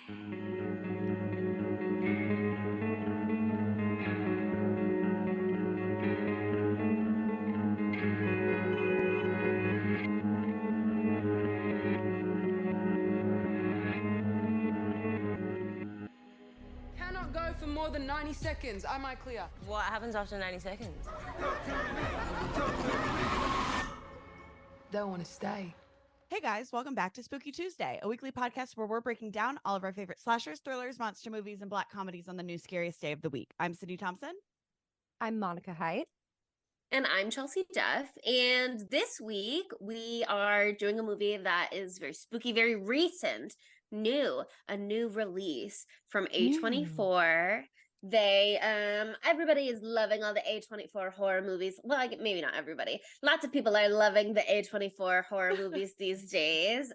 Cannot go for more than 90 seconds. Am I clear? What happens after 90 seconds? Don't want to stay. Hey guys, welcome back to Spooky Tuesday, a weekly podcast where we're breaking down all of our favorite slashers, thrillers, monster movies, and black comedies on the new scariest day of the week. I'm Sydney Thompson. I'm Monica Height. And I'm Chelsea Duff. And this week we are doing a movie that is very spooky, very recent, a new release from A24. They everybody is loving all the A24 horror movies. Well, maybe not everybody. Lots of people are loving the A24 horror movies these days.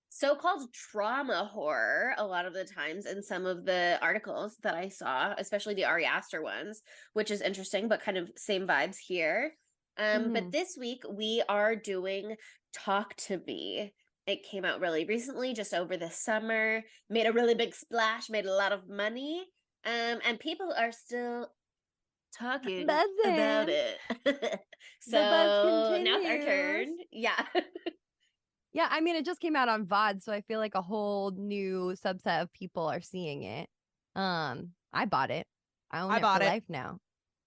So-called trauma horror a lot of the times in some of the articles that I saw, especially the Ari Aster ones, which is interesting, but kind of same vibes here. But this week we are doing Talk to Me. It came out really recently, just over the summer, made a really big splash, made a lot of money. And people are still talking about it. So now it's our turn. Yeah. Yeah, I mean, it just came out on VOD, so I feel like a whole new subset of people are seeing it. I bought it. I own it for life now.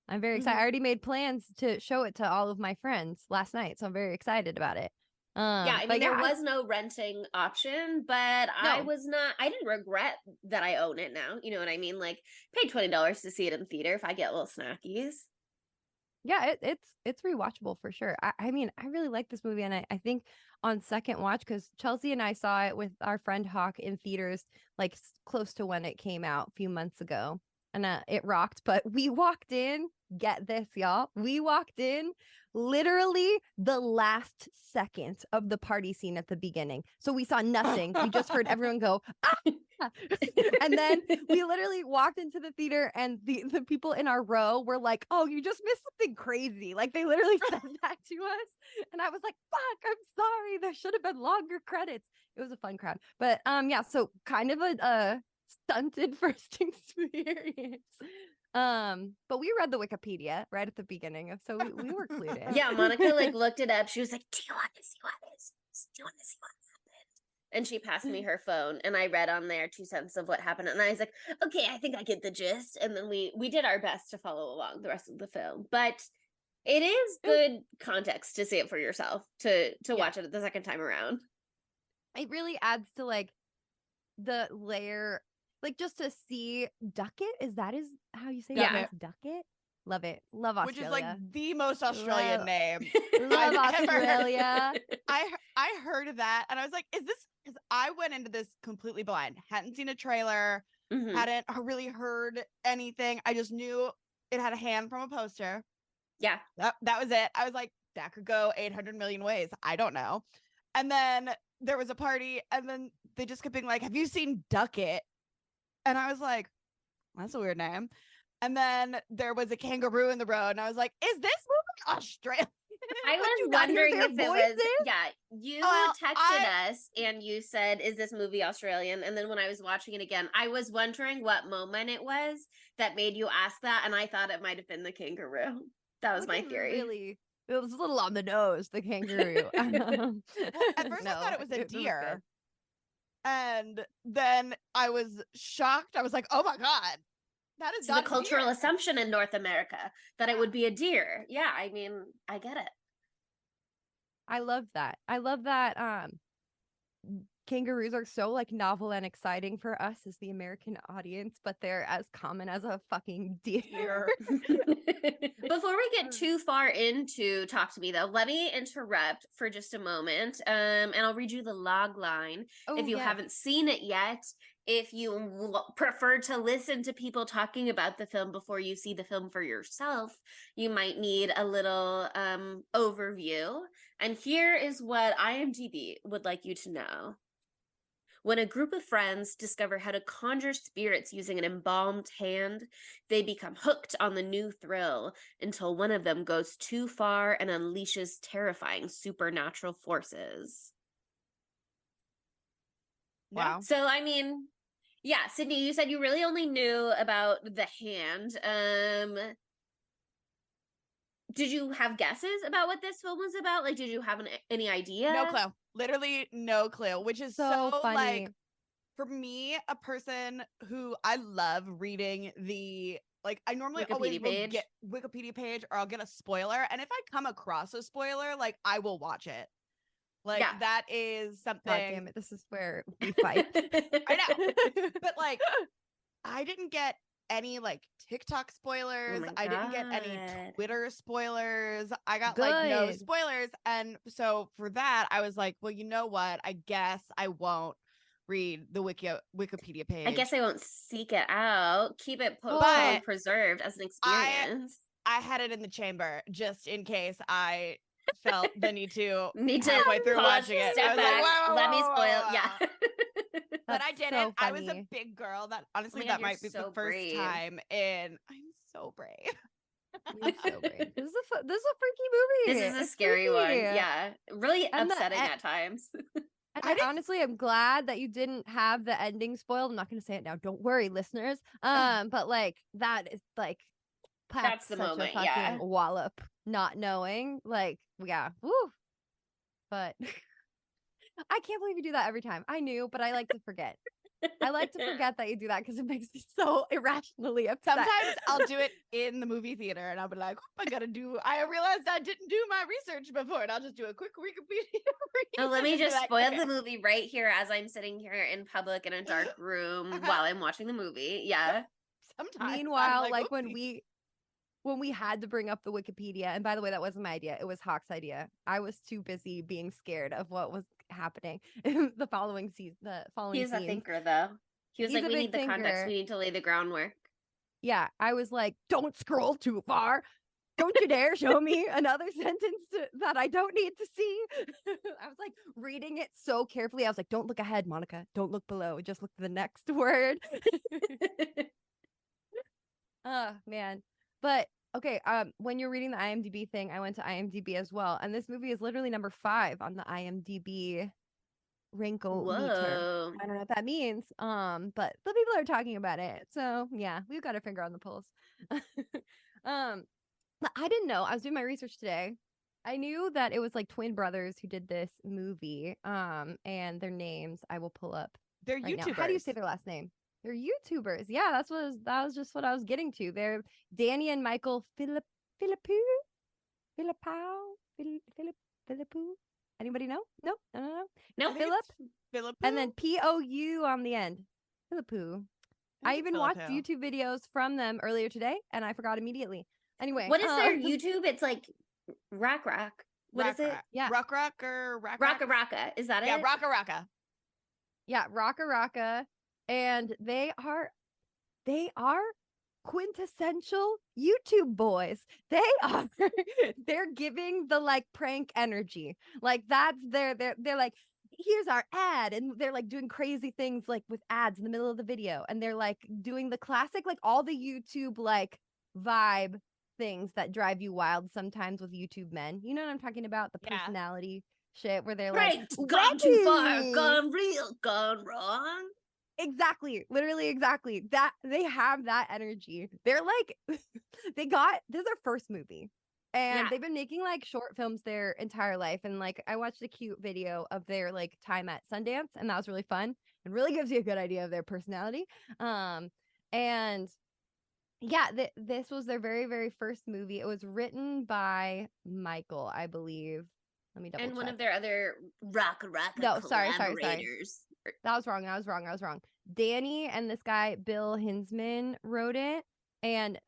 I'm very excited. I already made plans to show it to all of my friends last night, so I'm very excited about it. Yeah, I mean, there was no renting option, but I didn't regret that I own it now. You know what I mean? Like, paid $20 to see it in the theater if I get little snackies. Yeah, it's rewatchable for sure. I mean, I really like this movie, and I think on second watch, because Chelsea and I saw it with our friend Hawk in theaters, like close to when it came out a few months ago, and it rocked. But we walked in, get this, y'all. We walked in literally the last second of the party scene at the beginning. So we saw nothing. We just heard everyone go, ah! And then we literally walked into the theater, and the people in our row were like, oh, you just missed something crazy. Like, they literally said that to us. And I was like, fuck, I'm sorry. There should have been longer credits. It was a fun crowd. But yeah, so kind of a stunted first experience. But we read the Wikipedia right at the beginning, so we were clued in. Yeah, Monica like looked it up. She was like, "Do you want to see what is? Do you want to see what happened?" And she passed me her phone, and I read on there 2 cents of what happened, and I was like, "Okay, I think I get the gist." And then we did our best to follow along the rest of the film, but it is good context to see it for yourself to watch it the second time around. It really adds to like the layer. Like, just to see Ducket, is how you say it? Ducket? Love it. Love Australia. Which is like the most Australian name. Love Australia. I heard of that and I was like, is this, because I went into this completely blind, hadn't seen a trailer, hadn't really heard anything. I just knew it had a hand from a poster. Yeah. That was it. I was like, that could go 800 million ways. I don't know. And then there was a party, and then they just kept being like, have you seen Ducket? And I was like, that's a weird name. And then there was a kangaroo in the road, and I was like, is this movie Australian? I was wondering if it was, you texted us and you said, is this movie Australian? And then when I was watching it again, I was wondering what moment it was that made you ask that. And I thought it might have been the kangaroo. That was my theory. Really, it was a little on the nose, the kangaroo. Well, at first I thought it was a deer. And then I was shocked. I was like, oh my God. That is the cultural assumption in North America that it would be a deer. Yeah, I mean, I get it. I love that. Kangaroos are so like novel and exciting for us as the American audience, but they're as common as a fucking deer. Before we get too far into Talk to Me, though, let me interrupt for just a moment, and I'll read you the log line. If you haven't seen it yet, if you prefer to listen to people talking about the film before you see the film for yourself, you might need a little overview. And here is what IMDb would like you to know. When a group of friends discover how to conjure spirits using an embalmed hand, they become hooked on the new thrill until one of them goes too far and unleashes terrifying supernatural forces. Wow. So I mean, yeah, Sydney, you said you really only knew about The Hand. Did you have guesses about what this film was about? Like, did you have any idea? No clue. Literally no clue, which is So so funny. like, for me, a person who I love reading the, like, I normally always Wikipedia will page. get Wikipedia page or I'll get a spoiler. And if I come across a spoiler, like, I will watch it. Like, Yeah. that is something. God damn it. This is where we fight. I know. But like, I didn't get any like TikTok spoilers. my I didn't get any God. Twitter spoilers. I got like no Good. spoilers. And so for that, I was like, well, you know what? I guess I won't read the Wikipedia page. I guess I won't seek it out. Keep it But preserved as an I- experience. I had it in the chamber just in case I felt the need to Need to halfway through pause, watching it. step I was back, like, whoa, let me whoa, spoil. whoa, Yeah. whoa. But I That's didn't. so I was a funny. big girl. That honestly, God, that you're might be so the first brave. time in. I'm so brave. You're so brave. This is a freaky movie. This is a It's scary one. spooky. Yeah. Really And the upsetting e- at times. And I I didn't- honestly am glad that you didn't have the ending spoiled. I'm not going to say it now. Don't worry, listeners. But like that is like That's the such moment, a fucking yeah. wallop. Not knowing, like, yeah, woo. But I can't believe you do that every time. I knew, but I like to forget. I like to forget that you do that because it makes me so irrationally upset. Sometimes I'll do it in the movie theater and I'll be like, I realized I didn't do my research before, and I'll just do a quick Wikipedia Now, let me research and be just like, spoil okay. the movie right here as I'm sitting here in public in a dark room while I'm watching the movie. Yeah. Sometimes I'm Meanwhile, like when "Oopsie." we had to bring up the Wikipedia, and by the way, that wasn't my idea. It was Hawk's idea. I was too busy being scared of what was happening in the following season. The following He's a scenes. thinker, though. He was He's like, a we big need the context. thinker. We need to lay the groundwork. Yeah, I was like, don't scroll too far. Don't you dare show me another sentence that I don't need to see. I was like reading it so carefully. I was like, don't look ahead, Monica. Don't look below. Just look at the next word. Oh, man. But okay, when you're reading the IMDb thing, I went to IMDb as well. And this movie is literally number 5 on the IMDb wrinkle meter. Whoa. I don't know what that means. But the people are talking about it. So yeah, we've got a finger on the pulse. But I didn't know. I was doing my research today. I knew that it was like twin brothers who did this movie. And their names I will pull up They're right YouTubers. now. How do you say their last name? They're YouTubers. Yeah, that was just what I was getting to. They're Danny and Michael Philippou. Anybody know? No. No, think Philip, Philip, and then Pou on the end. Philippou. I even watched YouTube videos from them earlier today, and I forgot immediately. Anyway, what is their YouTube? It's like Rack. What is it? Yeah, Raka. Is that it? Yeah, Raka. yeah, Raka, and they are quintessential YouTube boys. They're giving the like prank energy. Like that's they're like, here's our ad, and they're like doing crazy things like with ads in the middle of the video, and they're like doing the classic like all the YouTube like vibe things that drive you wild sometimes with YouTube men. You know what I'm talking about? The Yeah. personality shit where they're Pranked, like gone too far, wacky. gone real, gone wrong. Exactly, literally exactly that. They have that energy. They're like this is their first movie, and Yeah. they've been making like short films their entire life. And like I watched a cute video of their like time at Sundance, and that was really fun and really gives you a good idea of their personality. And yeah, this was their very, very first movie. It was written by Michael, I believe. Let me double And one check. of their other Raka No, sorry. collaborators. I was wrong. Danny and this guy, Bill Hinsman, wrote it. And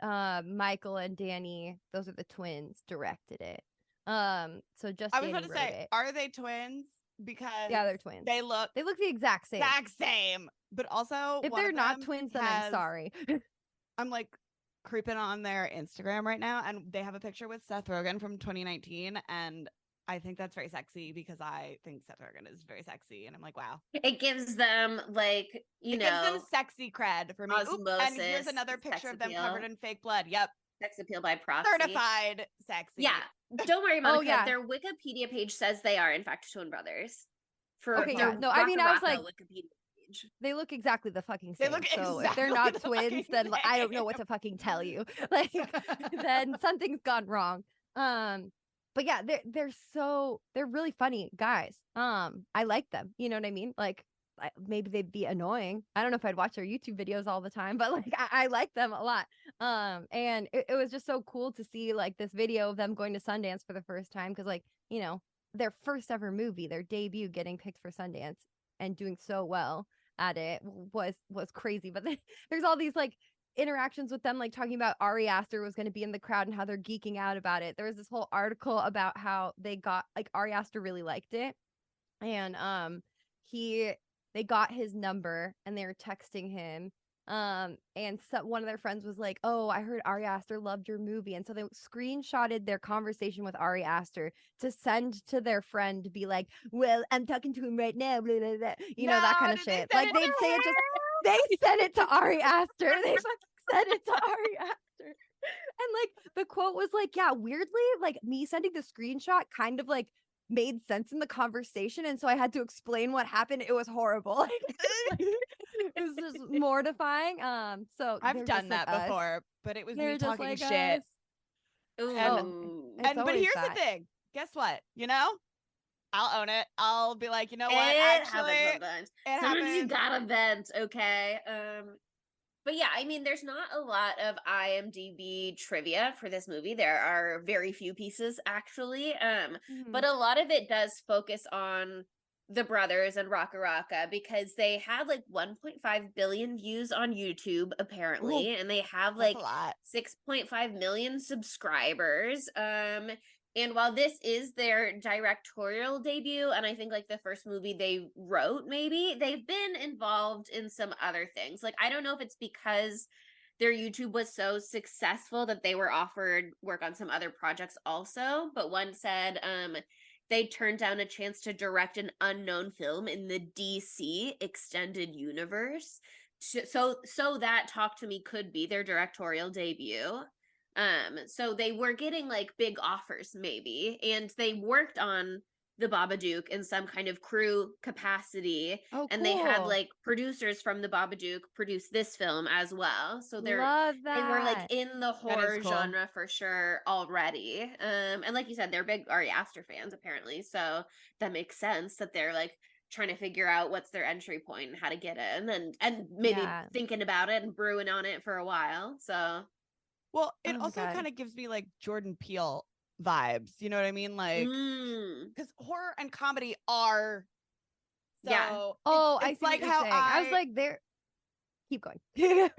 Michael and Danny, those are the twins, directed it. So just I was Danny about to wrote say, it. are they twins? Because Yeah, they're twins. they look They look the exact same. same. But also, If one they're of not them twins, then I'm has- sorry. I'm like creeping on their Instagram right now, and they have a picture with Seth Rogen from 2019, and I think that's very sexy because I think Seth Rogen is very sexy, and I'm like, wow. It gives them like, you It know, gives them sexy cred for me. Oop, and here's osmosis, another sex picture of them appeal. covered in fake blood. Yep, sex appeal by proxy. certified sexy. Yeah. Don't worry, Monica. yeah. Their Wikipedia page says they are in fact twin brothers. For Okay, their yeah. No, I mean, I was Raka like- Wikipedia page. They look exactly the fucking They same. look So if they're exactly not the twins, fucking then I don't know what same. to fucking tell you. Like then something's gone wrong. But yeah, they're really funny guys. I like them. You know what I mean? Like maybe they'd be annoying. I don't know if I'd watch their YouTube videos all the time, but like I like them a lot. And it was just so cool to see like this video of them going to Sundance for the first time because like, you know, their first ever movie, their debut getting picked for Sundance and doing so well at it was crazy. But then there's all these like interactions with them, like talking about Ari Aster was going to be in the crowd and how they're geeking out about it. There was this whole article about how they got like Ari Aster really liked it, and they got his number and they were texting him. And one of their friends was like, "Oh, I heard Ari Aster loved your movie," and so they screenshotted their conversation with Ari Aster to send to their friend to be like, "Well, I'm talking to him right now," blah, blah, blah. You know, that kind of did they shit. send Like it they'd to say it just they said it to Ari Aster. They fucking said it to Ari Aster. And like the quote was like, yeah, weirdly, like me sending the screenshot kind of like made sense in the conversation. And so I had to explain what happened. It was horrible. Like, it was just mortifying. So I've they're done just like that us. before, but it was They're me just talking like shit. us. Ooh. It's But always here's that. the thing. Guess what? You know, I'll own it. I'll be like, you know what? It Actually, happens sometimes. it Sometimes you happens. gotta vent, okay? But yeah, I mean, there's not a lot of IMDb trivia for this movie. There are very few pieces, actually. But a lot of it does focus on the brothers and Raka Raka because they had like 1.5 billion views on YouTube, apparently, and they have That's like a lot. 6.5 million subscribers. And while this is their directorial debut, and I think like the first movie they wrote, maybe, they've been involved in some other things. Like, I don't know if it's because their YouTube was so successful that they were offered work on some other projects also. But one said they turned down a chance to direct an unknown film in the DC extended universe. So that Talk to Me could be their directorial debut. So they were getting like big offers maybe, and they worked on the Babadook in some kind of crew capacity. Oh, And they had cool. like producers from the Babadook produce this film as well. So they were like that. in the That is horror cool. genre for sure already. And like you said, they're big Ari Aster fans apparently. So that makes sense that they're like trying to figure out what's their entry point and how to get in, and maybe Yeah. thinking about it and brewing on it for a while. So Well, it Oh my also God. kind of gives me like Jordan Peele vibes. You know what I mean? Like, mm, because horror and comedy are so. Yeah. Oh, I it's see like what you're how saying. I was like, there. Keep going. you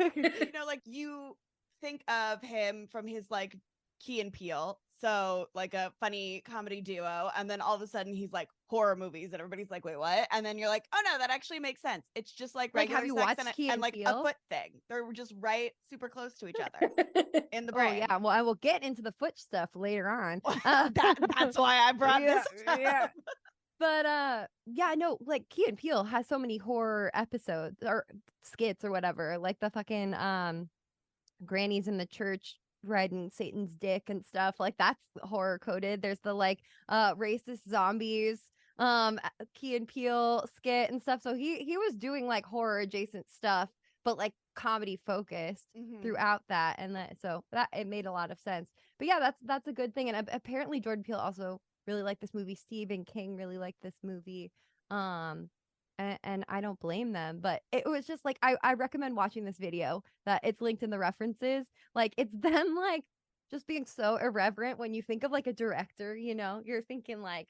know, like you think of him from his like Key and Peele, so like a funny comedy duo, and then all of a sudden he's like horror movies, and everybody's like, "Wait, what?" And then you're like, "Oh no, that actually makes sense. It's just like Like, have regular you sex watched and, Key and and like a Peele? foot thing. They're just right, super close to each other in the Oh brain." yeah. Well, I will get into the foot stuff later on. That's why I brought yeah, this up. yeah. But yeah, no, like Key and Peele has so many horror episodes or skits or whatever, like the fucking grannies in the church riding Satan's dick and stuff. Like that's horror coded. There's the like racist zombies Key and Peele skit and stuff. So he was doing like horror adjacent stuff, but like comedy focused throughout that, and so that it made a lot of sense. But yeah, that's a good thing. And apparently Jordan Peele also really liked this movie. Stephen King really liked this movie. And I don't blame them, but it was just like I recommend watching this video that it's linked in the references. Like it's them like just being so irreverent when you think of like a director, you know, you're thinking like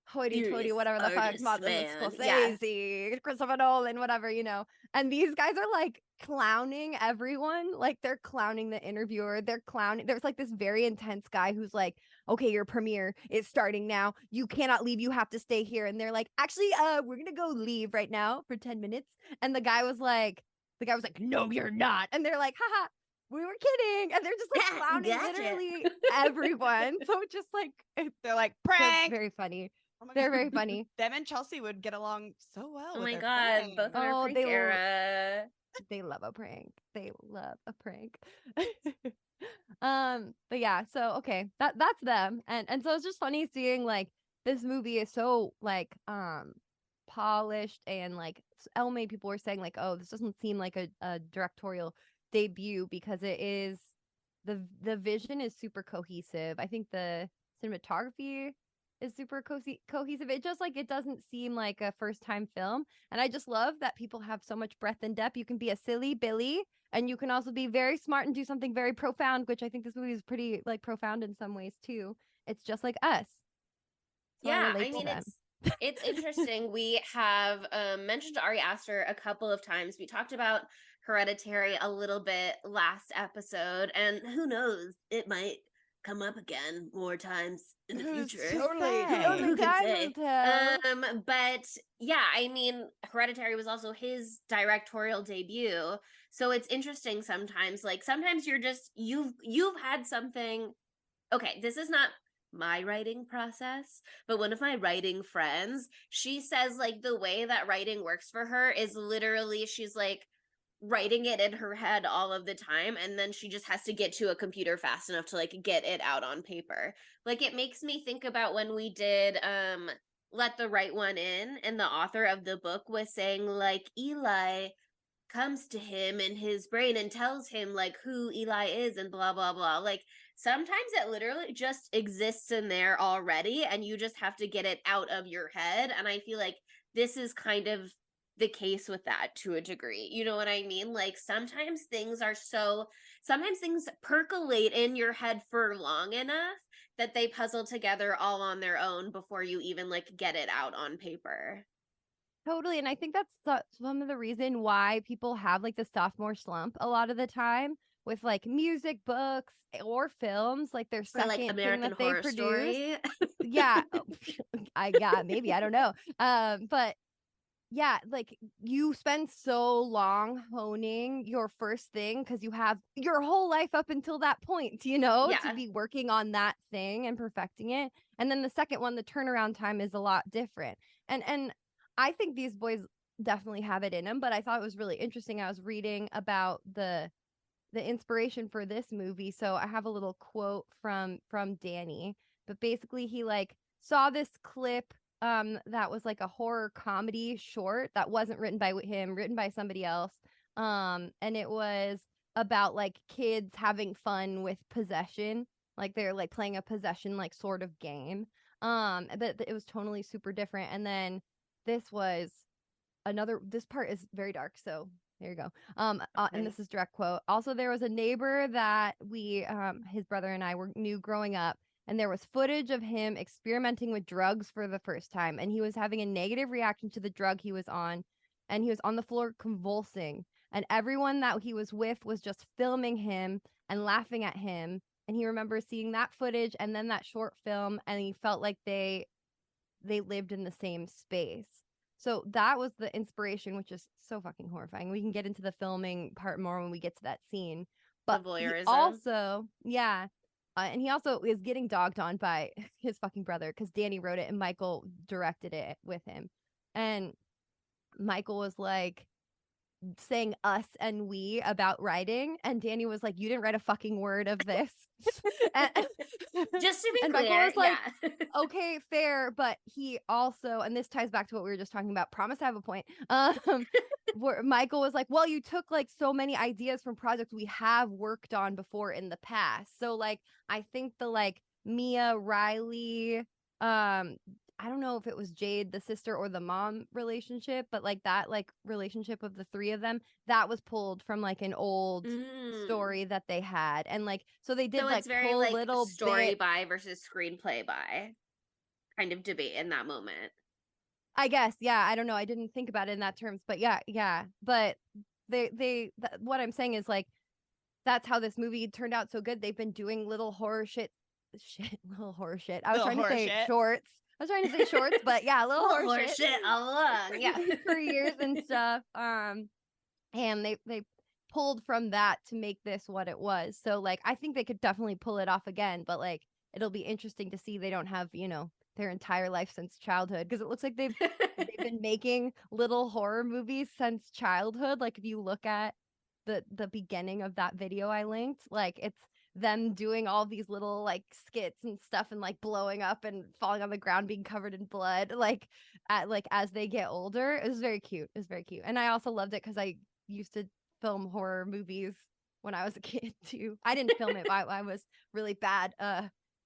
hoity toity, Serious whatever the fuck, artist Martin man, Scorsese, Christopher Nolan, whatever, you know. And these guys are like clowning everyone. Like they're clowning the interviewer. They're clowning. There's like this very intense guy who's like, okay, your premiere is starting now. You cannot leave. You have to stay here. And they're like, actually, we're gonna go leave right now for 10 minutes. And the guy was like, no, you're not. And they're like, haha, we were kidding. And they're just like clowning Gotcha. literally everyone. So just like They're like they're prank. very funny. Oh my They're God. very funny. Them and Chelsea would get along so well. Oh with my their God, prank. both in our Oh, prank they era. They love a prank. They love a prank. But yeah, so okay, that's them. And so it's just funny seeing like this movie is so like polished, and like LMA people were saying like, oh, this doesn't seem like a directorial debut because it is the vision is super cohesive. I think the cinematography is super cohesive. It just like it doesn't seem like a first time film, and I just love that people have so much breadth and depth. You can be a silly Billy, and you can also be very smart and do something very profound, which I think this movie is pretty like profound in some ways too. It's just like us. So Yeah, relate I to mean them. it's interesting. We have mentioned Ari Aster a couple of times. We talked about Hereditary a little bit last episode, and who knows, it might come up again more times in the Who's future. to Totally. say? Only Who can time say? will tell. But yeah, I mean, Hereditary was also his directorial debut, so it's interesting sometimes. Like sometimes you're just you've had something. Okay, this is not my writing process, but one of my writing friends, she says like the way that writing works for her is literally she's like writing it in her head all of the time, and then she just has to get to a computer fast enough to like get it out on paper. Like it makes me think about when we did Let the Right One In, and the author of the book was saying like Eli comes to him in his brain and tells him like who Eli is and blah blah blah. Like sometimes it literally just exists in there already and you just have to get it out of your head, and I feel like this is kind of the case with that to a degree. You know what I mean? Like sometimes things percolate in your head for long enough that they puzzle together all on their own before you even like get it out on paper. Totally. And I think that's some of the reason why people have like the sophomore slump a lot of the time with like music, books, or films, like their Or second like thing American that they Horror produce. Story. Yeah. Maybe, I don't know. But yeah, like you spend so long honing your first thing because you have your whole life up until that point, to Yeah. be working on that thing and perfecting it. And then the second one, the turnaround time is a lot different. And I think these boys definitely have it in them, but I thought it was really interesting. I was reading about the inspiration for this movie. So I have a little quote from Danny, but basically he like saw this clip that was like a horror comedy short that wasn't written by him, written by somebody else. And it was about like kids having fun with possession, like they're like playing a possession like sort of game. But it was totally super different. And then this was this part is very dark, so there you go. And this is direct quote. Also, there was a neighbor that his brother and I knew growing up, and there was footage of him experimenting with drugs for the first time, and he was having a negative reaction to the drug he was on, and he was on the floor convulsing, and everyone that he was with was just filming him and laughing at him, and he remembers seeing that footage and then that short film, and he felt like they lived in the same space. So that was the inspiration, which is so fucking horrifying. We can get into the filming part more when we get to that scene. But The voyeurism. he also, yeah. And he also is getting dogged on by his fucking brother because Danny wrote it and Michael directed it with him. And Michael was like saying us and we about writing. And Danny was like, you didn't write a fucking word of this. Just to be and clear, Michael was like, yeah. okay, fair, but he also, and this ties back to what we were just talking about, promise I have a point, where Michael was like, well, you took like so many ideas from projects we have worked on before in the past. So like, I think the like Mia, Riley, I don't know if it was Jade, the sister, or the mom relationship, but like that like relationship of the three of them, that was pulled from like an old story that they had. And like, so they did So like it's very pull like little story bits. by versus screenplay by kind of debate in that moment. I guess, yeah. I don't know. I didn't think about it in that terms, but yeah. But what I'm saying is like, that's how this movie turned out so good. They've been doing little horror shit, little horror shit. I was Little trying to horror say shit. shorts. I was trying to say shorts, but yeah, little horror shit all along. Yeah. for years and stuff. And they pulled from that to make this what it was. So like, I think they could definitely pull it off again, but like, it'll be interesting to see they don't have, their entire life since childhood, because it looks like they've been making little horror movies since childhood. Like if you look at the beginning of that video I linked, like it's them doing all these little like skits and stuff and like blowing up and falling on the ground, being covered in blood, like as they get older. It was very cute. It was very cute. And I also loved it because I used to film horror movies when I was a kid too. I didn't film it, but I was really bad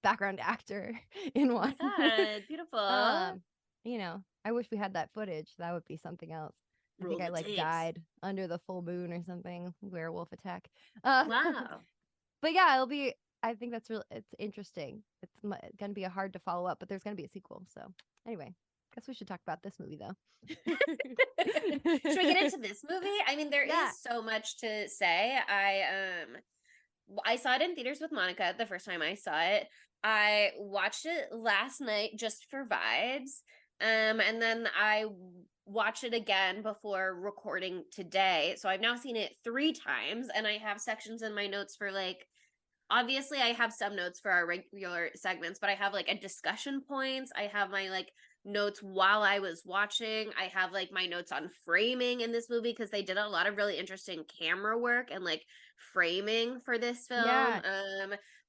background actor in one. God, beautiful. I wish we had that footage. That would be something else. I Roll think I the like tapes. died under the full moon or something. Werewolf attack. Wow. But yeah, it'll be. I think that's really. It's interesting. It's gonna be hard to follow up, but there's gonna be a sequel. So anyway, guess we should talk about this movie though. Should we get into this movie? I mean, there Yeah. is so much to say. I saw it in theaters with Monica the first time I saw it. I watched it last night just for vibes. And then I watched it again before recording today. So I've now seen it 3 times, and I have sections in my notes for like, obviously I have some notes for our regular segments, but I have like a discussion points. I have my like notes while I was watching. I have like my notes on framing in this movie because they did a lot of really interesting camera work and like framing for this film. Yeah.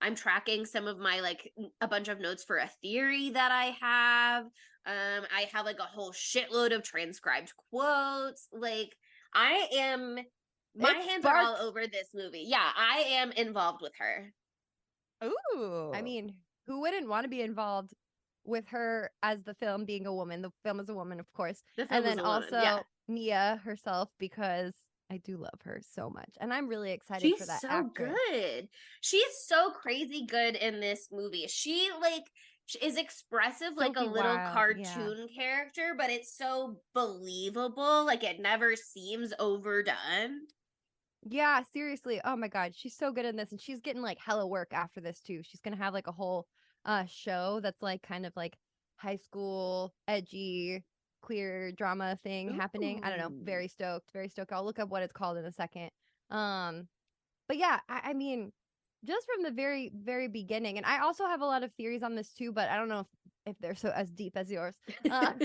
I'm tracking some of my like a bunch of notes for a theory that I have. I have like a whole shitload of transcribed quotes. Like my hands are all over this movie. Yeah, I am involved with her. Ooh. I mean, who wouldn't want to be involved with her as the film being a woman? The film is a woman, of course. The film And then is a woman, also yeah. Mia herself, because I do love her so much. And I'm really excited She's for that so actress. good. She's so crazy good in this movie. She like is expressive like a Sophie little Wilde, cartoon character, but it's so believable. Like it never seems overdone. Yeah, seriously. Oh my God. She's so good in this. And she's getting like hella work after this too. She's gonna have like a whole show that's like kind of like high school, edgy, queer drama thing happening. I don't know. Ooh. Very stoked. Very stoked. I'll look up what it's called in a second. But yeah, I mean, just from the very, very beginning, and I also have a lot of theories on this too, but I don't know if they're so as deep as yours. I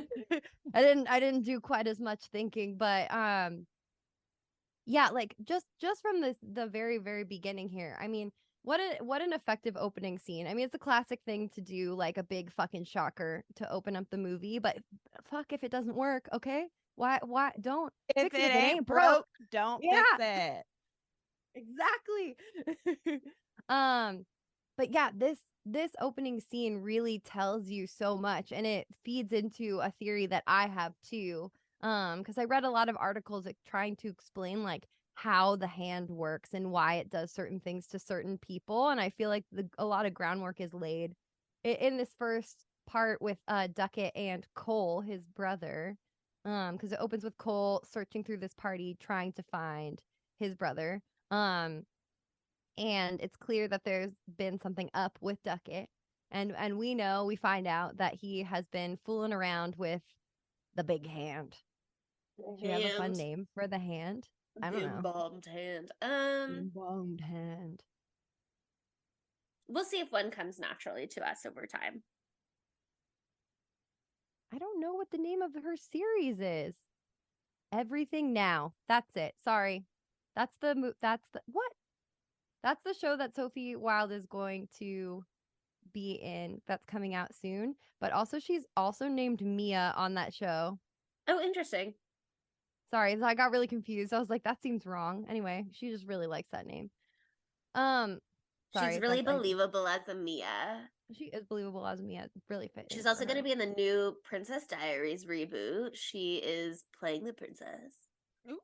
didn't do quite as much thinking, but yeah, like just from the very, very beginning here. I mean, what an effective opening scene. I mean, it's a classic thing to do, like a big fucking shocker to open up the movie, but fuck if it doesn't work, okay? Why don't If fix it ain't broke, don't fix it. Exactly. But yeah, this opening scene really tells you so much, and it feeds into a theory that I have too. Because I read a lot of articles like, trying to explain like how the hand works and why it does certain things to certain people, and I feel like a lot of groundwork is laid in this first part with Duckett and Cole, his brother. Because it opens with Cole searching through this party trying to find his brother. And it's clear that there's been something up with Duckett. And we find out that he has been fooling around with the big hand. Do you have a fun name for the hand? I don't know. Embalmed hand. Embalmed hand. We'll see if one comes naturally to us over time. I don't know what the name of her series is. Everything Now. That's it. Sorry. That's the what? That's the show that Sophie Wilde is going to be in. That's coming out soon. But also she's also named Mia on that show. Oh, interesting. Sorry, so I got really confused. I was like, that seems wrong. Anyway, she just really likes that name. Sorry, She's really believable as a Mia. She is believable as Mia. Really fit. She's also going to be in the new Princess Diaries reboot. She is playing the princess. Ooh.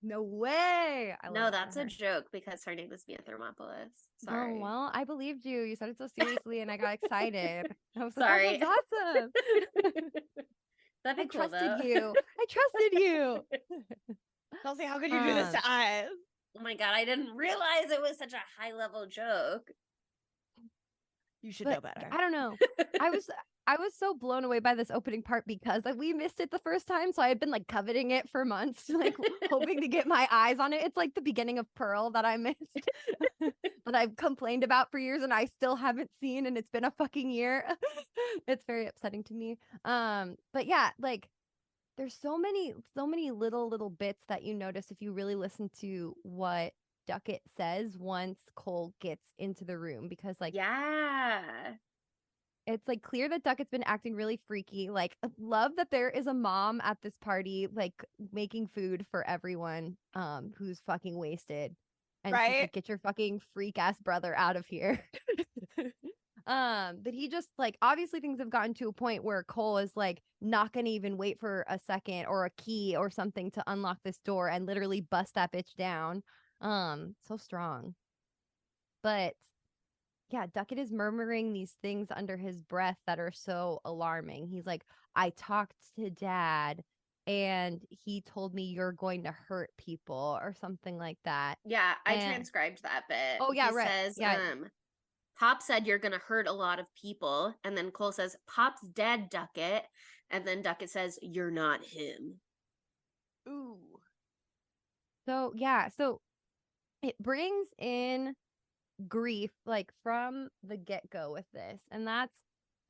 No way. No, that's a joke because her name is Mia Thermopolis. Sorry. Oh, well, I believed you. You said it so seriously and I got excited. I was Sorry. like, oh, that's awesome. That'd be I cool, trusted though. you. I trusted you. Kelsey, how could you do this to us? Oh my God, I didn't realize it was such a high level joke. You should know better. I don't know. I was so blown away by this opening part because like we missed it the first time, so I had been like coveting it for months, like hoping to get my eyes on it. It's like the beginning of Pearl that I missed, that I've complained about for years and I still haven't seen, and it's been a fucking year. It's very upsetting to me. But yeah, like there's so many little bits that you notice if you really listen to what Duckett says once Cole gets into the room, because like Yeah. it's like clear that Duckett's been acting really freaky. Like, love that there is a mom at this party, like making food for everyone who's fucking wasted. And she's Right? like, get your fucking freak ass brother out of here. But he just like obviously things have gotten to a point where Cole is like not gonna even wait for a second or a key or something to unlock this door and literally bust that bitch down. So strong. But yeah, Duckett is murmuring these things under his breath that are so alarming. He's like, I talked to dad and he told me you're going to hurt people or something like that. Yeah, I And transcribed that bit. oh yeah, He right. says, Yeah. Pop said you're gonna hurt a lot of people. And then Cole says, Pop's dead, Duckett. And then Duckett says, you're not him. Ooh. So yeah, so it brings in grief like from the get-go with this. And that's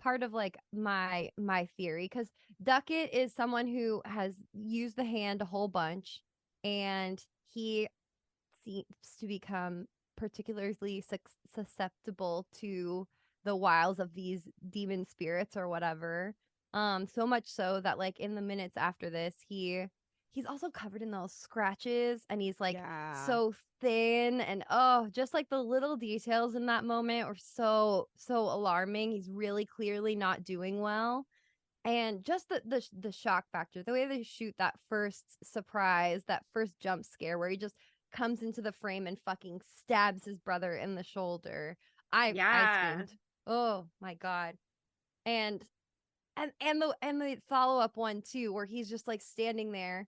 part of like my theory, because Duckett is someone who has used the hand a whole bunch, and he seems to become particularly susceptible to the wiles of these demon spirits or whatever. So much so that like in the minutes after this, he's also covered in those scratches, and he's like so thin, and oh, just like the little details in that moment are so alarming. He's really clearly not doing well. And just the shock factor, the way they shoot that first surprise, that first jump scare where he just comes into the frame and fucking stabs his brother in the shoulder. I screamed. Oh my god. And the follow-up one too, where he's just like standing there,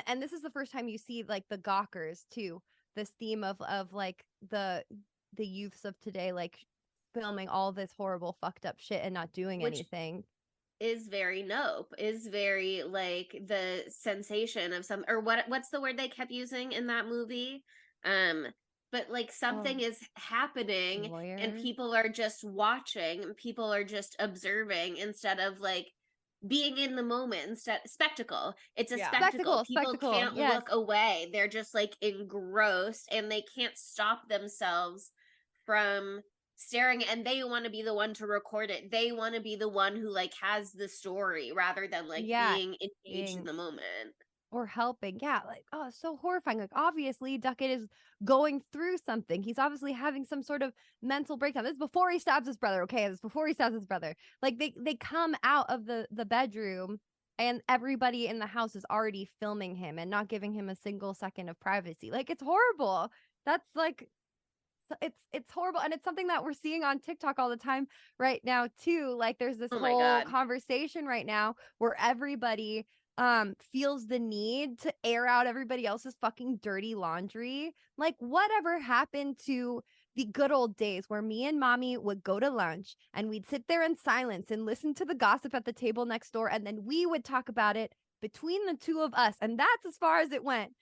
and this is the first time you see like the gawkers too, this theme of like the youths of today like filming all this horrible fucked up shit and not doing anything. Is very nope, is very like the sensation of some, or what's the word they kept using in that movie? But like something is happening Lawyer. And people are just watching, people are just observing instead of like being in the moment. Instead, spectacle. It's a spectacle. People can't look away. They're just like engrossed, and they can't stop themselves from staring, and they want to be the one to record it. They want to be the one who like has the story rather than like being engaged in the moment or helping. Yeah, like, oh, so horrifying. Like, obviously Duckett is going through something. He's obviously having some sort of mental breakdown. This is before he stabs his brother. Okay, this is before he stabs his brother. Like they come out of the bedroom, and everybody in the house is already filming him and not giving him a single second of privacy. Like, it's horrible. That's like, it's horrible, and it's something that we're seeing on TikTok all the time right now too. Like, there's this whole conversation right now where everybody feels the need to air out everybody else's fucking dirty laundry. Like, whatever happened to the good old days where me and mommy would go to lunch and we'd sit there in silence and listen to the gossip at the table next door, and then we would talk about it between the two of us, and that's as far as it went.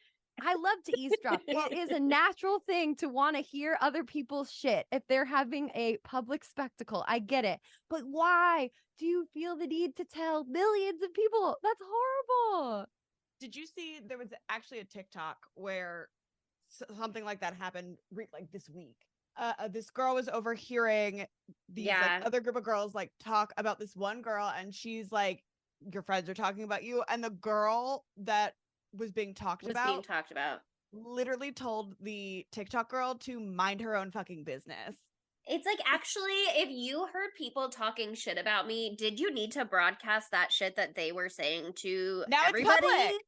I love to eavesdrop. It is a natural thing to want to hear other people's shit if they're having a public spectacle. I get it. But why do you feel the need to tell millions of people? That's horrible. Did you see there was actually a TikTok where something like that happened like this week? This girl was overhearing these like, other group of girls like talk about this one girl, and she's like, your friends are talking about you. And the girl that was being talked about literally told the TikTok girl to mind her own fucking business. It's like, actually, if you heard people talking shit about me, did you need to broadcast that shit that they were saying to everybody? It's public.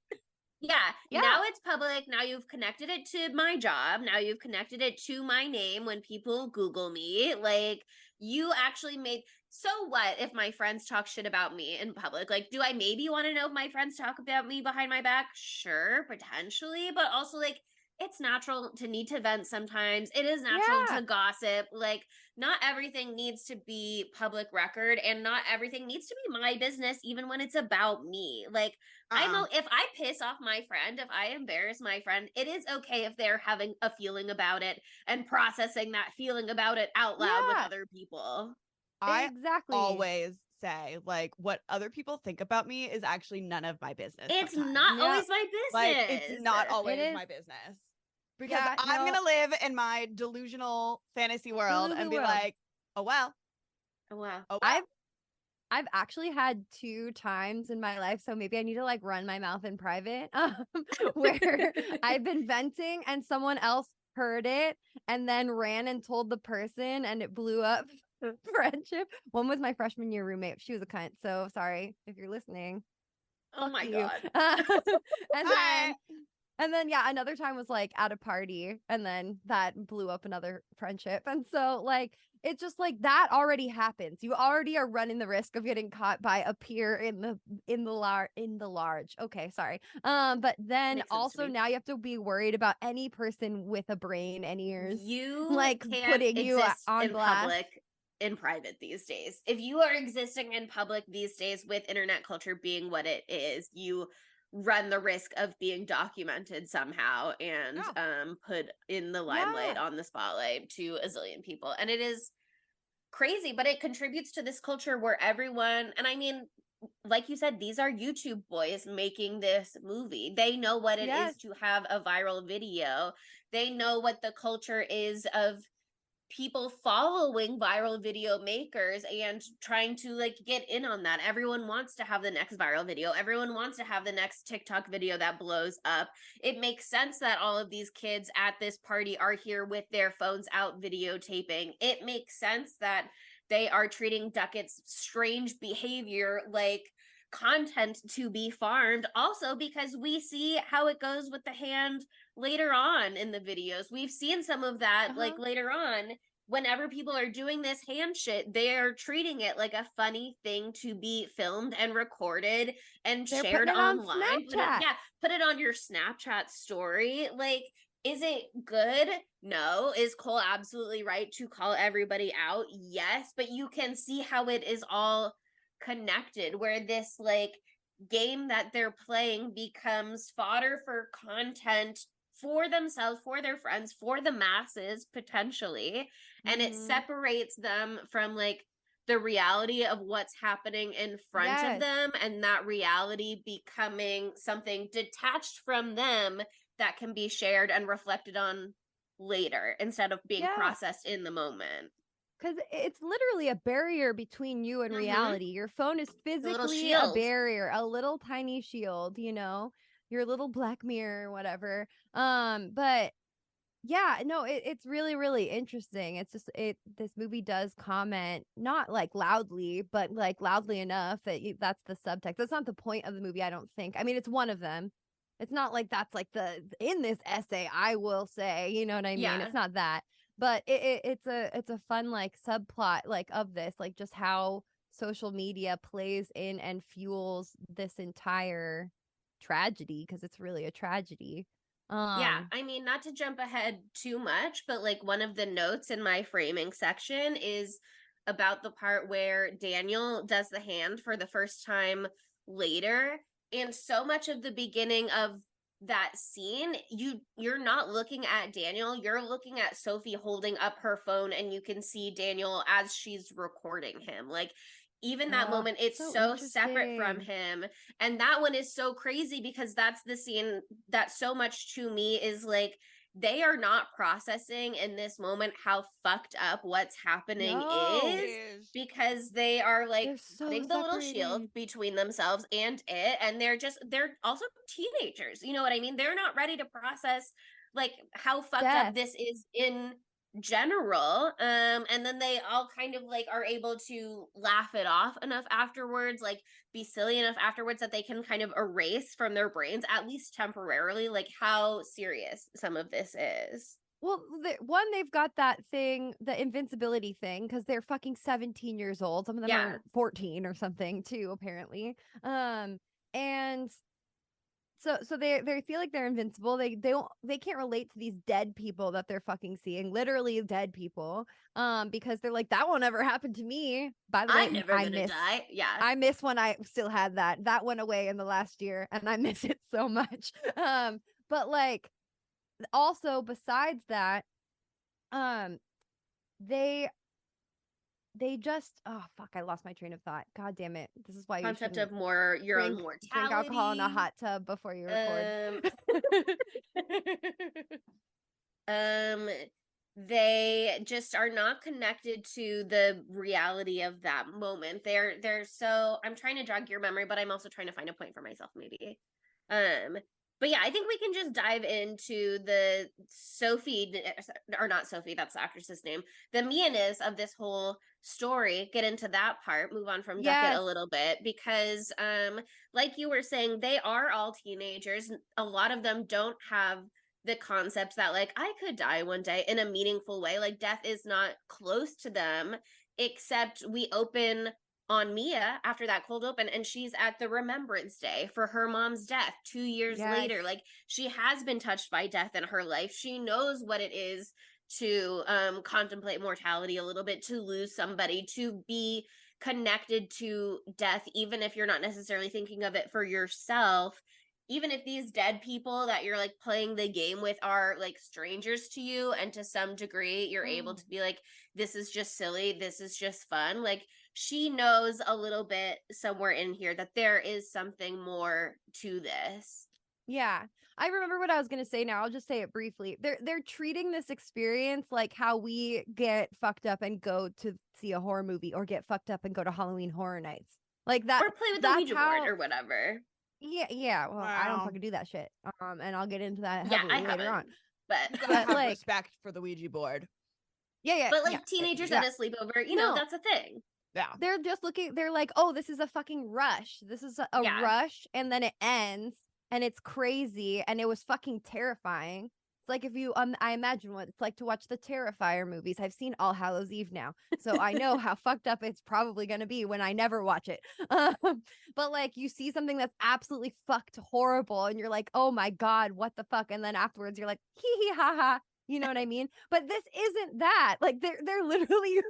Yeah, now it's public. Now you've connected it to my job. Now you've connected it to my name when people Google me. Like, you actually made... So what if my friends talk shit about me in public? Like, do I maybe want to know if my friends talk about me behind my back? Sure, potentially. But also, like, it's natural to need to vent sometimes. It is natural to gossip. Like, not everything needs to be public record, and not everything needs to be my business, even when it's about me. Like, if I piss off my friend, if I embarrass my friend, it is okay if they're having a feeling about it and processing that feeling about it out loud with other people. I always say, like, what other people think about me is actually none of my business. It's not always my business. Like, it's not always my business. because Yeah, I'm no. gonna live in my delusional fantasy world and Delulu be world. like, oh well, Oh, wow. oh well. I've actually had 2 times in my life, so maybe I need to like run my mouth in private, where I've been venting and someone else heard it and then ran and told the person and it blew up friendship. One was my freshman year roommate. She was a cunt, so sorry if you're listening. Oh Fuck my you. God. And Hi. then yeah, another time was like at a party and then that blew up another friendship. And so like it's just like that already happens. You already are running the risk of getting caught by a peer in the large. Okay, sorry. But then Makes sense to also me. now you have to be worried about any person with a brain and ears You like can't putting you exist on in blast. public in private these days. If you are existing in public these days with internet culture being what it is, you run the risk of being documented somehow and put in the limelight, Yeah. on the spotlight to a zillion people. And it is crazy, but it contributes to this culture where everyone, and I mean, like you said, these are YouTube boys making this movie. They know what it Yes. is to have a viral video. They know what the culture is of people following viral video makers and trying to like get in on that. Everyone wants to have the next viral video. Everyone wants to have the next TikTok video that blows up. It makes sense that all of these kids at this party are here with their phones out videotaping. It makes sense that they are treating Duckett's strange behavior like content to be farmed, also because we see how it goes with the hand later on in the videos. We've seen some of that like later on. Whenever people are doing this hand shit, they're treating it like a funny thing to be filmed and recorded and They're shared putting it on online. Snapchat. Put it on your Snapchat story. Like, is it good? No. Is Cole absolutely right to call everybody out? Yes, but you can see how it is all connected, where this like game that they're playing becomes fodder for content for themselves, for their friends, for the masses potentially, and it separates them from like the reality of what's happening in front of them, and that reality becoming something detached from them that can be shared and reflected on later instead of being processed in the moment. Because it's literally a barrier between you and reality. Your phone is physically a barrier, a little tiny shield, you know, your little black mirror or whatever. But yeah, no, it's really, really interesting. It's just this movie does comment not like loudly, but like loudly enough that that's the subtext. That's not the point of the movie, I don't think. I mean, it's one of them. It's not like that's like in this essay, I will say, you know what I mean? It's not that. But it's a fun like subplot like of this, like just how social media plays in and fuels this entire tragedy, because it's really a tragedy. Yeah, I mean, not to jump ahead too much, but like one of the notes in my framing section is about the part where Daniel does the hand for the first time later. And so much of the beginning of that scene, you're not looking at Daniel, you're looking at Sophie holding up her phone, and you can see Daniel as she's recording him. Like, even that moment, it's so separate from him. And that one is so crazy because that's the scene that so much to me is like, they are not processing in this moment how fucked up what's happening is, because they are like putting the little shield between themselves and it, and they're also teenagers, you know what I mean? They're not ready to process like how fucked up this is in general, and then they all kind of like are able to laugh it off enough afterwards, like be silly enough afterwards that they can kind of erase from their brains, at least temporarily, like how serious some of this is. Well, they've got that thing, the invincibility thing, because they're fucking 17 years old. Some of them are 14 or something too, apparently. And so they feel like they're invincible. They can't relate to these dead people that they're fucking seeing, literally dead people. Because they're like, that won't ever happen to me. By the way, I'm never gonna die. Yeah, I miss when I still had that went away in the last year, and I miss it so much. But like, also besides that, they just, oh fuck, I lost my train of thought. God damn it. This is why you concept shouldn't of more your own drink mortality. alcohol in a hot tub before you record. they just are not connected to the reality of that moment. They're so, I'm trying to jog your memory, but I'm also trying to find a point for myself maybe. But yeah, I think we can just dive into the Sophie, or not Sophie, that's the actress's name, the Mia-ness of this whole story, get into that part, move on from Duckett Yes. a little bit, because like you were saying, they are all teenagers. A lot of them don't have the concept that like I could die one day in a meaningful way. Like death is not close to them, except we open on Mia after that cold open and she's at the remembrance day for her mom's death 2 years later. Yes. Like she has been touched by death in her life. She knows what it is to contemplate mortality a little bit, to lose somebody, to be connected to death, even if you're not necessarily thinking of it for yourself. Even if these dead people that you're like playing the game with are like strangers to you, and to some degree you're able to be like, this is just silly, this is just fun. Like she knows a little bit somewhere in here that there is something more to this. Yeah. I remember what I was going to say now. I'll just say it briefly. They're treating this experience like how we get fucked up and go to see a horror movie, or get fucked up and go to Halloween Horror Nights. Like that. Or play with the that's Ouija how- board or whatever. Yeah. Well, I don't Wow. fucking do that shit. And I'll get into that Yeah, heavily I later haven't. on. You But gotta have like- respect for the Ouija board. Yeah. but like yeah, teenagers yeah. at a sleepover, you know, No. that's a thing. Yeah. They're just looking, they're like, oh, this is a fucking rush. This is a Yeah. rush, and then it ends, and it's crazy, and it was fucking terrifying. It's like if you, I imagine what it's like to watch the Terrifier movies. I've seen All Hallows Eve now, so I know how fucked up it's probably going to be when I never watch it. But like you see something that's absolutely fucked horrible, and you're like, oh my God, what the fuck? And then afterwards you're like, hee hee ha ha. You know what I mean? But this isn't that. Like they're literally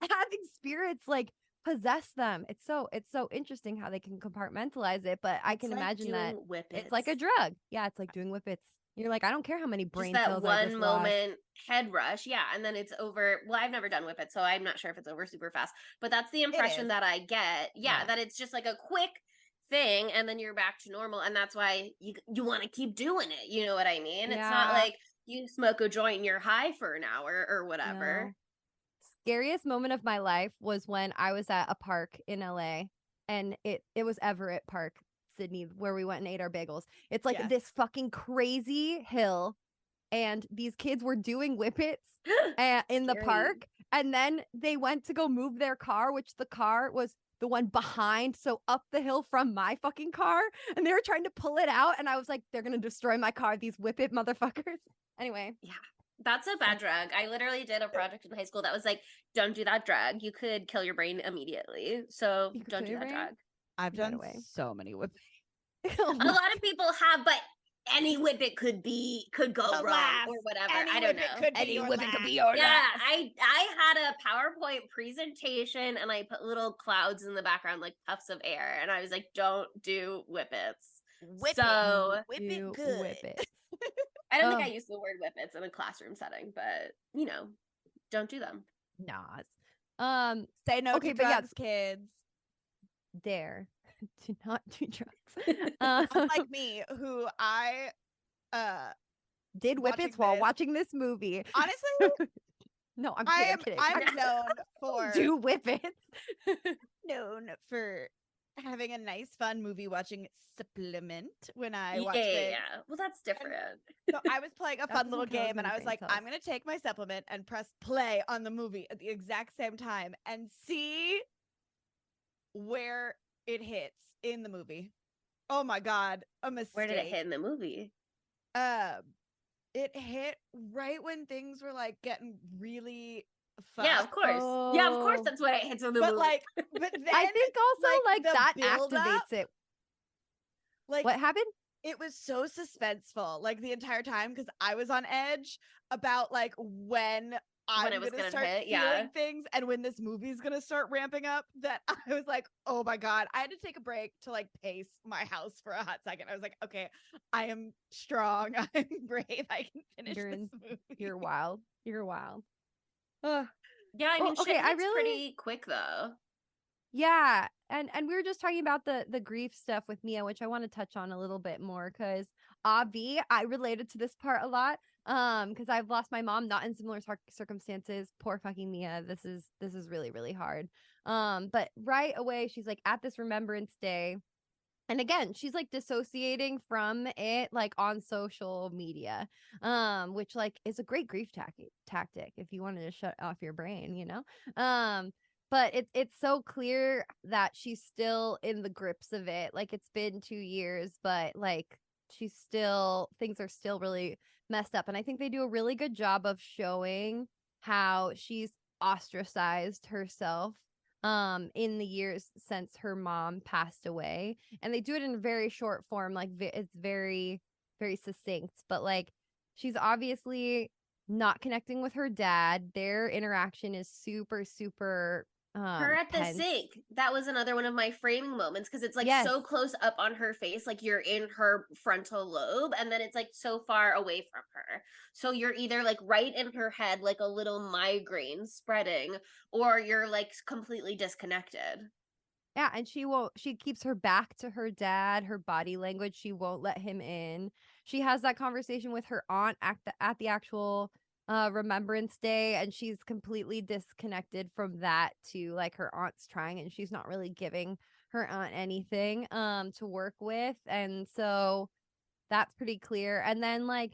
having spirits like possess them. It's so interesting how they can compartmentalize it. But I It's can like imagine that doing whippets. it's like a drug. Yeah, it's like doing whippets. You're like, I don't care how many Just brain that cells I one just lost. moment head rush, yeah, and then it's over. Well, I've never done whippets, so I'm not sure if it's over super fast, but that's the impression is. that I get. Yeah, Yeah. that it's just like a quick thing and then you're back to normal, and that's why you want to keep doing it. You know what I mean? It's not Yeah. like you smoke a joint and you're high for an hour or whatever. No. Scariest moment of my life was when I was at a park in LA, and it was Everett Park, Sydney, where we went and ate our bagels. It's like Yes. this fucking crazy hill, and these kids were doing whippets in the Scary. park, and then they went to go move their car, which the car was the one behind, so up the hill from my fucking car, and they were trying to pull it out, and I was like, they're gonna destroy my car, these whippet motherfuckers. Anyway, That's a bad drug. I literally did a project in high school that was like, don't do that drug. You could kill your brain immediately. So You could don't kill do your that brain? drug. I've By the done way. so many whip. Oh A my lot of people have, but any whippet could go wrong Alas, or whatever. Any I don't whippet know. could be Any your whippet could be last. your Yeah, I had a PowerPoint presentation and I put little clouds in the background, like puffs of air, and I was like, don't do whippets. Whip So it. Whip do it good. whippets. I don't think Oh. I used the word whippets in a classroom setting, but you know, don't do them. Nas. Say no Okay, to but yeah. drugs, kids. Dare do not do drugs. Unlike me, who I Did watching whippets while this- watching this movie. honestly No, I'm I kidding. am I'm kidding. I'm known for Do whippets. known for having a nice fun movie watching supplement when I watch yeah. things. Well, that's different. So I was playing a That fun little doesn't count as game and I was brain like, cells. I'm gonna take my supplement and press play on the movie at the exact same time and see where it hits in the movie. Oh my god, a mistake. Where did it hit in the movie? It hit right when things were like getting really fun. Yeah, of course. Yeah, of course. Oh. That's what it hits in the But movie. like, but then I think also like the that build up, activates it. like What happened? it was so suspenseful like the entire time because I was on edge about like when I'm it was gonna gonna start hit, feeling yeah. things and when this movie's gonna start ramping up that I was like, oh my god. I had to take a break to like pace my house for a hot second. I was like, okay, I am strong. I'm brave. I can finish You're this movie. You're wild. You're wild. Ugh. Yeah, I mean, Well, shit okay, I hits really- pretty quick though. Yeah, and we were just talking about the grief stuff with Mia, which I want to touch on a little bit more because Avi, I related to this part a lot. Because I've lost my mom not in similar circumstances. Poor fucking Mia. This is really, really hard. But right away she's like at this Remembrance Day. And again, she's like dissociating from it like on social media. Which like is a great grief tactic if you wanted to shut off your brain, you know? But it's so clear that she's still in the grips of it. Like it's been 2 years, but like she's still things are still really messed up. And I think they do a really good job of showing how she's ostracized herself in the years since her mom passed away. And they do it in very short form, like it's very, very succinct, but like she's obviously not connecting with her dad. Their interaction is super, super Her at the tense. sink. That was another one of my framing moments because it's like Yes. so close up on her face, like you're in her frontal lobe, and then it's like so far away from her. So you're either like right in her head, like a little migraine spreading, or you're like completely disconnected. Yeah, and she keeps her back to her dad, her body language, she won't let him in. She has that conversation with her aunt at the actual Remembrance Day, and she's completely disconnected from that too. Like her aunt's trying and she's not really giving her aunt anything to work with. And so that's pretty clear. And then like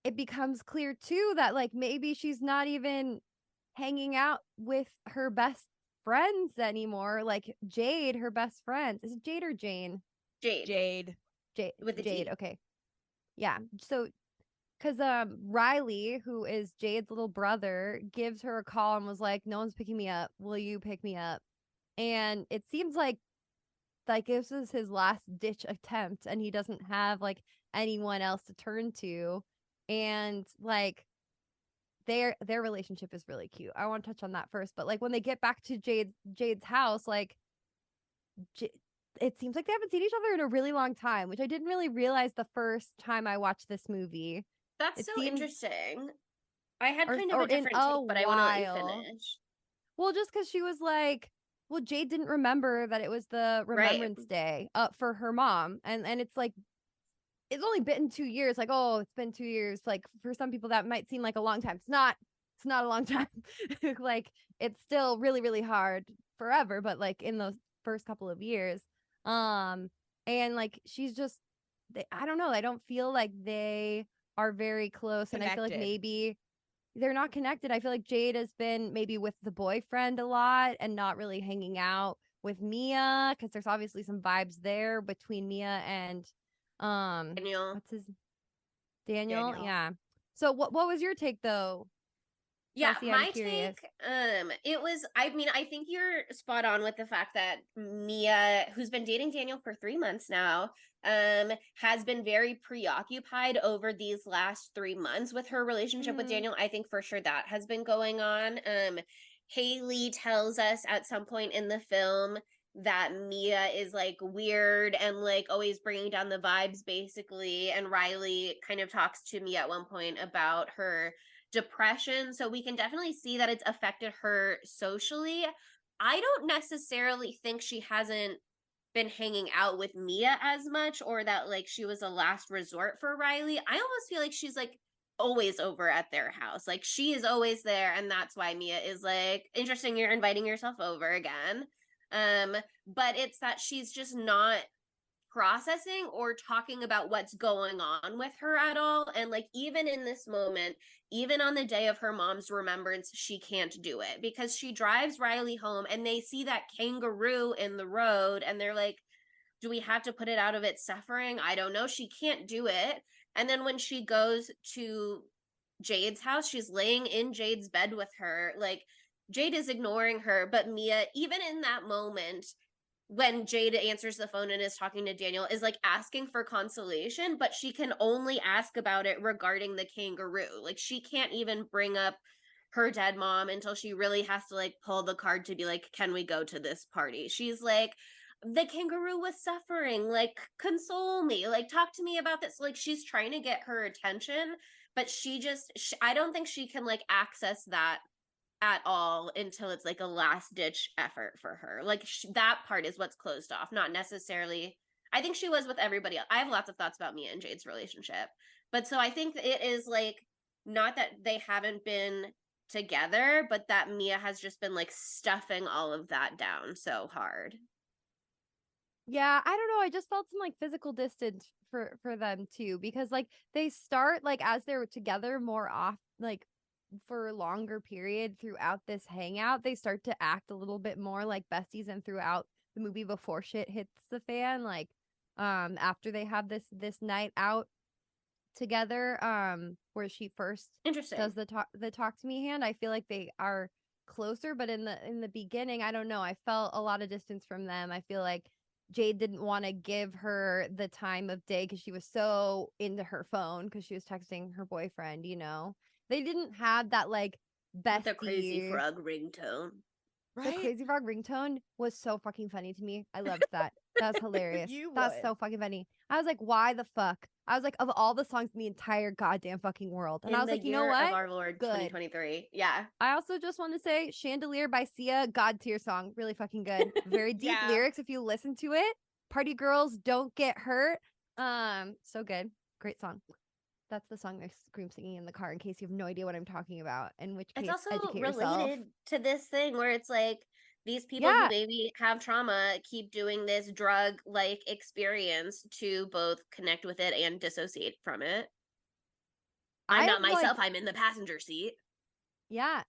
it becomes clear too that like maybe she's not even hanging out with her best friends anymore. Like Jade, her best friend. Is it Jade or Jane? Jade. Jade. With the Jade. T. Okay. Yeah. So because Riley, who is Jade's little brother, gives her a call and was like, "No one's picking me up. Will you pick me up?" And it seems like this is his last ditch attempt, and he doesn't have like anyone else to turn to. And like their relationship is really cute. I want to touch on that first, but like when they get back to Jade's house, like it seems like they haven't seen each other in a really long time, which I didn't really realize the first time I watched this movie. That's It so seems- interesting. I had or- kind of or a in different a take, but I want to let you while. finish. Well, just because she was like, well, Jade didn't remember that it was the Right. Remembrance Day for her mom, and it's like it's only been 2 years. Like, oh, it's been 2 years. Like for some people that might seem like a long time. It's not. It's not a long time. Like it's still really, really hard forever, but like in those first couple of years, and like she's just, I don't know. I don't feel like they are very close, and I feel like Connected. maybe they're not connected. I feel like Jade has been maybe with the boyfriend a lot and not really hanging out with Mia, because there's obviously some vibes there between Mia and Daniel. what's his Daniel? Daniel. Yeah. So what was your take though? Yeah, Chelsea, I'm my curious. take, it was, I mean, I think you're spot on with the fact that Mia, who's been dating Daniel for 3 months now, has been very preoccupied over these last 3 months with her relationship with Mhm. Daniel. I think for sure that has been going on. Haley tells us at some point in the film that Mia is like weird and like always bringing down the vibes basically, and Riley kind of talks to me at one point about her depression. So we can definitely see that it's affected her socially. I don't necessarily think she hasn't been hanging out with Mia as much, or that like she was a last resort for Riley. I almost feel like she's like always over at their house. Like she is always there, and that's why Mia is like, interesting, you're inviting yourself over again. But it's that she's just not processing or talking about what's going on with her at all. And like even in this moment, even on the day of her mom's remembrance, she can't do it because she drives Riley home and they see that kangaroo in the road and they're like, do we have to put it out of its suffering? I don't know. She can't do it. And then when she goes to Jade's house, she's laying in Jade's bed with her. Like Jade is ignoring her, but Mia, even in that moment, when Jade answers the phone and is talking to Daniel, is like asking for consolation, but she can only ask about it regarding the kangaroo. Like she can't even bring up her dead mom until she really has to like pull the card to be like, can we go to this party? She's like, the kangaroo was suffering, like console me, like talk to me about this. Like she's trying to get her attention, but I don't think she can like access that at all until it's like a last ditch effort for her. Like that part is what's closed off, not necessarily I think she was with everybody else. I have lots of thoughts about Mia and Jade's relationship. But so I think that it is like not that they haven't been together, but that Mia has just been like stuffing all of that down so hard. Yeah, I don't know. I just felt some like physical distance for them too, because like they start like as they're together more off like for a longer period throughout this hangout, they start to act a little bit more like besties, and throughout the movie before shit hits the fan, like after they have this night out together, where she first Interesting. does the talk to me hand, I feel like they are closer, but in the beginning, I don't know, I felt a lot of distance from them. I feel like Jade didn't want to give her the time of day because she was so into her phone because she was texting her boyfriend, you know. They didn't have that like bestie. The crazy frog ringtone. The crazy frog ringtone was so fucking funny to me. I loved that. That's hilarious. That's so fucking funny. I was like, why the fuck? I was like, of all the songs in the entire goddamn fucking world. And I was like, you know what? Of our Lord, good. 2023. Yeah. I also just want to say Chandelier by Sia, God tier song. Really fucking good. Very deep lyrics if you listen to it. Party girls don't get hurt. So good. Great song. That's the song I scream singing in the car in case you have no idea what I'm talking about. In which case, it's also educate related yourself. to this thing where it's like these people who maybe have trauma keep doing this drug like experience to both connect with it and dissociate from it. I'm not myself. I'm in the passenger seat. Yeah.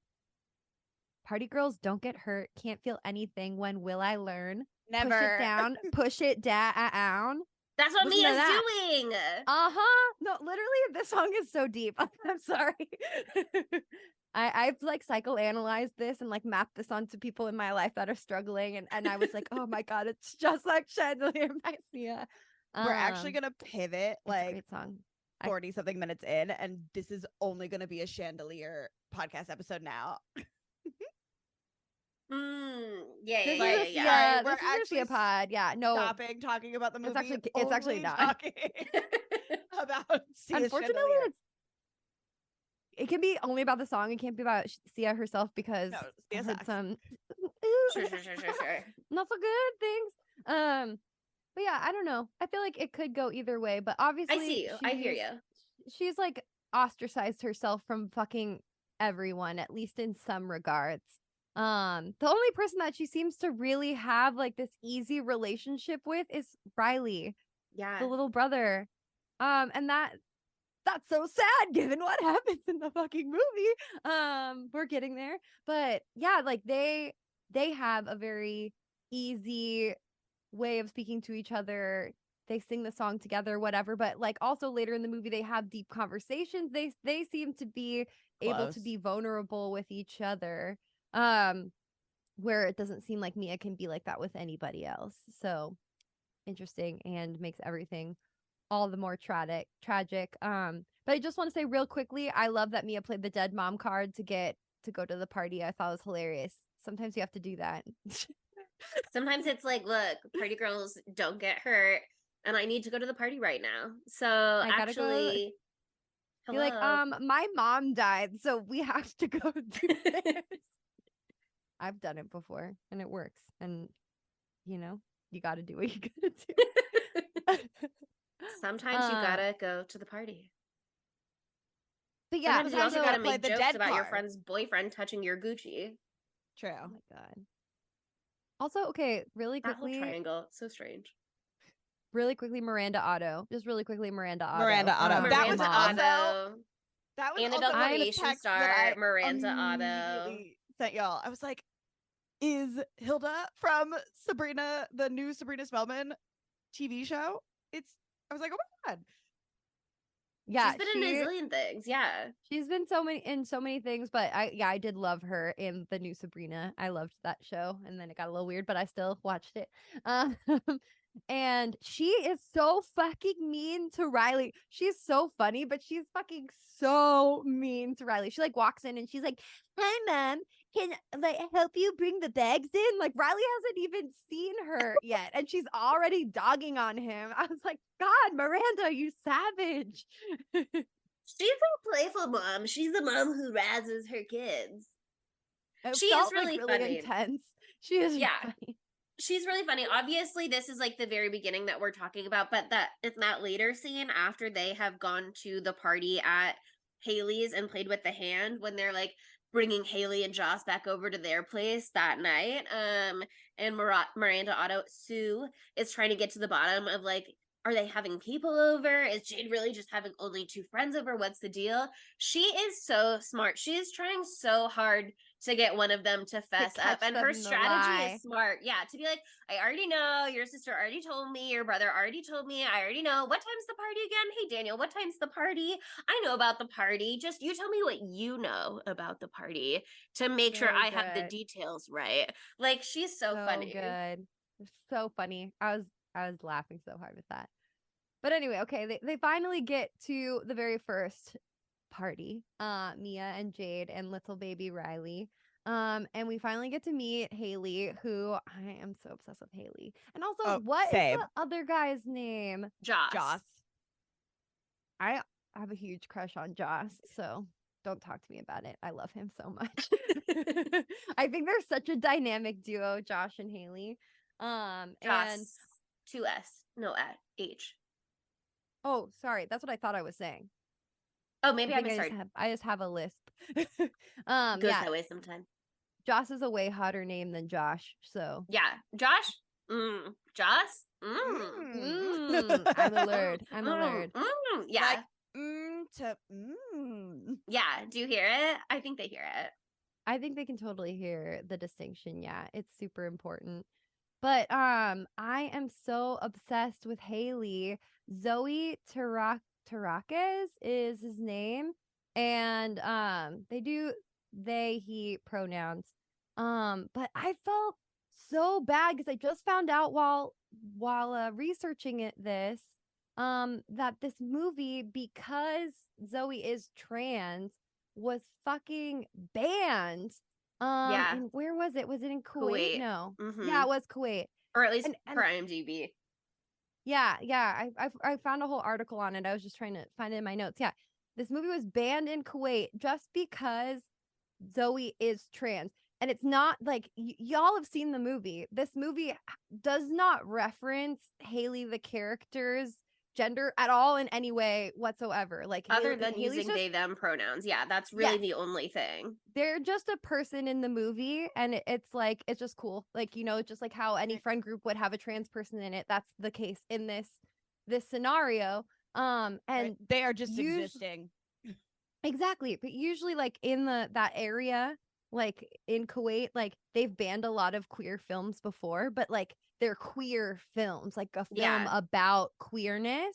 Party girls don't get hurt. Can't feel anything. When will I learn? Never. Push it down. Push it down. That's what Mia's doing. No, literally, this song is so deep. I'm sorry. I've like psychoanalyzed this and like mapped this onto people in my life that are struggling, and I was like, oh my god, it's just like Chandelier by Sia. We're actually gonna pivot like great song. 40 something minutes in, and this is only gonna be a Chandelier podcast episode now. Yeah. We're actually a pod. Yeah, no, stopping talking about the movie. It's actually not talking about Sia's unfortunately Chandelier. It can be only about the song. It can't be about Sia herself because I heard some sure. not so good things. But yeah, I don't know. I feel like it could go either way, but obviously I see you. I hear you. She's like ostracized herself from fucking everyone, at least in some regards. The only person that she seems to really have like this easy relationship with is Riley. Yeah. The little brother. And that's so sad given what happens in the fucking movie. We're getting there. But yeah, like they have a very easy way of speaking to each other. They sing the song together, whatever, but like also later in the movie they have deep conversations. They seem to be able to be vulnerable with each other. Where it doesn't seem like Mia can be like that with anybody else. So interesting, and makes everything all the more tragic. But I just want to say real quickly, I love that Mia played the dead mom card to go to the party. I thought it was hilarious. Sometimes you have to do that. Sometimes it's like, look, party girls don't get hurt, and I need to go to the party right now. So actually, be like, my mom died, so we have to go do this. I've done it before, and it works. And you know, you got to do what you got to do. Sometimes you gotta go to the party. But yeah, sometimes you also gotta make jokes about your card. friend's boyfriend touching your Gucci. True. Oh my god. Also, okay, really quickly, that whole triangle, so strange. Really quickly, Miranda Otto. Just really quickly, Miranda Otto. That was Otto. That was Annabelle also Creation star Miranda Otto. Sent y'all. I was like, is Hilda from Sabrina, the new Sabrina Spellman TV show? I was like, oh my god. Yeah, she's been in a zillion things. Yeah, she's been in so many things. But I did love her in the new Sabrina. I loved that show, and then it got a little weird, but I still watched it. And she is so fucking mean to Riley. She's so funny, but she's fucking so mean to Riley. She like walks in and she's like, "Hi, mom. Can like help you bring the bags in?" Like Riley hasn't even seen her yet, and she's already dogging on him. I was like, God, Miranda, you savage. She's a playful mom. She's the mom who razzes her kids. She is really funny. intense. She is funny. she's really funny. Obviously, this is like the very beginning that we're talking about, but that in that later scene after they have gone to the party at Haley's and played with the hand, when they're like bringing Haley and Joss back over to their place that night, and Miranda Otto Sue is trying to get to the bottom of like, are they having people over? Is Jade really just having only two friends over? What's the deal? She is so smart. She is trying so hard to get one of them to fess up, and her strategy is smart. Yeah, to be like, I already know, your sister already told me, your brother already told me, I already know. What time's the party again? Hey Daniel, what time's the party? I know about the party. Just you tell me what you know about the party to make sure I have the details right. Like, she's so funny. Good. So funny. I was laughing so hard with that. But anyway, okay, they finally get to the very first party, Mia and Jade and little baby Riley, and we finally get to meet Haley, who I am so obsessed with Haley. And also, what is the other guy's name? Joss. I have a huge crush on Joss, so don't talk to me about it. I love him so much. I think they're such a dynamic duo, Josh and Haley. Joss, and 2S, no H. Oh, sorry, that's what I thought I was saying. Oh, maybe I misheard. I just have a lisp. Goes that way sometimes. Joss is a way hotter name than Josh, so yeah, Josh. Joss. I'm alert. Yeah. Like, Yeah. Do you hear it? I think they hear it. I think they can totally hear the distinction. Yeah, it's super important. But I am so obsessed with Haley. Zoe Tarakis is his name, and they he pronouns. But I felt so bad because I just found out while researching this that this movie, because Zoe is trans, was fucking banned. Yeah. And where was it? Was it in Kuwait? No. Mm-hmm. Yeah, it was Kuwait. Or at least for IMDb. Yeah. I found a whole article on it. I was just trying to find it in my notes. Yeah. This movie was banned in Kuwait just because Zoe is trans. And it's not like y'all have seen the movie. This movie does not reference Haley the character's gender at all in any way whatsoever. Like, other than using they them pronouns. Yeah, that's really the only thing. They're just a person in the movie, and it's like, it's just cool. Like, you know, just like how any friend group would have a trans person in it. That's the case in this scenario. And they are just existing. Exactly. But usually, like, in that area, like in Kuwait, like they've banned a lot of queer films before, but like they're queer films, like a film about queerness.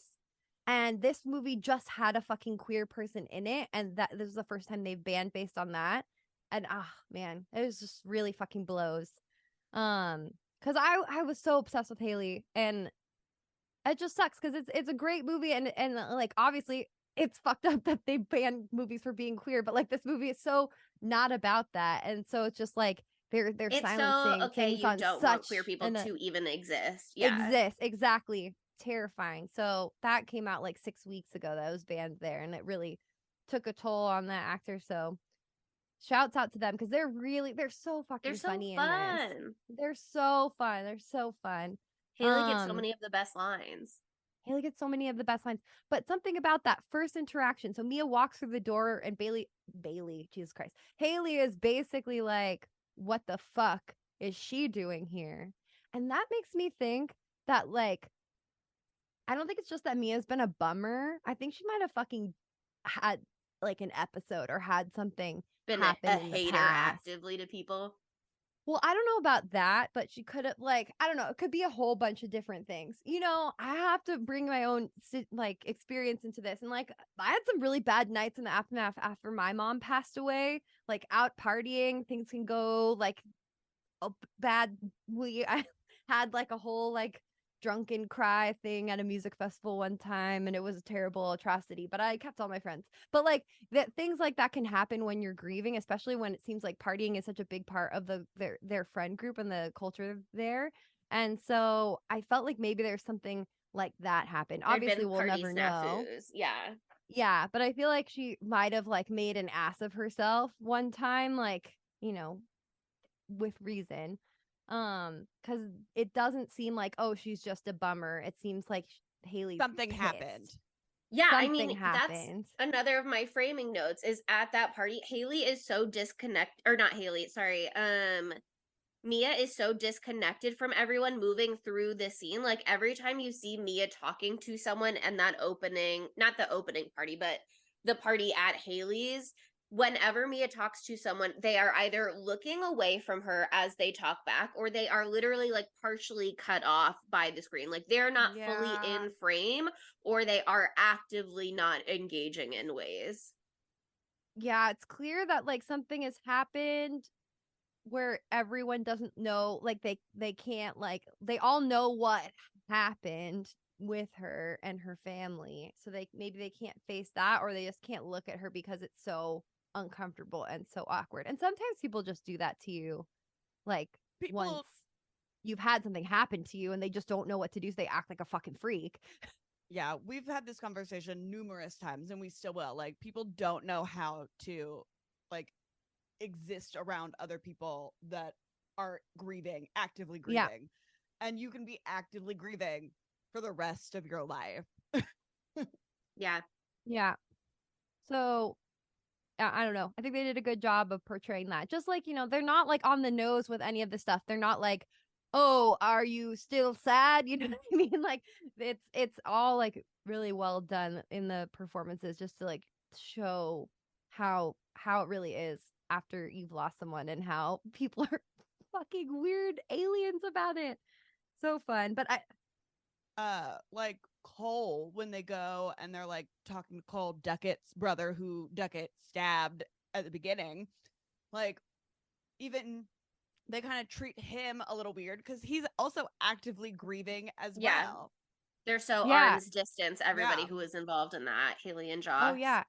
And this movie just had a fucking queer person in it, and this is the first time they've banned based on that. And man, it was just really fucking blows. Because I was so obsessed with Haley, and it just sucks because it's a great movie, and like obviously it's fucked up that they ban movies for being queer, but like this movie is so not about that, and so it's just like they're silencing things you on don't want queer people to even exist. Exactly. Terrifying. So that came out like 6 weeks ago. That was banned there, and it really took a toll on that actor. So shouts out to them because they're so fucking funny in this. They're so fun. Haley gets so many of the best lines. But something about that first interaction. So Mia walks through the door, and Bailey, Jesus Christ, Haley is basically like, what the fuck is she doing here? And that makes me think that, like, I don't think it's just that Mia's been a bummer. I think she might have fucking had like an episode or had something happen a in the hater past. actively to people. Well, I don't know about that, but she could have, like, I don't know. It could be a whole bunch of different things. You know, I have to bring my own like experience into this. And like, I had some really bad nights in the aftermath after my mom passed away, like out partying. Things can go like badly. I had like a whole like drunken cry thing at a music festival one time, and it was a terrible atrocity, but I kept all my friends. But like that, things like that can happen when you're grieving, especially when it seems like partying is such a big part of their friend group and the culture there. And so I felt like maybe there's something like that happened. Obviously we'll never know. Yeah, but I feel like she might have like made an ass of herself one time, like, you know, with reason. Because it doesn't seem like, oh, she's just a bummer. It seems like Haley's Something pissed. happened. Yeah, I Something mean, happened. that's another of my framing notes is at that party, Haley is so disconnected, or not Haley, sorry. Mia is so disconnected from everyone moving through the scene. Like every time you see Mia talking to someone and that opening, not the opening party, but the party at Haley's, whenever Mia talks to someone, they are either looking away from her as they talk back, or they are literally like partially cut off by the screen. Like they're not fully Yeah. in frame, or they are actively not engaging in ways. Yeah, it's clear that like something has happened where everyone doesn't know, like they can't, like they all know what happened with her and her family, so they can't face that, or they just can't look at her because it's so uncomfortable and so awkward. And sometimes people just do that to you, like once you've had something happen to you and they just don't know what to do, so they act like a fucking freak. Yeah, we've had this conversation numerous times and we still will. Like people don't know how to like exist around other people that are grieving, actively Yeah. grieving. And you can be actively grieving for the rest of your life. Yeah. Yeah. So I don't know. I think they did a good job of portraying that. Just like, they're not like on the nose with any of the stuff. They're not like, oh, are you still sad? You know what I mean? Like it's all like really well done in the performances, just to like show how it really is after you've lost someone, and how people are fucking weird aliens about it. So fun. But like Cole, when they go and they're like talking to Cole, Duckett's brother, who Duckett stabbed at the beginning, like even they kind of treat him a little weird because he's also actively grieving as Yeah. well. They're so Yeah. arm's distance, everybody Yeah. who was involved in that, Haley and Joss. oh yeah.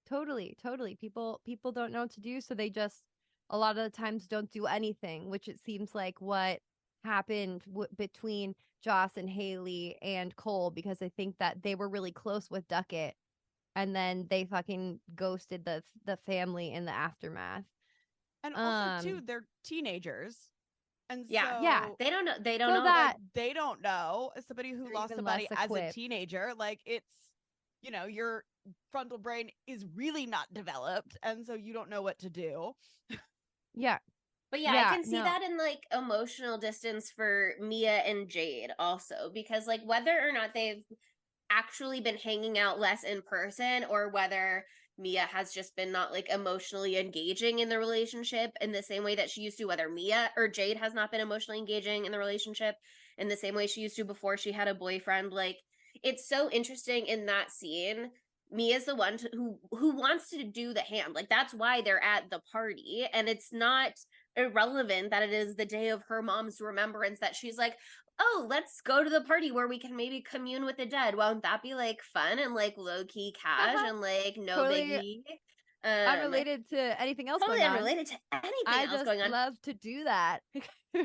Totally. People don't know what to do, so they just a lot of the times don't do anything, which it seems like what happened between Joss and Haley and Cole, because I think that they were really close with Duckett, and then they fucking ghosted the family in the aftermath. And also too, they're teenagers. And Yeah. so Yeah. They don't know. They So don't know. that- like they don't know, as somebody who They're lost even somebody less as a equipped. teenager, like it's, your frontal brain is really not developed, and so you don't know what to do. Yeah. But yeah, Yeah, I can see no. that in like emotional distance for Mia and Jade also, because like whether or not they've actually been hanging out less in person, or whether Mia has just been not like emotionally engaging in the relationship in the same way that she used to, whether Mia or Jade has not been emotionally engaging in the relationship in the same way she used to before she had a boyfriend. Like it's so interesting in that scene. Mia's the one who wants to do the hand. Like that's why they're at the party, and it's not irrelevant that it is the day of her mom's remembrance that she's like, oh, let's go to the party where we can maybe commune with the dead. Won't that be like fun and like low key cash and like no Totally biggie? unrelated to anything else Totally going on. unrelated to anything I else just going on. love to do that.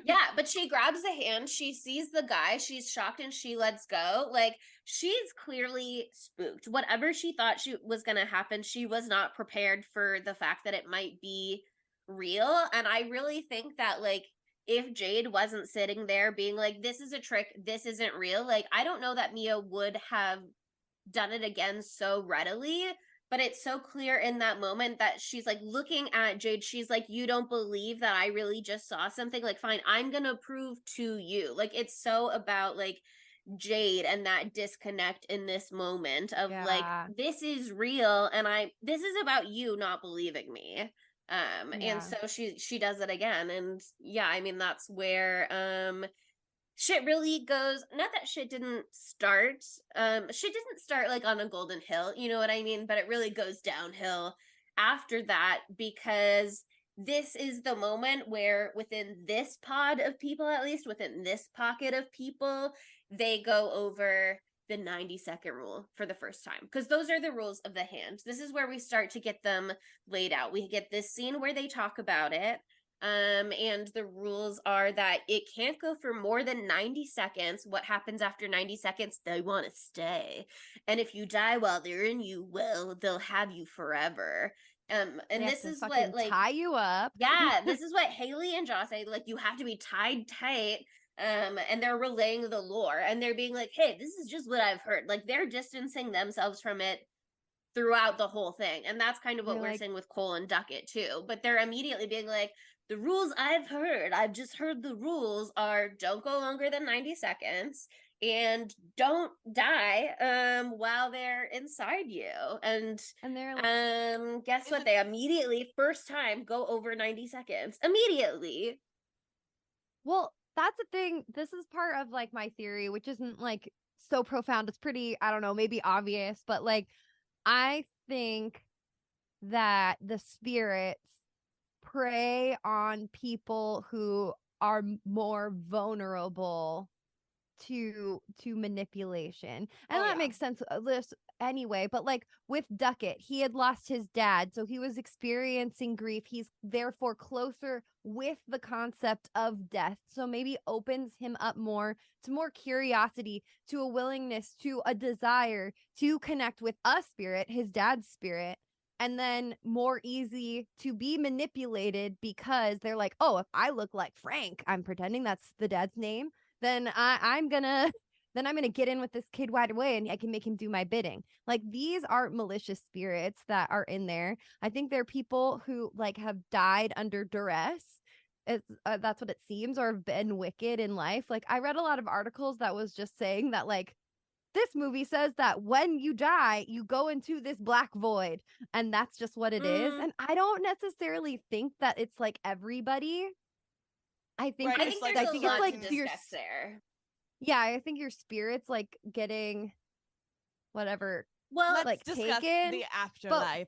Yeah, but she grabs the hand, she sees the guy, she's shocked, and she lets go. Like she's clearly spooked. Whatever she thought she was gonna happen, she was not prepared for the fact that it might be real. And I really think that like if Jade wasn't sitting there being like, this is a trick, this isn't real, like I don't know that Mia would have done it again so readily. But it's so clear in that moment that she's like looking at Jade. She's like, you don't believe that I really just saw something? Like, fine, I'm going to prove to you. Like, it's so about like Jade and that disconnect in this moment of like, this is real. And this is about you not believing me. And so she does it again. And yeah, I mean, that's where, shit really goes, not that shit didn't start like on a golden hill, you know what I mean, but it really goes downhill after that, because this is the moment where within this pod of people, at least within this pocket of people, they go over the 90-second rule for the first time, because those are the rules of the hand. This is where we start to get them laid out. We get this scene where they talk about it. And the rules are that it can't go for more than 90 seconds. What happens after 90 seconds? They want to stay. And if you die while they're in you, well, they'll have you forever. And They have this to is fucking what, like, tie you up. yeah, this is what Haley and Joss say, like, you have to be tied tight. And they're relaying the lore, and they're being like, hey, this is just what I've heard. Like, they're distancing themselves from it throughout the whole thing. And that's kind of what You're we're like, saying with Cole and Duckett too. But they're immediately being like, the rules I've just heard the rules are don't go longer than 90 seconds and don't die while they're inside you. And they're like, guess Is what? it- They immediately, first time, go over 90 seconds. Immediately. well, that's the thing. This is part of like my theory, which isn't like so profound. It's pretty, I don't know, maybe obvious, but like I think that the spirits prey on people who are more vulnerable to manipulation. And Oh, that yeah. makes sense this anyway, but like with Duckett, he had lost his dad, so he was experiencing grief. He's therefore closer with the concept of death, so maybe opens him up more to more curiosity, to a willingness, to a desire to connect with a spirit, his dad's spirit, and then more easy to be manipulated because they're like, oh, if I look like Frank, I'm pretending that's the dad's name, then I'm gonna get in with this kid right away and I can make him do my bidding. Like, these aren't malicious spirits that are in there. I think they're people who like have died under duress. That's what it seems, or have been wicked in life. Like, I read a lot of articles that was just saying that like this movie says that when you die, you go into this black void, and that's just what it is. And I don't necessarily think that it's like everybody. I think Right, I it's think like there's I a think it's lot like to your discuss there. yeah, I think your spirit's like getting whatever Well, Let's like discuss taken. the But afterlife.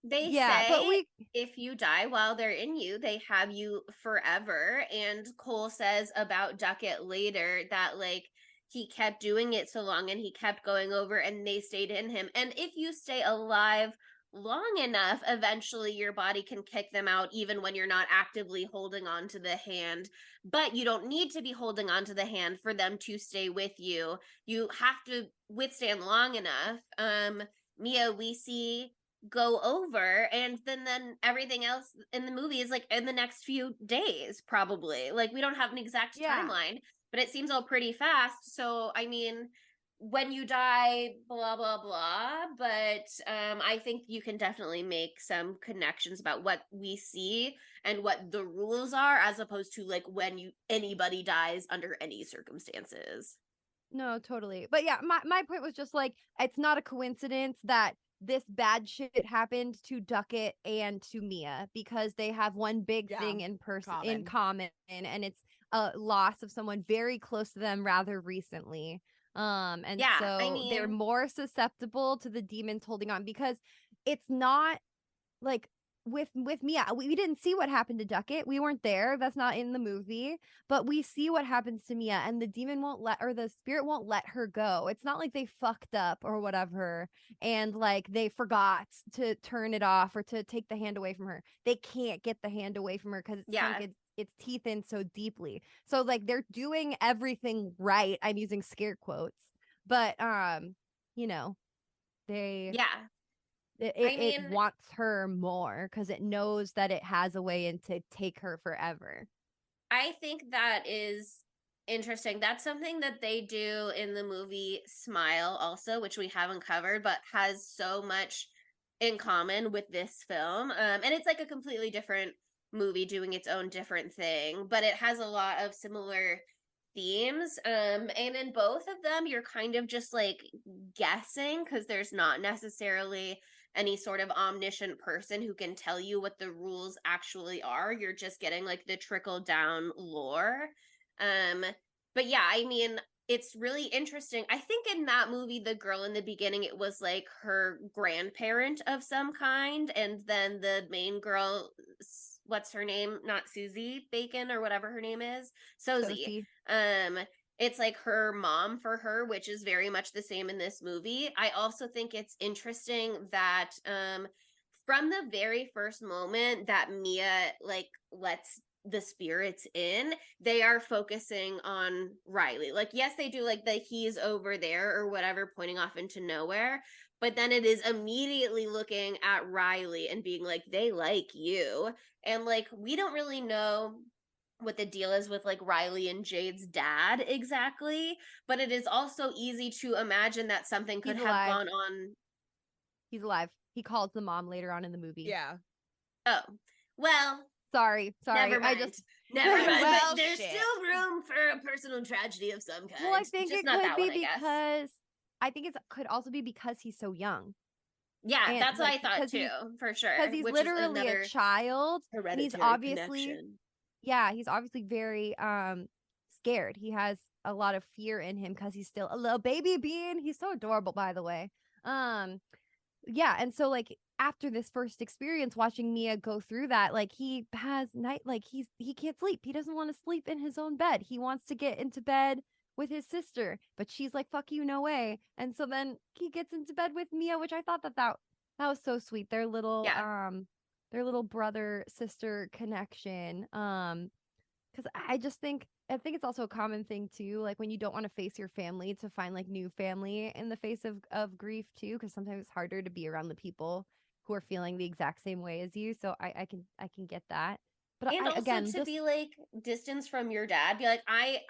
they yeah, but say we if you die while they're in you, they have you forever. And Cole says about Duckett later that, like, he kept doing it so long and he kept going over and they stayed in him. And if you stay alive long enough, eventually your body can kick them out, even when you're not actively holding on to the hand. But you don't need to be holding on to the hand for them to stay with you. You have to withstand long enough. Mia, we see go over, and then everything else in the movie is like in the next few days, probably. Like, we don't have an exact yeah. timeline, but it seems all pretty fast. So I mean, when you die, blah blah blah. But I think you can definitely make some connections about what we see and what the rules are, as opposed to like when anybody dies under any circumstances. No, totally. But yeah, my point was just like, it's not a coincidence that this bad shit happened to Duckett and to Mia, because they have one big Yeah, thing in common, and it's a loss of someone very close to them rather recently. And Yeah, I so they're mean, more susceptible to the demons holding on, because it's not like with Mia, we didn't see what happened to Duckett. We weren't there. That's not in the movie. But we see what happens to Mia, and the demon won't let, or the spirit won't let her go. It's not like they fucked up or whatever, and like they forgot to turn it off or to take the hand away from her. They can't get the hand away from her because it's yeah. sunk its teeth in so deeply. So like they're doing everything right. I'm using scare quotes, but you know, they Yeah. it, I it mean, wants her more because it knows that it has a way in to take her forever. I think that is interesting. That's something that they do in the movie Smile also, which we haven't covered, but has so much in common with this film. And it's like a completely different movie doing its own different thing, but it has a lot of similar themes. And in both of them, you're kind of just like guessing, because there's not necessarily any sort of omniscient person who can tell you what the rules actually are. You're just getting like the trickle down lore. Um, but yeah, I mean, it's really interesting. I think in that movie, the girl in the beginning, it was like her grandparent of some kind, and then the main girl, what's her name? Not Susie Bacon or whatever her name is, Sosie. It's like her mom for her, which is very much the same in this movie. I also think it's interesting that from the very first moment that Mia like lets the spirits in, they are focusing on Riley. Like, yes, they do like the he's over there or whatever, pointing off into nowhere, but then it is immediately looking at Riley and being like, they like you. And like, we don't really know what the deal is with like Riley and Jade's dad exactly, but it is also easy to imagine that something could He's have alive. gone on. He's alive. He calls the mom later on in the movie. Yeah. Oh, well, Sorry. never mind. I just Never mind. Well, But there's shit. still room for a personal tragedy of some kind. well, I think just it not could that be one, I guess. because I think it could also be because he's so young. Yeah, And, that's like, what I thought because too, for sure. Because he's Which literally is a another child. And he's hereditary obviously connection. yeah, he's obviously very scared. He has a lot of fear in him because he's still a little baby being. He's so adorable, by the way. Yeah, and so like after this first experience watching Mia go through that, like he has night like he can't sleep. He doesn't want to sleep in his own bed. He wants to get into bed with his sister, but she's like, fuck you, no way. And so then he gets into bed with Mia, which I thought that was so sweet. Their little brother sister connection. Because I think it's also a common thing too, like when you don't want to face your family, to find like new family in the face of grief too, because sometimes it's harder to be around the people who are feeling the exact same way as you. So I can get that. But And I also again to just be like distance from your dad, be like, I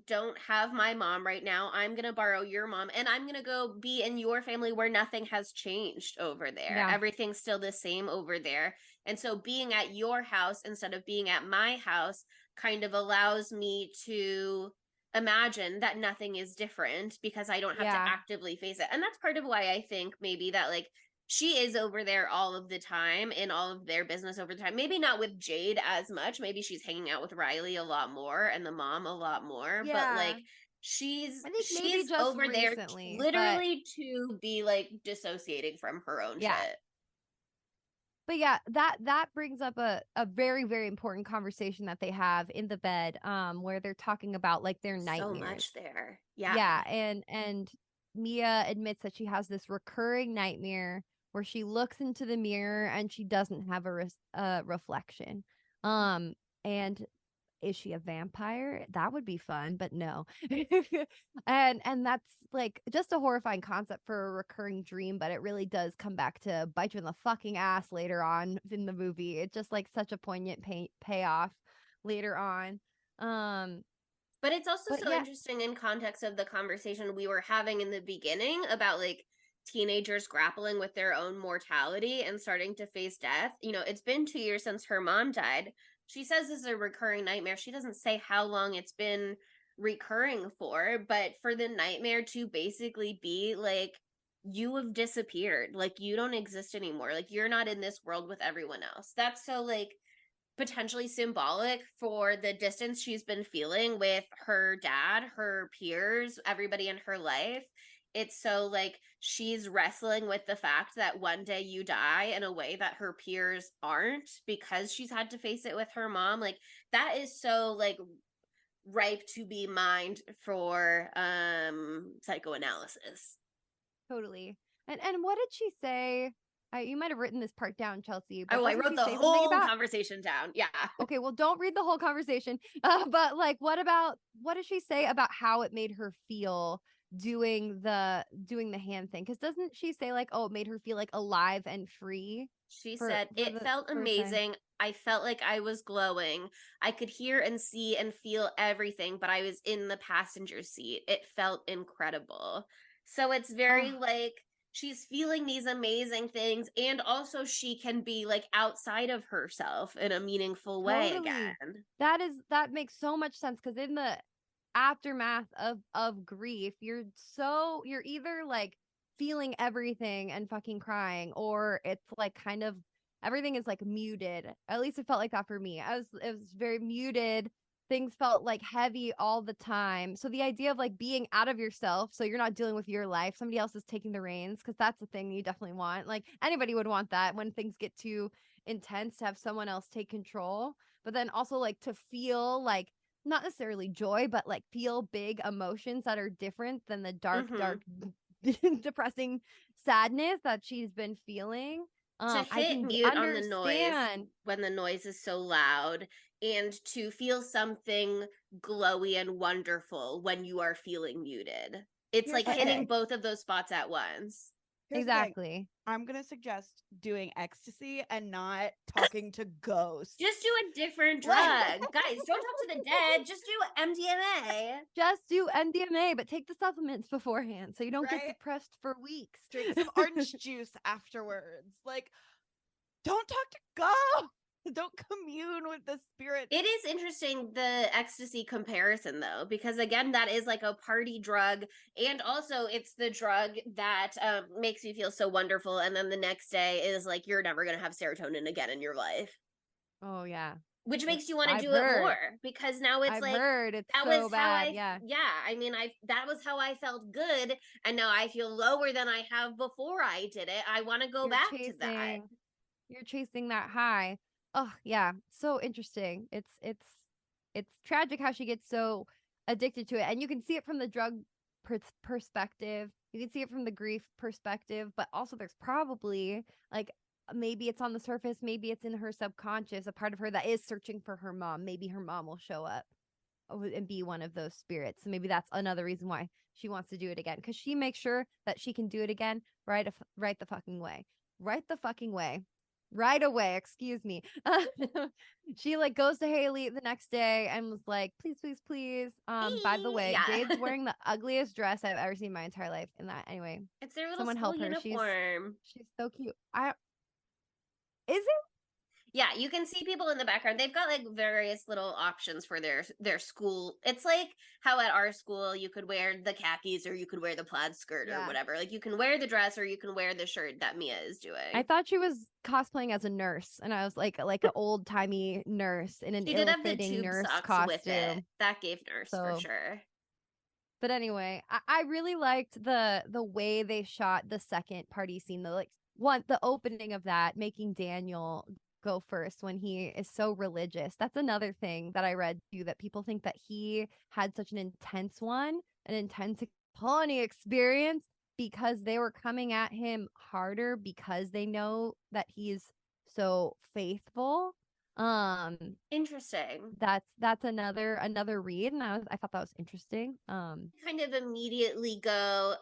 don't have my mom right now. I'm gonna borrow your mom and I'm gonna go be in your family where nothing has changed over there. Yeah. Everything's still the same over there. And so being at your house instead of being at my house kind of allows me to imagine that nothing is different because I don't have Yeah. to actively face it. And that's part of why I think maybe that like she is over there all of the time in all of their business over the time. Maybe not with Jade as much. Maybe she's hanging out with Riley a lot more and the mom a lot more. But Yeah. like she's I think maybe she's just over there recently, but literally to be like dissociating from her own Yeah. shit. But yeah, that brings up a very, very important conversation that they have in the bed, where they're talking about like their So nightmares. much there. Yeah. Yeah, and Mia admits that she has this recurring nightmare where she looks into the mirror and she doesn't have a reflection. And is she a vampire? That would be fun, but no. And that's like just a horrifying concept for a recurring dream, but it really does come back to bite you in the fucking ass later on in the movie. It's just like such a poignant payoff later on. But it's also But so yeah. interesting in context of the conversation we were having in the beginning about like teenagers grappling with their own mortality and starting to face death. You know, it's been 2 years since her mom died. She says this is a recurring nightmare. She doesn't say how long it's been recurring for, but for the nightmare to basically be like, you have disappeared. Like, you don't exist anymore. Like, you're not in this world with everyone else. That's so like potentially symbolic for the distance she's been feeling with her dad, her peers, everybody in her life. It's so like she's wrestling with the fact that one day you die in a way that her peers aren't because she's had to face it with her mom. Like that is so like ripe to be mined for psychoanalysis. Totally. And what did she say? You might have written this part down, Chelsea. Oh, I doesn't wrote she the say something whole about- conversation down. Yeah. Okay, well, don't read the whole conversation. But like, what does she say about how it made her feel doing the hand thing? Because doesn't she say like, oh, it made her feel like alive and free? She said, it felt amazing. I felt like I was glowing. I could hear and see and feel everything, but I was in the passenger seat. It felt incredible. So it's very like she's feeling these amazing things, and also she can be like outside of herself in a meaningful way again. That makes so much sense, because in the aftermath of grief, you're either like feeling everything and fucking crying, or it's like kind of everything is like muted. At least it felt like that for me. It was very muted. Things felt like heavy all the time. So the idea of like being out of yourself, so you're not dealing with your life, somebody else is taking the reins, because that's the thing you definitely want. Like anybody would want that when things get too intense, to have someone else take control. But then also like to feel like not necessarily joy, but like feel big emotions that are different than the dark depressing sadness that she's been feeling. To hit mute on the noise when the noise is so loud, and to feel something glowy and wonderful when you are feeling muted. It's Here's like the hitting thing. both of those spots at once. Here's the thing. Exactly. I'm gonna suggest doing ecstasy and not talking to ghosts. Just do a different drug. Guys, don't talk to the dead. Just do MDMA. Just do MDMA, but take the supplements beforehand so you don't Right? get depressed for weeks. Drink some orange juice afterwards. Like, don't talk to ghosts. Don't commune with the spirits. It is interesting, the ecstasy comparison, though, because again, that is like a party drug. And also, it's the drug that makes you feel so wonderful. And then the next day is like, you're never going to have serotonin again in your life. Oh, yeah. Which makes you want to I've do heard. it more, because now it's I've like, heard it's that so was bad. how Yeah. I mean, that was how I felt good, and now I feel lower than I have before I did it. I want to go back to that. You're chasing that high. Oh, yeah. So interesting. It's tragic how she gets so addicted to it. And you can see it from the drug perspective. You can see it from the grief perspective, but also there's probably like maybe it's on the surface, maybe it's in her subconscious, a part of her that is searching for her mom. Maybe her mom will show up and be one of those spirits. So maybe that's another reason why she wants to do it again, because she makes sure that she can do it again right the fucking way. Right the fucking way. Right away, excuse me. She like goes to Haley the next day and was like, please, please, please. By the way, Yeah. Jade's wearing the ugliest dress I've ever seen in my entire life. In that, anyway, It's their little someone school help her. uniform. She's so cute. Is it? Yeah, you can see people in the background. They've got like various little options for their school. It's like how at our school you could wear the khakis or you could wear the plaid skirt or Yeah. whatever. Like you can wear the dress or you can wear the shirt that Mia is doing. I thought she was cosplaying as a nurse, and I was like an old timey nurse in an She did have the ill-fitting tube nurse socks costume. with it. That gave nurse for So- sure. But anyway, I really liked the way they shot the second party scene. The opening of that, making Daniel go first when he is so religious. That's another thing that I read too, that people think that he had such an intense pony experience because they were coming at him harder because they know that he's so faithful. Interesting. That's another read, and I thought that was interesting. Kind of immediately go,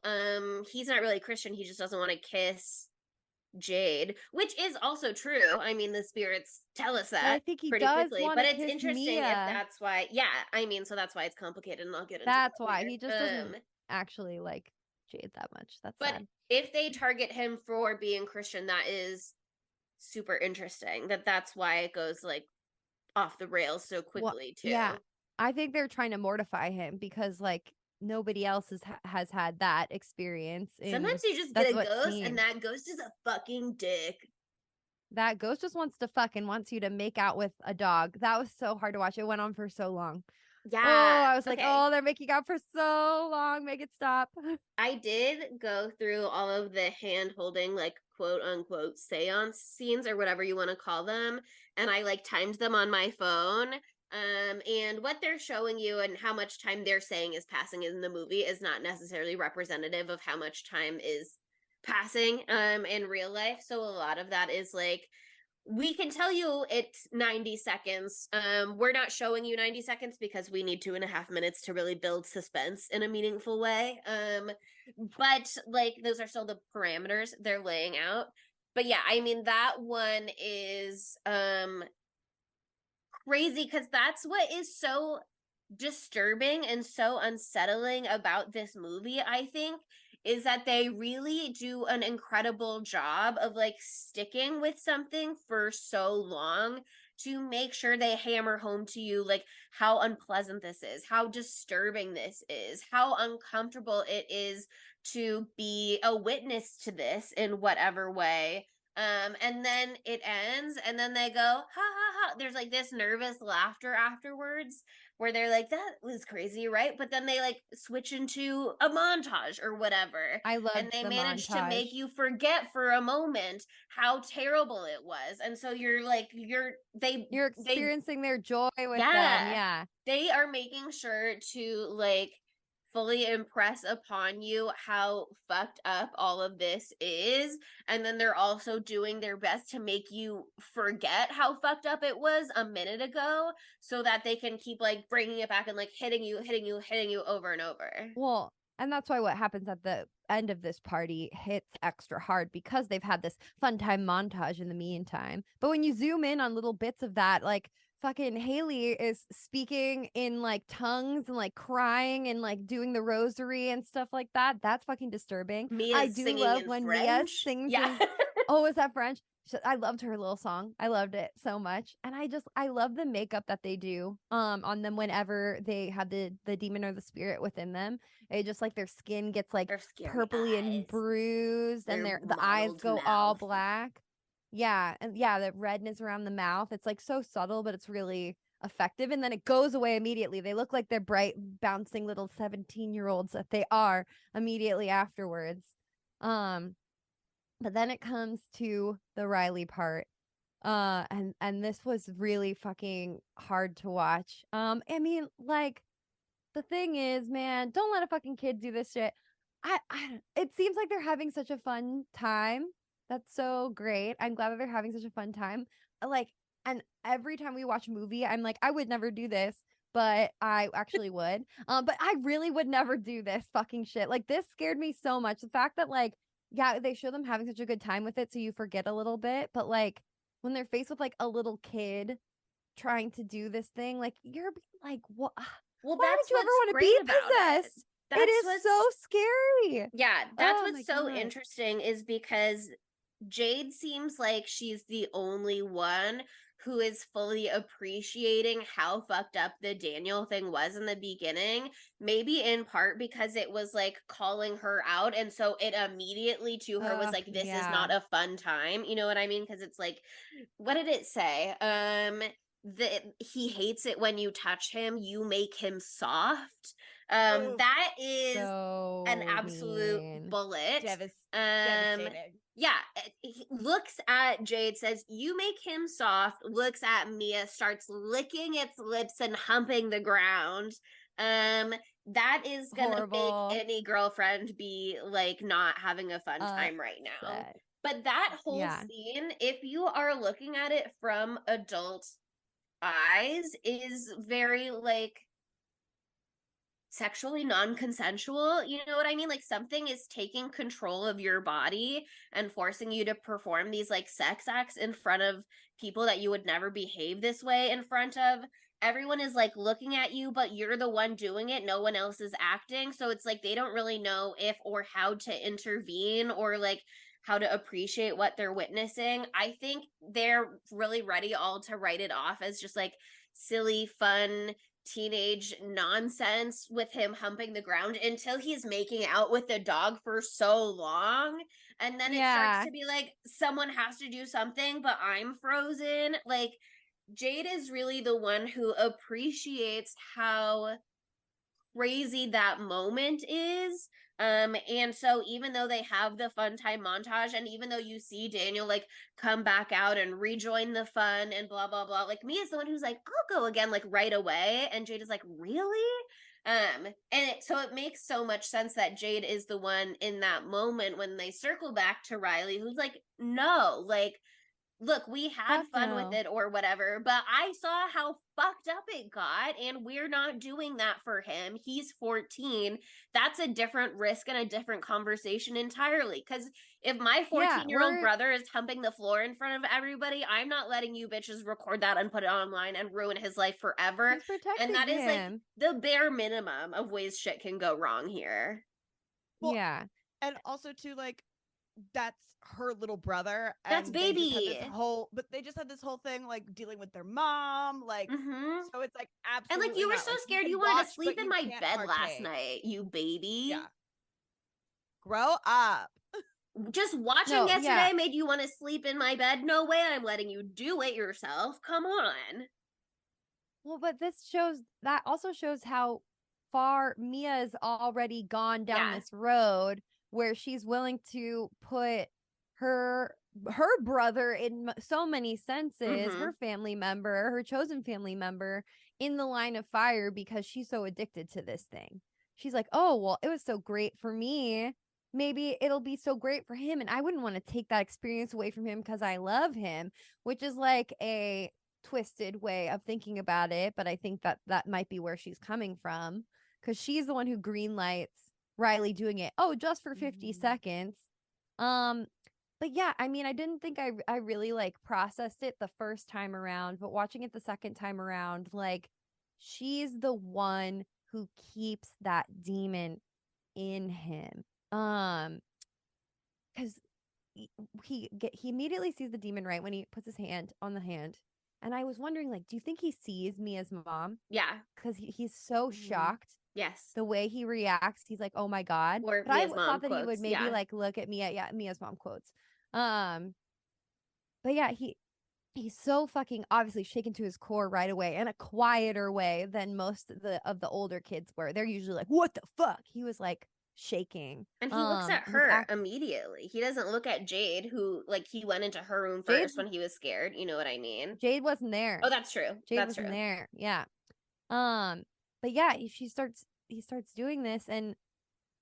he's not really Christian, he just doesn't want to kiss Jade, which is also true. I mean, the spirits tell us But that I think he pretty does quickly, want but to it's kiss interesting if Mia. that's why. Yeah, I mean, so that's why it's complicated, and I'll get into That's that why later. he just doesn't actually like Jade that much. That's But sad. if they target him for being Christian, that is super interesting. That's why it goes like off the rails so quickly too. Yeah, I think they're trying to mortify him because like nobody else has had that experience. And Sometimes you just that's get a what ghost, seems. and that ghost is a fucking dick. That ghost just wants to wants you to make out with a dog. That was so hard to watch. It went on for so long. Yeah. Oh, I was like, okay. oh, they're making out for so long. Make it stop. I did go through all of the hand holding, like quote unquote seance scenes or whatever you want to call them, and I like timed them on my phone. And what they're showing you and how much time they're saying is passing in the movie is not necessarily representative of how much time is passing in real life. So a lot of that is like, we can tell you it's 90 seconds. We're not showing you 90 seconds because we need 2.5 minutes to really build suspense in a meaningful way. But like those are still the parameters they're laying out. But yeah, I mean that one is crazy because that's what is so disturbing and so unsettling about this movie, I think, is that they really do an incredible job of like sticking with something for so long to make sure they hammer home to you like how unpleasant this is, how disturbing this is, how uncomfortable it is to be a witness to this in whatever way. And then it ends, and then they go, ha ha ha. There's like this nervous laughter afterwards where they're like, that was crazy, right? But then they like switch into a montage or whatever. I love And they the manage to montage. make you forget for a moment how terrible it was. And so you're like, you're experiencing their joy with them. Yeah. Yeah. They are making sure to like fully impress upon you how fucked up all of this is, and then they're also doing their best to make you forget how fucked up it was a minute ago so that they can keep like bringing it back and like hitting you over and over. Well, And that's why what happens at the end of this party hits extra hard, because they've had this fun time montage in the meantime. But when you zoom in on little bits of that, like fucking Haley is speaking in like tongues and like crying and like doing the rosary and stuff like that. That's fucking disturbing. I Mia's do singing love in when Mia French. sings Yeah. in oh, is that French? I loved her little song. I loved it so much. And I love the makeup that they do on them whenever they have the demon or the spirit within them. It just like their skin gets like Their scary purpley and eyes. bruised, and Their the eyes mottled go all mouth. black. Yeah, and yeah, the redness around the mouth. It's like so subtle, but it's really effective. And then it goes away immediately. They look like they're bright, bouncing little 17-year-olds that they are immediately afterwards. But then it comes to the Riley part. And this was really fucking hard to watch. I mean, like, the thing is, man, don't let a fucking kid do this shit. It seems like they're having such a fun time. That's so great. I'm glad that they're having such a fun time. Like, and every time we watch a movie, I'm like, I would never do this, but I actually would. But I really would never do this fucking shit. Like, this scared me so much. The fact that, like, yeah, they show them having such a good time with it, so you forget a little bit. But like, when they're faced with like a little kid trying to do this thing, like, you're like, what? Well, Why that's would you ever what's want to great be about it. possessed? That's It is what's so scary. Yeah, that's Oh my what's so God. interesting is because Jade seems like she's the only one who is fully appreciating how fucked up the Daniel thing was in the beginning. Maybe in part because it was like calling her out. And so it immediately to her was Ugh, like, this is yeah. not a fun time. You know what I mean? Because it's like, what did it say? He hates it when you touch him, you make him soft. Oh, That is an So absolute mean. bullet. devastating. Yeah, he looks at Jade, says, you make him soft, looks at Mia, starts licking its lips and humping the ground. That is gonna Horrible. make any girlfriend be like not having a fun time right now. Upset. But that whole Yeah. scene, if you are looking at it from adult eyes, is very like sexually non-consensual. You know what I mean? Like, something is taking control of your body and forcing you to perform these like sex acts in front of people that you would never behave this way in front of. Everyone is like looking at you, but you're the one doing it. No one else is acting. So it's like they don't really know if or how to intervene or like how to appreciate what they're witnessing. I think they're really ready all to write it off as just like silly, fun teenage nonsense with him humping the ground until he's making out with the dog for so long. And then it starts to be like, someone has to do something, but I'm frozen. Like, Jade is really the one who appreciates how crazy that moment is. And so even though they have the fun time montage, and even though you see Daniel like come back out and rejoin the fun and blah blah blah, like Mia's the one who's like, I'll go again, like right away. And Jade is like, really? So it makes so much sense that Jade is the one in that moment when they circle back to Riley, who's like, no, like, look, we had fun with it or whatever, but I saw how fucked up it got, and we're not doing that for him. He's 14. That's a different risk and a different conversation entirely. Because if my 14-year-old brother is humping the floor in front of everybody, I'm not letting you bitches record that and put it online and ruin his life forever. Who's protecting And that is like him? the bare minimum of ways shit can go wrong here. Well, yeah. And also too, like, that's her little brother. That's and baby. But they just had this whole thing like dealing with their mom, like, so it's like And absolutely. like, you were not. so Like, scared you can wanted to watch, sleep but in you my can't bed last partake. night, you baby. Yeah. Grow up. Just watching yesterday made you want to sleep in my bed. No way I'm letting you do it yourself. Come on. Well, but that also shows how far Mia's already gone down this road, where she's willing to put her brother in so many senses, her family member, her chosen family member, in the line of fire because she's so addicted to this thing. She's like, oh, well, it was so great for me. Maybe it'll be so great for him. And I wouldn't want to take that experience away from him because I love him, which is like a twisted way of thinking about it. But I think that might be where she's coming from, because she's the one who greenlights Riley doing it, just for 50 seconds. But yeah, I mean, I didn't think I really like processed it the first time around, but watching it the second time around, like she's the one who keeps that demon in him. Because he immediately sees the demon right when he puts his hand on the hand. And I was wondering, like, do you think he sees Mia's mom? Yeah. Because he's so shocked. Yes. The way he reacts, he's like, "Oh my god!" Or But I Mia's mom thought that he would quotes, maybe yeah. like look at Mia. Yeah, Mia's mom quotes. But yeah, he's so fucking obviously shaken to his core right away, in a quieter way than most of the older kids were. They're usually like, "What the fuck?" He was like shaking. And he looks at And his her immediately. He doesn't look at Jade, who, like, he went into her room Jade first when he was scared. You know what I mean? Jade wasn't there. Oh, that's true. Jade That's wasn't true. there. Yeah. But yeah, he starts doing this, and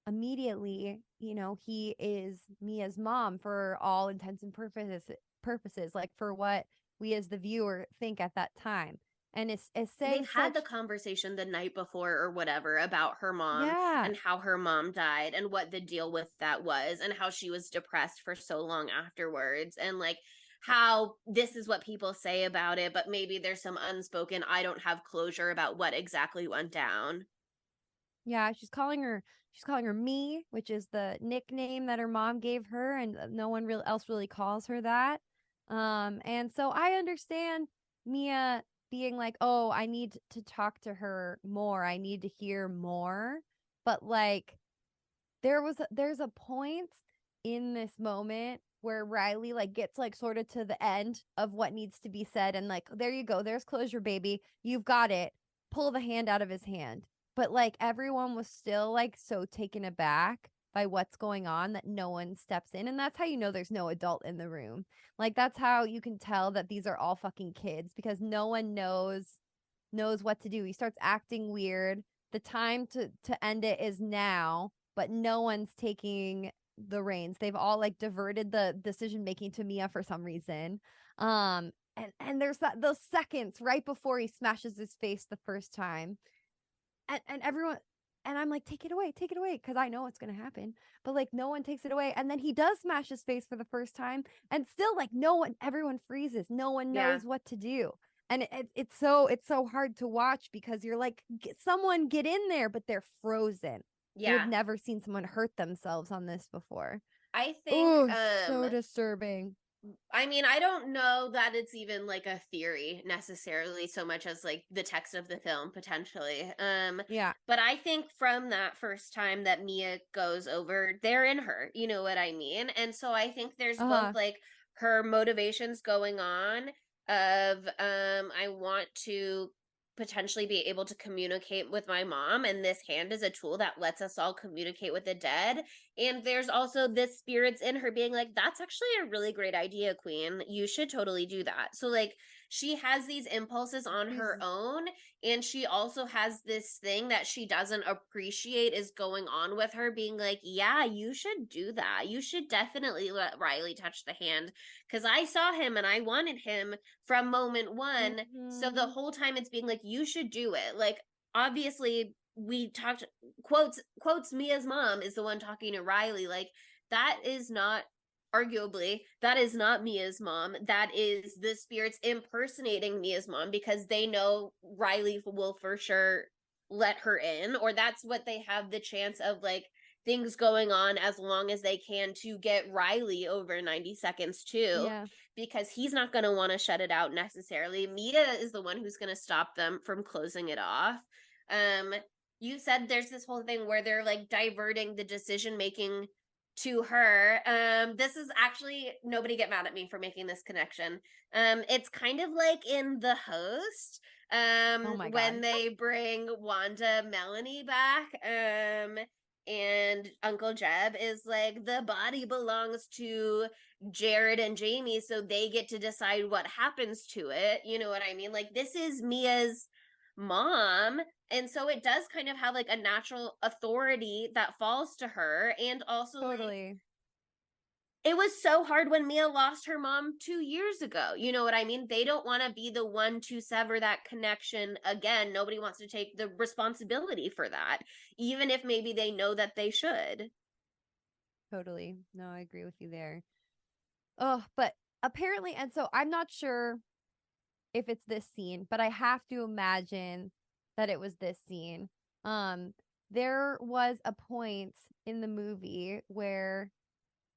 immediately, he is Mia's mom for all intents and purposes, like for what we as the viewer think at that time. And it's saying They've had the conversation the night before or whatever about her mom yeah, and how her mom died and what the deal with that was and how she was depressed for so long afterwards, and like how this is what people say about it, but maybe there's some unspoken, I don't have closure about what exactly went down. yeah, she's calling her Me, which is the nickname that her mom gave her, and no one else really calls her that. And so I understand Mia being like, "Oh, I need to talk to her more. I need to hear more." But like there's a point in this moment where Riley like gets like sort of to the end of what needs to be said, and like, there you go, there's closure, baby, you've got it. Pull the hand out of his hand. But like everyone was still like so taken aback by what's going on that no one steps in, and that's how you know there's no adult in the room. Like that's how you can tell that these are all fucking kids, because no one knows what to do. He starts acting weird. The time to end it is now, but no one's taking the reins. They've all like diverted the decision making to Mia for some reason. And there's those seconds right before he smashes his face the first time. And everyone, and I'm like, take it away, because I know what's gonna happen. But like no one takes it away. And then he does smash his face for the first time, and still like everyone freezes. No one knows what to do. And it's so hard to watch, because you're like, someone get in there, but they're frozen. Yeah. You've never seen someone hurt themselves on this before. I think Oh, so disturbing. I mean, I don't know that it's even like a theory necessarily so much as like the text of the film potentially. Yeah. But I think from that first time that Mia goes over, they're in her, you know what I mean? And so I think there's both like her motivations going on of I want to potentially be able to communicate with my mom, and this hand is a tool that lets us all communicate with the dead. And there's also this spirits in her being like, that's actually a really great idea, queen, you should totally do that. So like she has these impulses on her own, and she also has this thing that she doesn't appreciate is going on with her, being like, yeah, you should do that, you should definitely let Riley touch the hand, because I saw him and I wanted him from moment one. So the whole time it's being like, you should do it. Like obviously we talked, quotes Mia's mom is the one talking to Riley, like that is not, arguably that is not Mia's mom, that is the spirits impersonating Mia's mom, because they know Riley will for sure let her in, or that's what they have the chance of, like things going on as long as they can to get Riley over 90 seconds too. Yeah. Because he's not going to want to shut it out necessarily. Mia is the one who's going to stop them from closing it off. You said there's this whole thing where they're like diverting the decision making to her. This is actually, nobody get mad at me for making this connection. It's kind of like in The Host, when they bring Wanda Melanie back, and Uncle Jeb is like, the body belongs to Jared and Jamie, so they get to decide what happens to it. You know what I mean? Like this is Mia's mom, and so it does kind of have like a natural authority that falls to her. And also Totally. it was so hard when Mia lost her mom 2 years ago. You know what I mean? They don't want to be the one to sever that connection again. Nobody wants to take the responsibility for that, even if maybe they know that they should. Totally. No, I agree with you there. Oh, but apparently, and so I'm not sure if it's this scene, but I have to imagine that it was this scene. There was a point in the movie where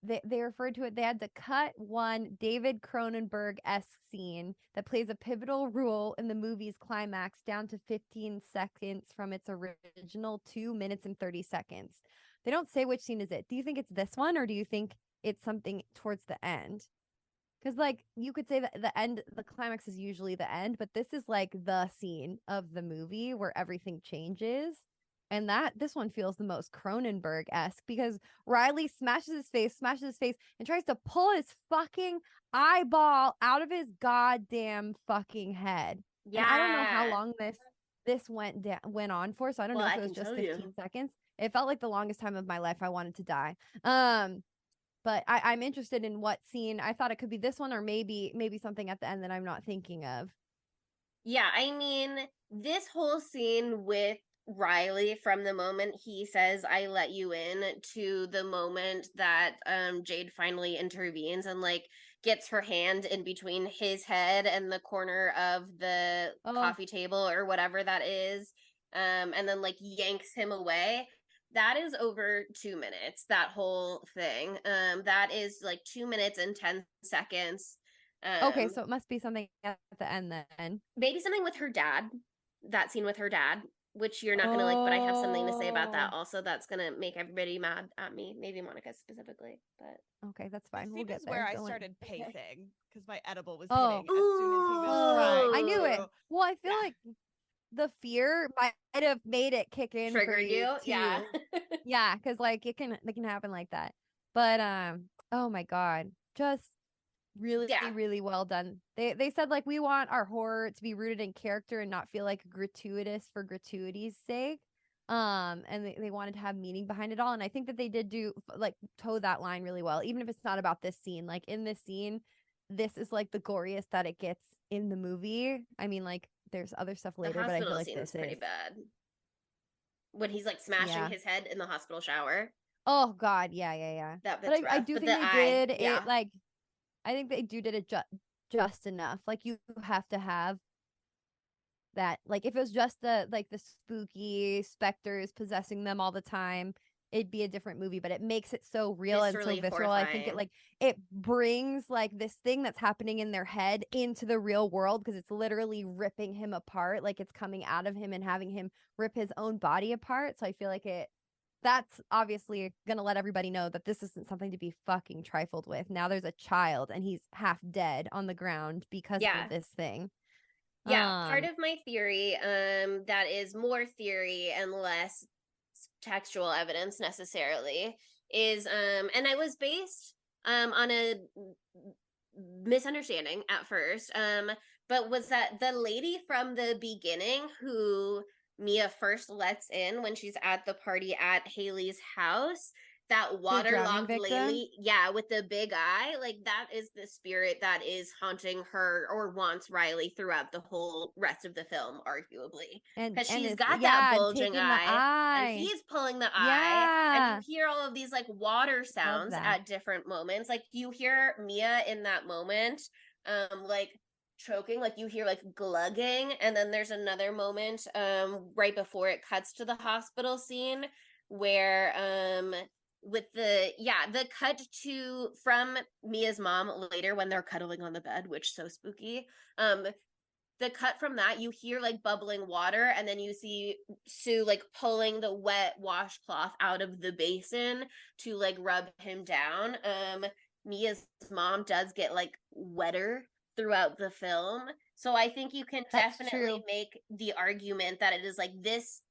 they referred to it, they had to cut one David Cronenberg-esque scene that plays a pivotal role in the movie's climax down to 15 seconds from its original 2 minutes and 30 seconds. They don't say which scene is it. Do you think it's this one, or do you think it's something towards the end? Because, like, you could say that the climax is usually the end, but this is like the scene of the movie where everything changes. And this one feels the most Cronenberg-esque because Riley smashes his face, and tries to pull his fucking eyeball out of his goddamn fucking head. Yeah. And I don't know how long this went on for, so I don't know if it was just 15 seconds. It felt like the longest time of my life. I wanted to die. But I'm interested in what scene. I thought it could be this one, or maybe something at the end that I'm not thinking of. Yeah, I mean, this whole scene with Riley, from the moment he says I let you in to the moment that Jade finally intervenes and like gets her hand in between his head and the corner of the coffee table or whatever that is, and then like yanks him away. That is over 2 minutes, that whole thing. That is like 2 minutes and 10 seconds. Okay, so it must be something at the end then. Maybe something with her dad. That scene with her dad, which you're not going to like, but I have something to say about that also that's going to make everybody mad at me. Maybe Monica specifically, but... Okay, that's fine. We'll get there. where I started pacing because my edible was hitting as soon as he was trying. I knew it. Well, I feel like the fear might have made it kick in. Triggered for you too? Yeah. Yeah, because like it can happen like that. But oh my god, just really really well done. They said like we want our horror to be rooted in character and not feel like gratuitous for gratuity's sake. And they wanted to have meaning behind it all, and I think that they did toe that line really well, even if it's not about this scene. Like in this scene, this is like the goriest that it gets in the movie. I mean, like there's other stuff later, but I feel like this is pretty bad. When he's like smashing his head in the hospital shower. Oh god, yeah. That but bit's I rough. do But think the they did eye, it like I think they did it just enough. Like you have to have that. Like if it was just the spooky specters possessing them all the time, it'd be a different movie, but it makes it so real and so visceral. horrifying. I think it brings like this thing that's happening in their head into the real world, because it's literally ripping him apart. Like it's coming out of him and having him rip his own body apart. So I feel like that's obviously gonna let everybody know that this isn't something to be fucking trifled with. Now there's a child and he's half dead on the ground because of this thing. Yeah, part of my theory, that is more theory and less textual evidence necessarily, is and I was based on a misunderstanding at first, but was that the lady from the beginning who Mia first lets in when she's at the party at Haley's house, that waterlogged lady, with the big eye, like that is the spirit that is haunting her or wants Riley throughout the whole rest of the film, arguably, because she's got that bulging eye, and he's pulling the eye, and you hear all of these like water sounds at different moments. Like you hear Mia in that moment, like choking, like you hear like glugging, and then there's another moment right before it cuts to the hospital scene where with the cut to from Mia's mom later when they're cuddling on the bed, which so spooky. The cut from that, you hear like bubbling water, and then you see Sue like pulling the wet washcloth out of the basin to like rub him down. Mia's mom does get like wetter throughout the film, so I think you can definitely make the argument that it is like this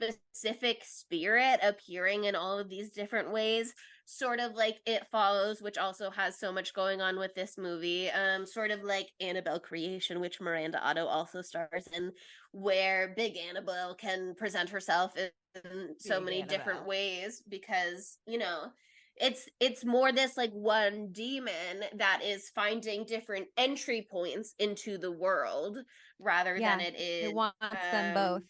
specific spirit appearing in all of these different ways, sort of like It Follows, which also has so much going on with this movie, sort of like Annabelle Creation, which Miranda Otto also stars in, where Big Annabelle can present herself in so many different ways, because it's more this like one demon that is finding different entry points into the world rather than it is it wants them both.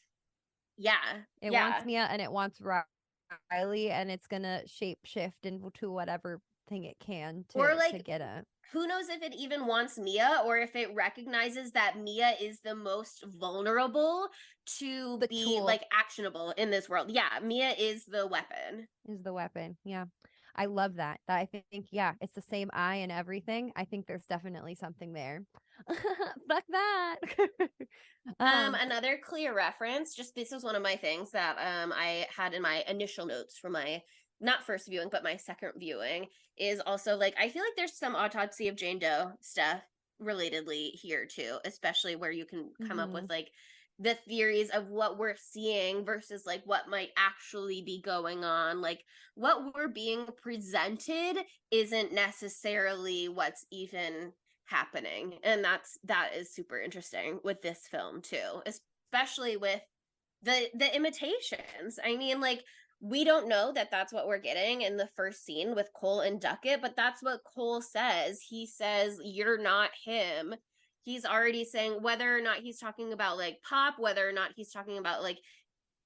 Yeah. It wants Mia and it wants Riley, and it's gonna shape shift into whatever thing it can Or to like get a. who knows if it even wants Mia or if it recognizes that Mia is the most vulnerable to The be tool. like actionable in this world. Yeah, Mia is the weapon. Is the weapon. Yeah. I love that. I think, yeah, it's the same eye and everything. I think there's definitely something there. Fuck that. Another clear reference, just this was one of my things that I had in my initial notes from my not first viewing, but my second viewing, is also like I feel like there's some autopsy of Jane Doe stuff relatedly here too, especially where you can come up with like the theories of what we're seeing versus like what might actually be going on. Like what we're being presented isn't necessarily what's even happening, and that is super interesting with this film too, especially with the imitations. I mean, like we don't know that that's what we're getting in the first scene with Cole and Duckett, but that's what Cole says. He says, "You're not him." He's already saying whether or not he's talking about like Pop, whether or not he's talking about like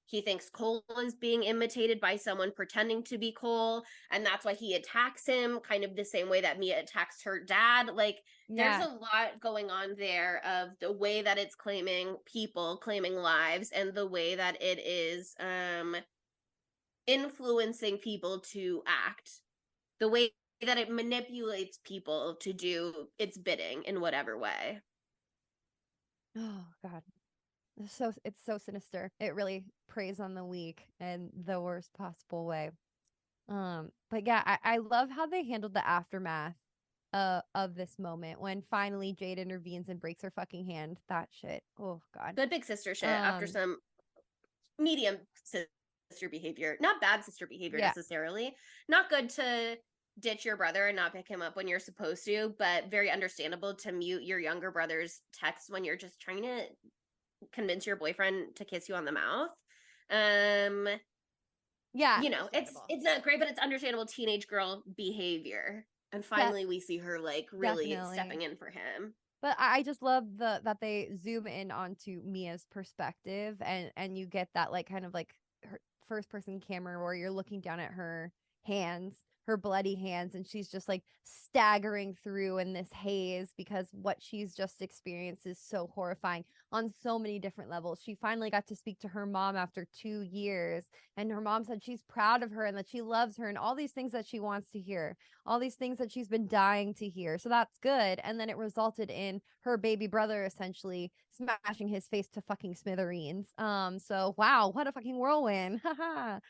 he thinks Cole is being imitated by someone pretending to be Cole, and that's why he attacks him, kind of the same way that Mia attacks her dad. Like, there's a lot going on there of the way that it's claiming people, claiming lives, and the way that it is influencing people to act, the way that it manipulates people to do its bidding in whatever way. Oh God. It's so sinister. It really preys on the weak in the worst possible way. But yeah, I love how they handled the aftermath of this moment when finally Jade intervenes and breaks her fucking hand. That shit. Oh God. Good big sister shit after some medium sister behavior. Not bad sister behavior necessarily. Not good to ditch your brother and not pick him up when you're supposed to, but very understandable to mute your younger brother's texts when you're just trying to convince your boyfriend to kiss you on the mouth. Yeah, you know, it's not great, but it's understandable teenage girl behavior. And finally we see her like really stepping in for him. But I just love that they zoom in onto Mia's perspective, and you get that like kind of like her first person camera where you're looking down at her hands, her bloody hands, and she's just like staggering through in this haze because what she's just experienced is so horrifying on so many different levels. She finally got to speak to her mom after 2 years, and her mom said she's proud of her and that she loves her and all these things that she wants to hear, all these things that she's been dying to hear. So that's good. And then it resulted in her baby brother essentially smashing his face to fucking smithereens. So wow, what a fucking whirlwind. Haha.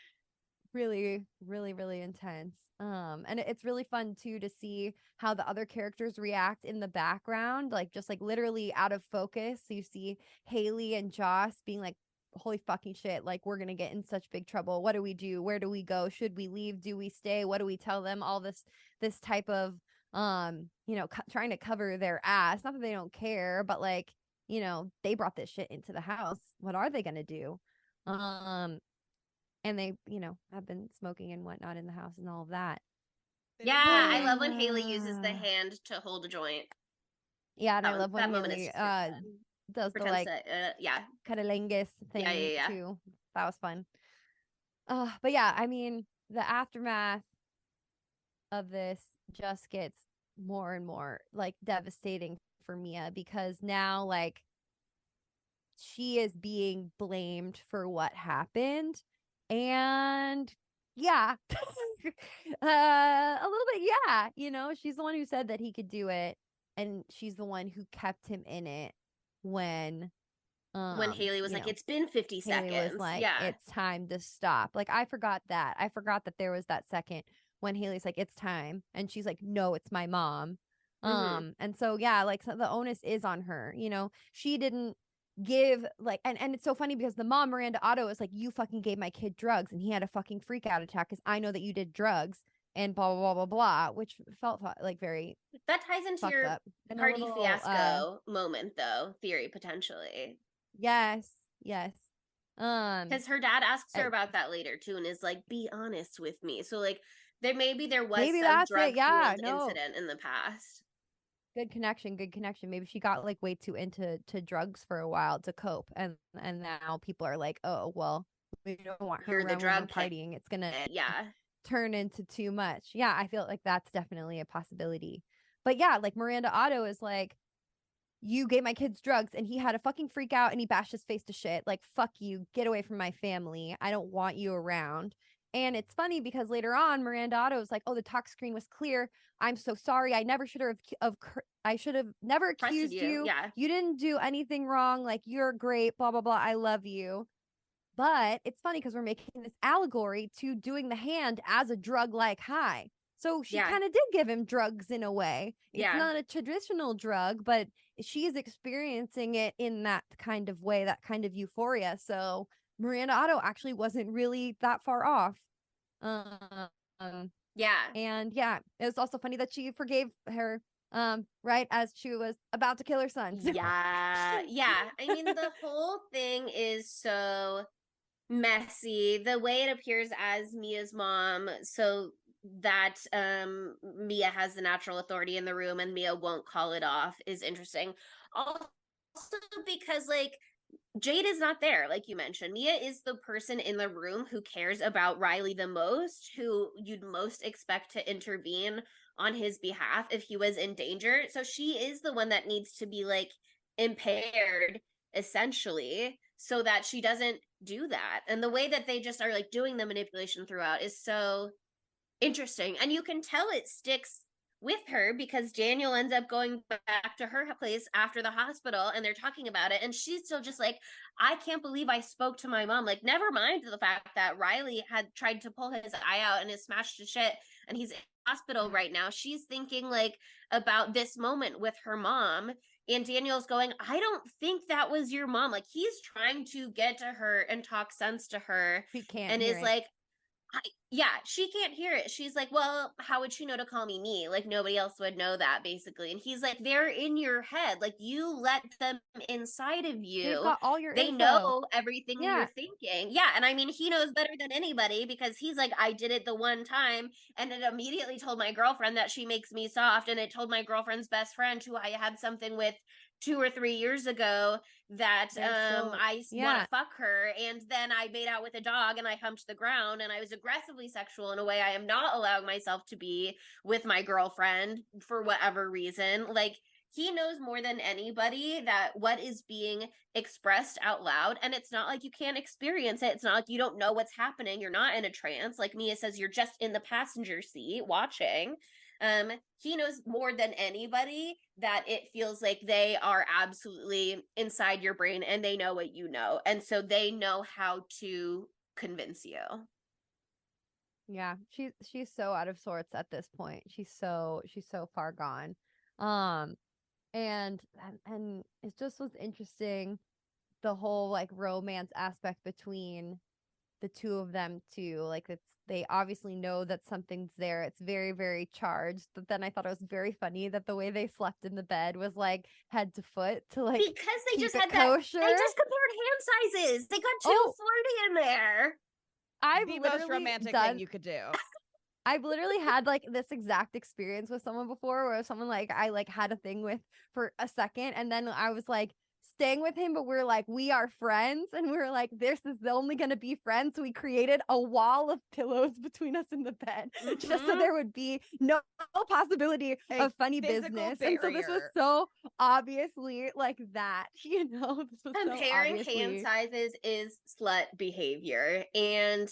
Really, really, really intense. And it's really fun too to see how the other characters react in the background, like just like literally out of focus. So you see Haley and Joss being like, holy fucking shit, like we're gonna get in such big trouble. What do we do? Where do we go? Should we leave? Do we stay? What do we tell them? All this type of trying to cover their ass. Not that they don't care, but like, they brought this shit into the house. What are they gonna do? And they, have been smoking and whatnot in the house and all of that. Yeah, I love when Haley uses the hand to hold a joint. Yeah, and I love when Haley does the like catalengus thing too. That was fun. But yeah, I mean, the aftermath of this just gets more and more like devastating for Mia because now like she is being blamed for what happened. And yeah, a little bit. Yeah. She's the one who said that he could do it. And she's the one who kept him in it when Haley was like, it's been 50 Haley seconds. was like, it's time to stop. Like, I forgot that. I forgot that there was that second when Haley's like, it's time. And she's like, no, it's my mom. And so, yeah, like so the onus is on her. She didn't give like and it's so funny because the mom Miranda Otto is like, you fucking gave my kid drugs and he had a fucking freak out attack because I know that you did drugs and blah blah blah blah blah, which felt like very that ties into your party fiasco moment though theory potentially. Yes because her dad asks her about that later too and is like, be honest with me. So like maybe there was Maybe some that's it. drug Yeah, fueled no. incident in the past. Good connection, good connection. Maybe she got like way too into drugs for a while to cope, and now people are like, oh well, we don't want her You're the around when we're drug kid. partying. It's gonna Yeah. turn into too much. Yeah, I feel like that's definitely a possibility. But yeah, like Miranda Otto is like, you gave my kids drugs, and he had a fucking freak out and he bashed his face to shit. Like, fuck you, get away from my family. I don't want you around. And it's funny because later on, Miranda Otto is like, "Oh, the talk screen was clear. I'm so sorry. I never should have I should have never Trusted accused you. you. Yeah. You didn't do anything wrong. Like, you're great. Blah blah blah. I love you." But it's funny because we're making this allegory to doing the hand as a drug-like high. So she Yeah. kind of did give him drugs in a way. It's Yeah. not a traditional drug, but she is experiencing it in that kind of way, that kind of euphoria. So Miranda Otto actually wasn't really that far off. Yeah. And yeah, it was also funny that she forgave her right as she was about to kill her son. Yeah. Yeah. I mean, the whole thing is so messy. The way it appears as Mia's mom, so that Mia has the natural authority in the room and Mia won't call it off, is interesting. Also because like Jade is not there, like you mentioned. Mia is the person in the room who cares about Riley the most, who you'd most expect to intervene on his behalf if he was in danger. So she is the one that needs to be like impaired, essentially, so that she doesn't do that. And the way that they just are like doing the manipulation throughout is so interesting. And you can tell it sticks with her because Daniel ends up going back to her place after the hospital and they're talking about it. And she's still just like, I can't believe I spoke to my mom. Like, never mind the fact that Riley had tried to pull his eye out and is smashed to shit and he's in hospital right now. She's thinking like about this moment with her mom. And Daniel's going, I don't think that was your mom. Like, he's trying to get to her and talk sense to her. She can't and hear is it. like, yeah, she can't hear it. She's like, well, how would she know to call me me? Like, nobody else would know that, basically. And he's like, they're in your head. Like, you let them inside of They've you. got all your They info. know everything Yeah. you're thinking. Yeah. And I mean, he knows better than anybody because he's like, I did it the one time. And it immediately told my girlfriend that she makes me soft. And it told my girlfriend's best friend, who I had something with 2 or 3 years ago, that I want to fuck her. And then I made out with a dog and I humped the ground and I was aggressively sexual in a way I am not allowing myself to be with my girlfriend for whatever reason. Like, he knows more than anybody that what is being expressed out loud, and it's not like you can't experience it. It's not like you don't know what's happening. You're not in a trance. Like Mia says, you're just in the passenger seat watching. He knows more than anybody that it feels like they are absolutely inside your brain and they know what you know. And so they know how to convince you. Yeah, she's so out of sorts at this point. She's so far gone. And it just was interesting, the whole like romance aspect between the two of them too. Like, they obviously know that something's there. It's very, very charged. But then I thought it was very funny that the way they slept in the bed was like head to foot to like because they keep just it had kosher. They just compared hand sizes. They got too flirty in there. I've The literally most romantic done thing you could do. I've literally had like this exact experience with someone before, where someone like I like had a thing with for a second, and then I was like staying with him, but we're like, we are friends, and we were like, this is only gonna be friends. So we created a wall of pillows between us in the bed, just so there would be no possibility of funny business. And so this was so obviously like that, you know, this was Comparing so hand sizes is slut behavior. And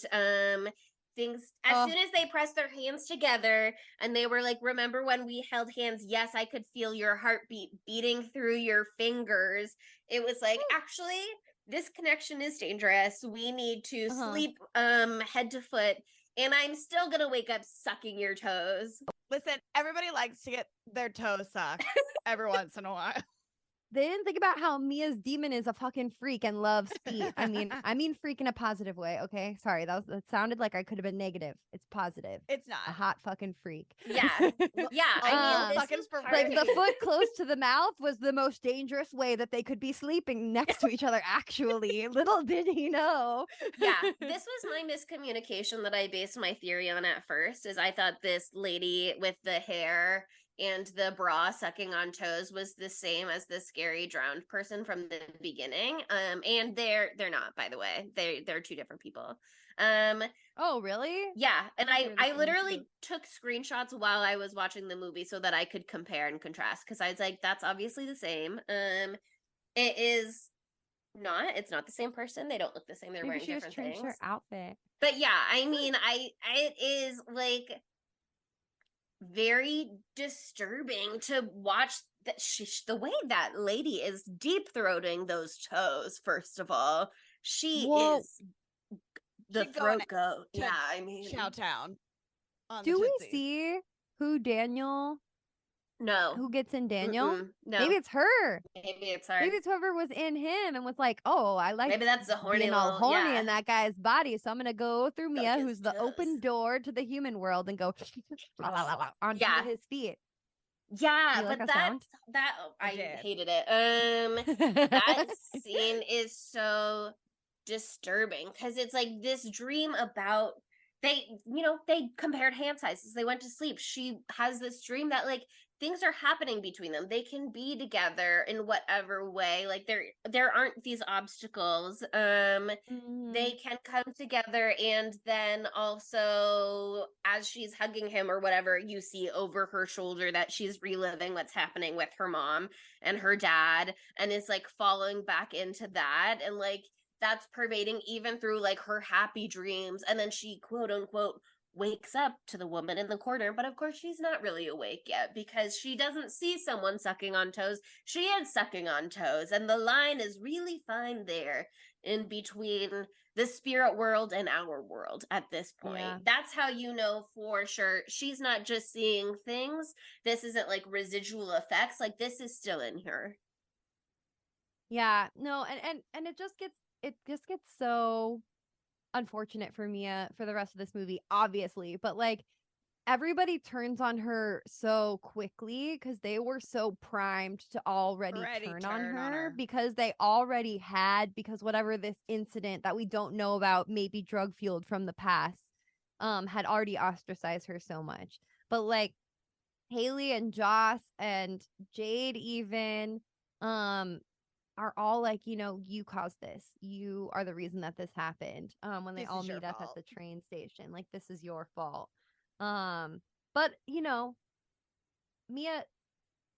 things, as soon as they pressed their hands together and they were like, remember when we held hands? Yes, I could feel your heartbeat beating through your fingers. It was like, actually, this connection is dangerous. We need to sleep head to foot, and I'm still gonna wake up sucking your toes. Listen, everybody likes to get their toes sucked every once in a while. they didn't think about how Mia's demon is a fucking freak and loves speed. I mean freak in a positive way. Okay, sorry, that sounded like I could have been negative. It's positive. It's A not. hot fucking freak. Yeah. Yeah. I mean, fucking this is pervert. part Like the of- foot close to the mouth was the most dangerous way that they could be sleeping next to each other. Actually, little did he know. Yeah, this was my miscommunication that I based my theory on at first. Is I thought this lady with the hair and the bra sucking on toes was the same as the scary drowned person from the beginning. And they're not, by the way. They're two different people. Oh, really? Yeah, and thought they were the I same literally too. took screenshots while I was watching the movie so that I could compare and contrast because I was like, that's obviously the same. It is not. It's not the same person. They don't look the same. They're Maybe wearing she was different changing things. her outfit. But yeah, I mean, it is like very disturbing to watch that the way that lady is deep throating those toes. First of all, she Whoa. is the She going throat goat. to Yeah, I mean, Chowtown. Do we see who no, who gets in Daniel? Mm-mm, no, Maybe it's her. maybe it's her. Maybe it's whoever was in him and was like, oh, I like Maybe that's the horny being all little, horny yeah. in that guy's body. So I'm going to go through Suck Mia, his who's the open toes. door to the human world, and go onto Yeah. his feet. Yeah, You like but our sound? I did. hated it. That scene is so disturbing because it's like this dream about they compared hand sizes. They went to sleep. She has this dream that like things are happening between them. They can be together in whatever way. Like there aren't these obstacles. They can come together, and then also as she's hugging him or whatever, you see over her shoulder that she's reliving what's happening with her mom and her dad, and is like falling back into that, and like that's pervading even through like her happy dreams, and then she quote unquote wakes up to the woman in the corner, but of course she's not really awake yet because she doesn't see someone sucking on toes. She is sucking on toes, and the line is really fine there in between the spirit world and our world at this point. Yeah. That's how you know for sure she's not just seeing things. This isn't like residual effects. Like this is still in her. Yeah, no, and it just gets so unfortunate for Mia for the rest of this movie, obviously, but like everybody turns on her so quickly because they were so primed to already turn on her because they already had, because whatever this incident that we don't know about, maybe drug fueled from the past, had already ostracized her so much. But like Haley and Joss and Jade even are all like, you caused this. You are the reason that this happened. When they This all is your meet up at fault. the train station, like this is your fault. But Mia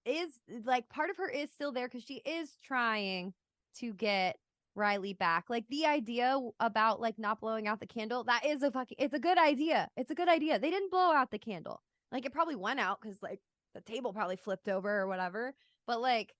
is like, part of her is still there because she is trying to get Riley back. Like the idea about like not blowing out the candle, that is it's a good idea. It's a good idea. They didn't blow out the candle. Like it probably went out because like the table probably flipped over or whatever. But like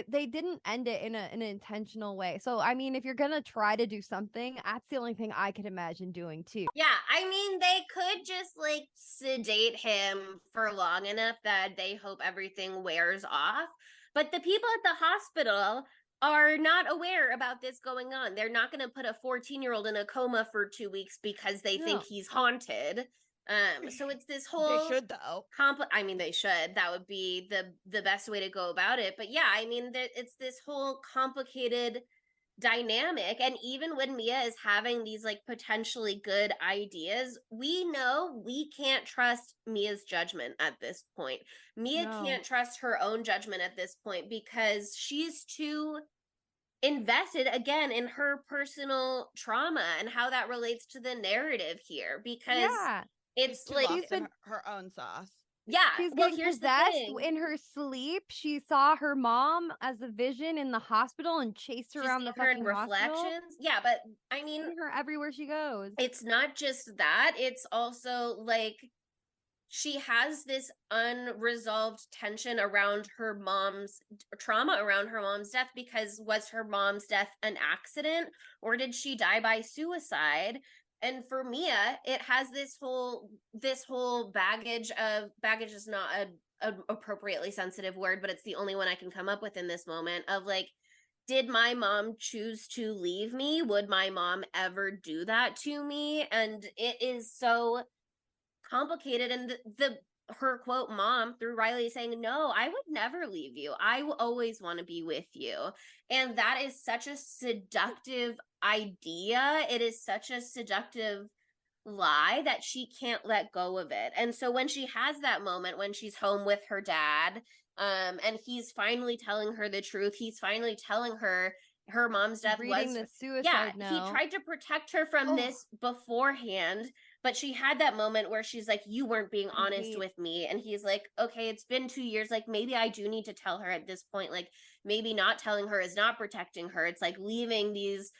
they didn't end it in an intentional way. So I mean, if you're gonna try to do something, that's the only thing I could imagine doing too. Yeah, I mean, they could just like sedate him for long enough that they hope everything wears off. But the people at the hospital are not aware about this going on. They're not going to put a 14-year-old in a coma for 2 weeks because they think No. he's haunted. So it's this whole They should though. I mean, they should. That would be the best way to go about it. But yeah, I mean, it's this whole complicated dynamic, and even when Mia is having these like potentially good ideas, we know we can't trust Mia's judgment at this point. Mia No. can't trust her own judgment at this point because she's too invested again in her personal trauma and how that relates to the narrative here, because Yeah. it's Too like lost in her own sauce. yeah, She's well, getting here's the possessed thing. in her sleep. She saw her mom as a vision in the hospital and chased her She's around the seen her in fucking hospital. reflections. Yeah, but I mean, Seeing her everywhere she goes. it's not just that, it's also like she has this unresolved tension around her mom's trauma around her mom's death, because was her mom's death an accident or did she die by suicide? And for Mia, it has this whole baggage is not an appropriately sensitive word, but it's the only one I can come up with in this moment of like, did my mom choose to leave me? Would my mom ever do that to me? And it is so complicated. And her quote mom through Riley saying, no, I would never leave you. I will always want to be with you. And that is such a seductive idea. It is such a seductive lie that she can't let go of it. And so when she has that moment when she's home with her dad, and he's finally telling her the truth, he's finally telling her her mom's death Reading was the suicide yeah, note. he tried to protect her from this beforehand, but she had that moment where she's like, you weren't being honest with me. And he's like, okay, it's been 2 years, like maybe I do need to tell her at this point. Like maybe not telling her is not protecting her. It's like leaving these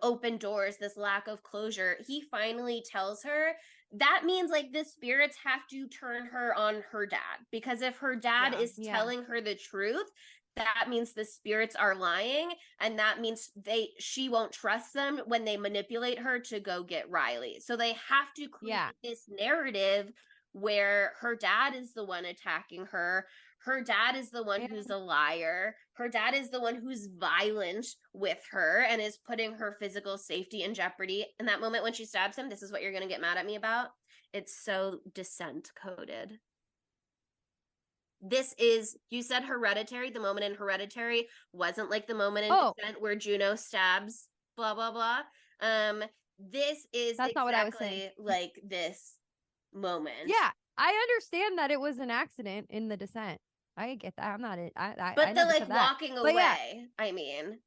open doors, this lack of closure. He finally tells her. That means like the spirits have to turn her on her dad, because if her dad is telling her the truth, that means the spirits are lying, and that means she won't trust them when they manipulate her to go get Riley. So they have to create this narrative where her dad is the one attacking her. Her dad is the one who's a liar. Her dad is the one who's violent with her and is putting her physical safety in jeopardy. In that moment when she stabs him, this is what you're going to get mad at me about. It's so Descent coded. This is, you said Hereditary. The moment in Hereditary wasn't like the moment in Descent where Juno stabs blah, blah, blah. This is That's not what I was saying. exactly like this moment. Yeah, I understand that it was an accident in the Descent. I get that. I'm not it. But I the never like said that. walking But away, I mean.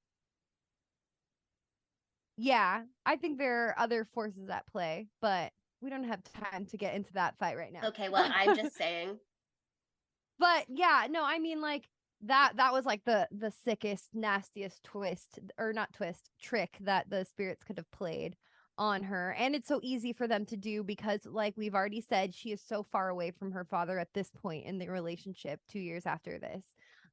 Yeah, I think there are other forces at play, but we don't have time to get into that fight right now. Okay, well, I'm just saying. But yeah, no, I mean like that was like the sickest, nastiest twist, or not twist, trick that the spirits could have played on her. And it's so easy for them to do because, like we've already said, she is so far away from her father at this point in the relationship 2 years after this.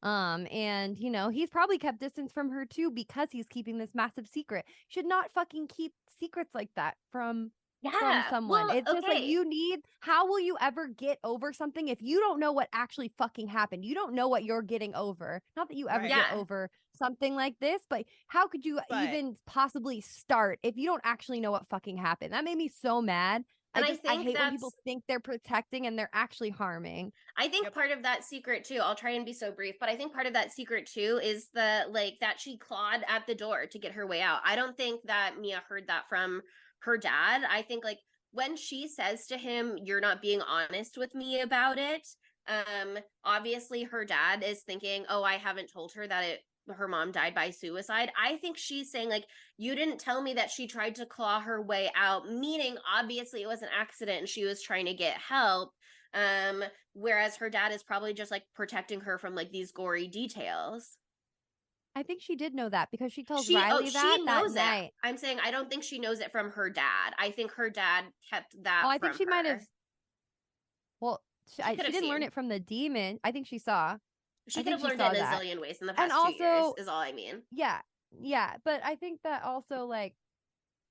And you know, he's probably kept distance from her too because he's keeping this massive secret. Should not fucking keep secrets like that from someone. Well, it's just like, how will you ever get over something if you don't know what actually fucking happened? You don't know what you're getting over. Not that you ever get over something like this, but how could you even possibly start if you don't actually know what fucking happened? That made me so mad. And I hate when people think they're protecting and they're actually harming. I think part of that secret too, I'll try and be so brief, but I think part of that secret too is that she clawed at the door to get her way out. I don't think that Mia heard that from her dad. I think like when she says to him, you're not being honest with me about it, obviously her dad is thinking, oh, I haven't told her that her mom died by suicide. I think she's saying like, you didn't tell me that she tried to claw her way out, meaning obviously it was an accident and she was trying to get help. Whereas her dad is probably just like protecting her from like these gory details. I think she did know that because she tells Riley that she knows that it. night. I'm saying I don't think she knows it from her dad. I think her dad kept that. Oh, I think she might have. Well, she didn't learn seen. it from the demon. I think she saw. She could have learned it in a zillion ways in the past 2 years, is all I mean. Yeah. But I think that also, like,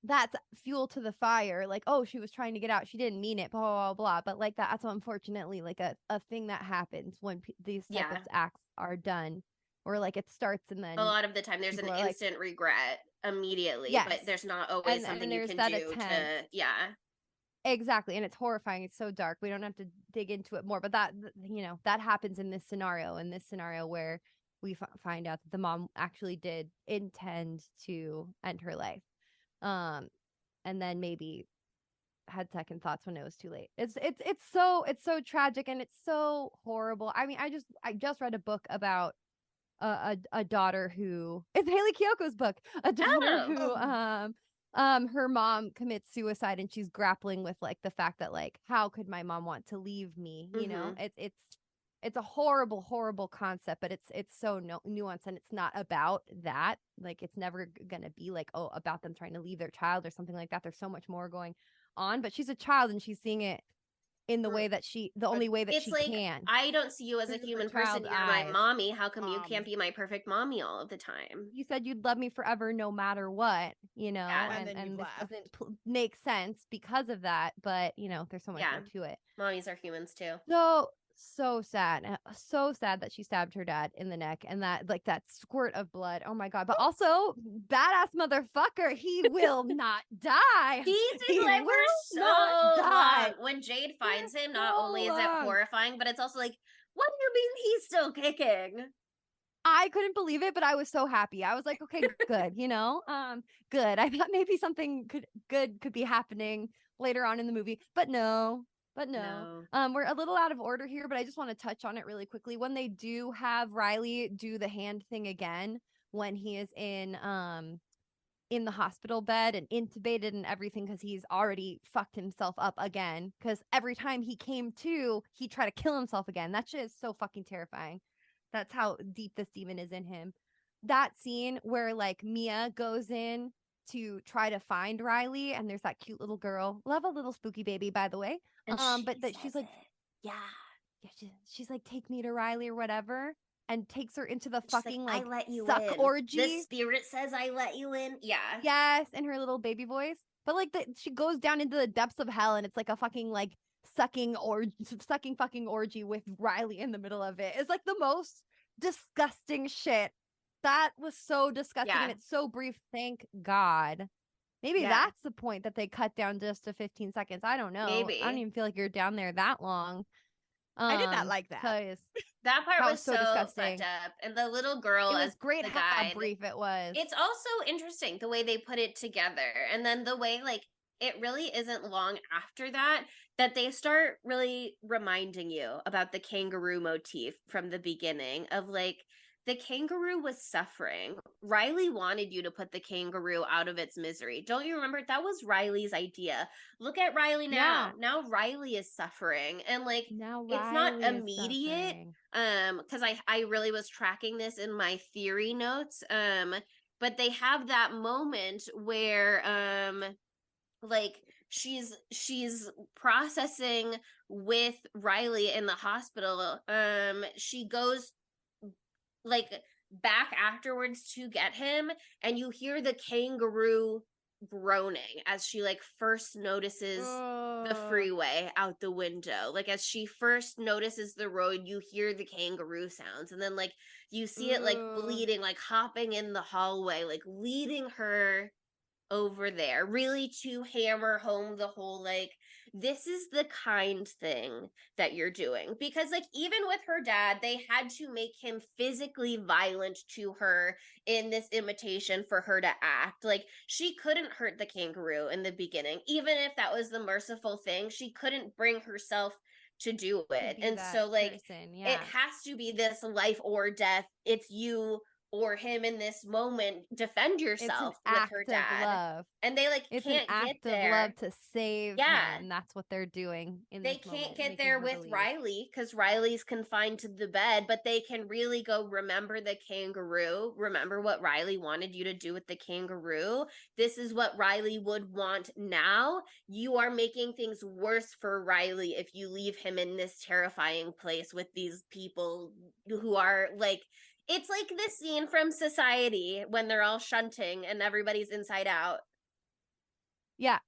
that's fuel to the fire. Like, oh, she was trying to get out. She didn't mean it, blah, blah, blah. But, like, that's unfortunately, like, a thing that happens when these type of acts are done. Or, like, it starts and then... A lot of the time, there's an instant regret immediately. But there's not always something you can do to... Yeah. Exactly. And it's horrifying. It's so dark. We don't have to dig into it more. But that, you know, that happens in this scenario. Where we find out that the mom actually did intend to end her life. And then maybe had second thoughts when it was too late. It's so tragic and it's so horrible. I mean, I just read a book about a daughter who, it's Haley Kiyoko's book, a daughter who her mom commits suicide and she's grappling with like the fact that like, how could my mom want to leave me? You know, it's a horrible concept, but it's so nuanced and it's not about that. Like, it's never gonna be like, oh, about them trying to leave their child or something like that. There's so much more going on, but she's a child and she's seeing it in the way that the only way that she can. I don't see you as a human person. You're my mommy. How come you can't be my perfect mommy all of the time? You said you'd love me forever no matter what, you know, and this doesn't make sense because of that. But, you know, there's so much more to it. Mommies are humans too. So sad. So sad that she stabbed her dad in the neck and that like that squirt of blood. Oh my god. But also badass motherfucker. He will not die. He He did live will for not so die. long. When Jade finds him, For not so only is it long. horrifying, but it's also like, what do you mean he's still kicking? I couldn't believe it, but I was so happy. I was like, okay, good, good. I thought maybe something could be happening later on in the movie, but no. No. We're a little out of order here, but I just want to touch on it really quickly. When they do have Riley do the hand thing again, when he is in the hospital bed and intubated and everything, because he's already fucked himself up again. Because every time he came to, he tried to kill himself again. That shit is so fucking terrifying. That's how deep this demon is in him. That scene where like Mia goes in to try to find Riley, and there's that cute little girl. Love a little spooky baby, by the way. And But that she's like, yeah, she's like, take me to Riley or whatever, and takes her into the she's like, fucking I like let you suck in. orgy. The spirit says I let you in. Yeah. Yes, in her little baby voice. But like she goes down into the depths of hell, and it's like a fucking like sucking fucking orgy with Riley in the middle of it. It's like the most disgusting shit. That was so disgusting, Yeah. and it's so brief. Thank God. Maybe Yeah. that's the point that they cut down just to 15 seconds. I don't know. Maybe. I don't even feel like you're down there that long. I did not like that. 'cause That part That was was so so disgusting. fucked up. And the little girl it was as great the how guide. brief it was. It's also interesting the way they put it together. And then the way like it really isn't long after that they start really reminding you about the kangaroo motif from the beginning of like the kangaroo was suffering. Riley wanted you to put the kangaroo out of its misery. Don't you remember? That was Riley's idea. Look at Riley now. Yeah. Now Riley is suffering. And like Now it's not Riley is immediate. suffering. Because I really was tracking this in my theory notes. But they have that moment where like she's processing with Riley in the hospital. She goes like back afterwards to get him, and you hear the kangaroo groaning as she like first notices the freeway out the window. Like as she first notices the road, you hear the kangaroo sounds, and then like you see it like bleeding, like hopping in the hallway, like leading her over there, really to hammer home the whole like this is the kind thing that you're doing. Because like even with her dad, they had to make him physically violent to her in this imitation for her to act. Like she couldn't hurt the kangaroo in the beginning, even if that was the merciful thing. She couldn't bring herself to do it. And so like it has to be this life or death. It's you or him in this moment. Defend yourself with her dad. Love. And they like It's can't an act get there. of love to save him, and that's what they're doing in they this can't moment, get making there her with believe. Riley because Riley's confined to the bed, but they can really go remember the kangaroo. Remember what Riley wanted you to do with the kangaroo. This is what Riley would want now. You are making things worse for Riley if you leave him in this terrifying place with these people who are like, it's like this scene from Society when they're all shunting and everybody's inside out. Yeah.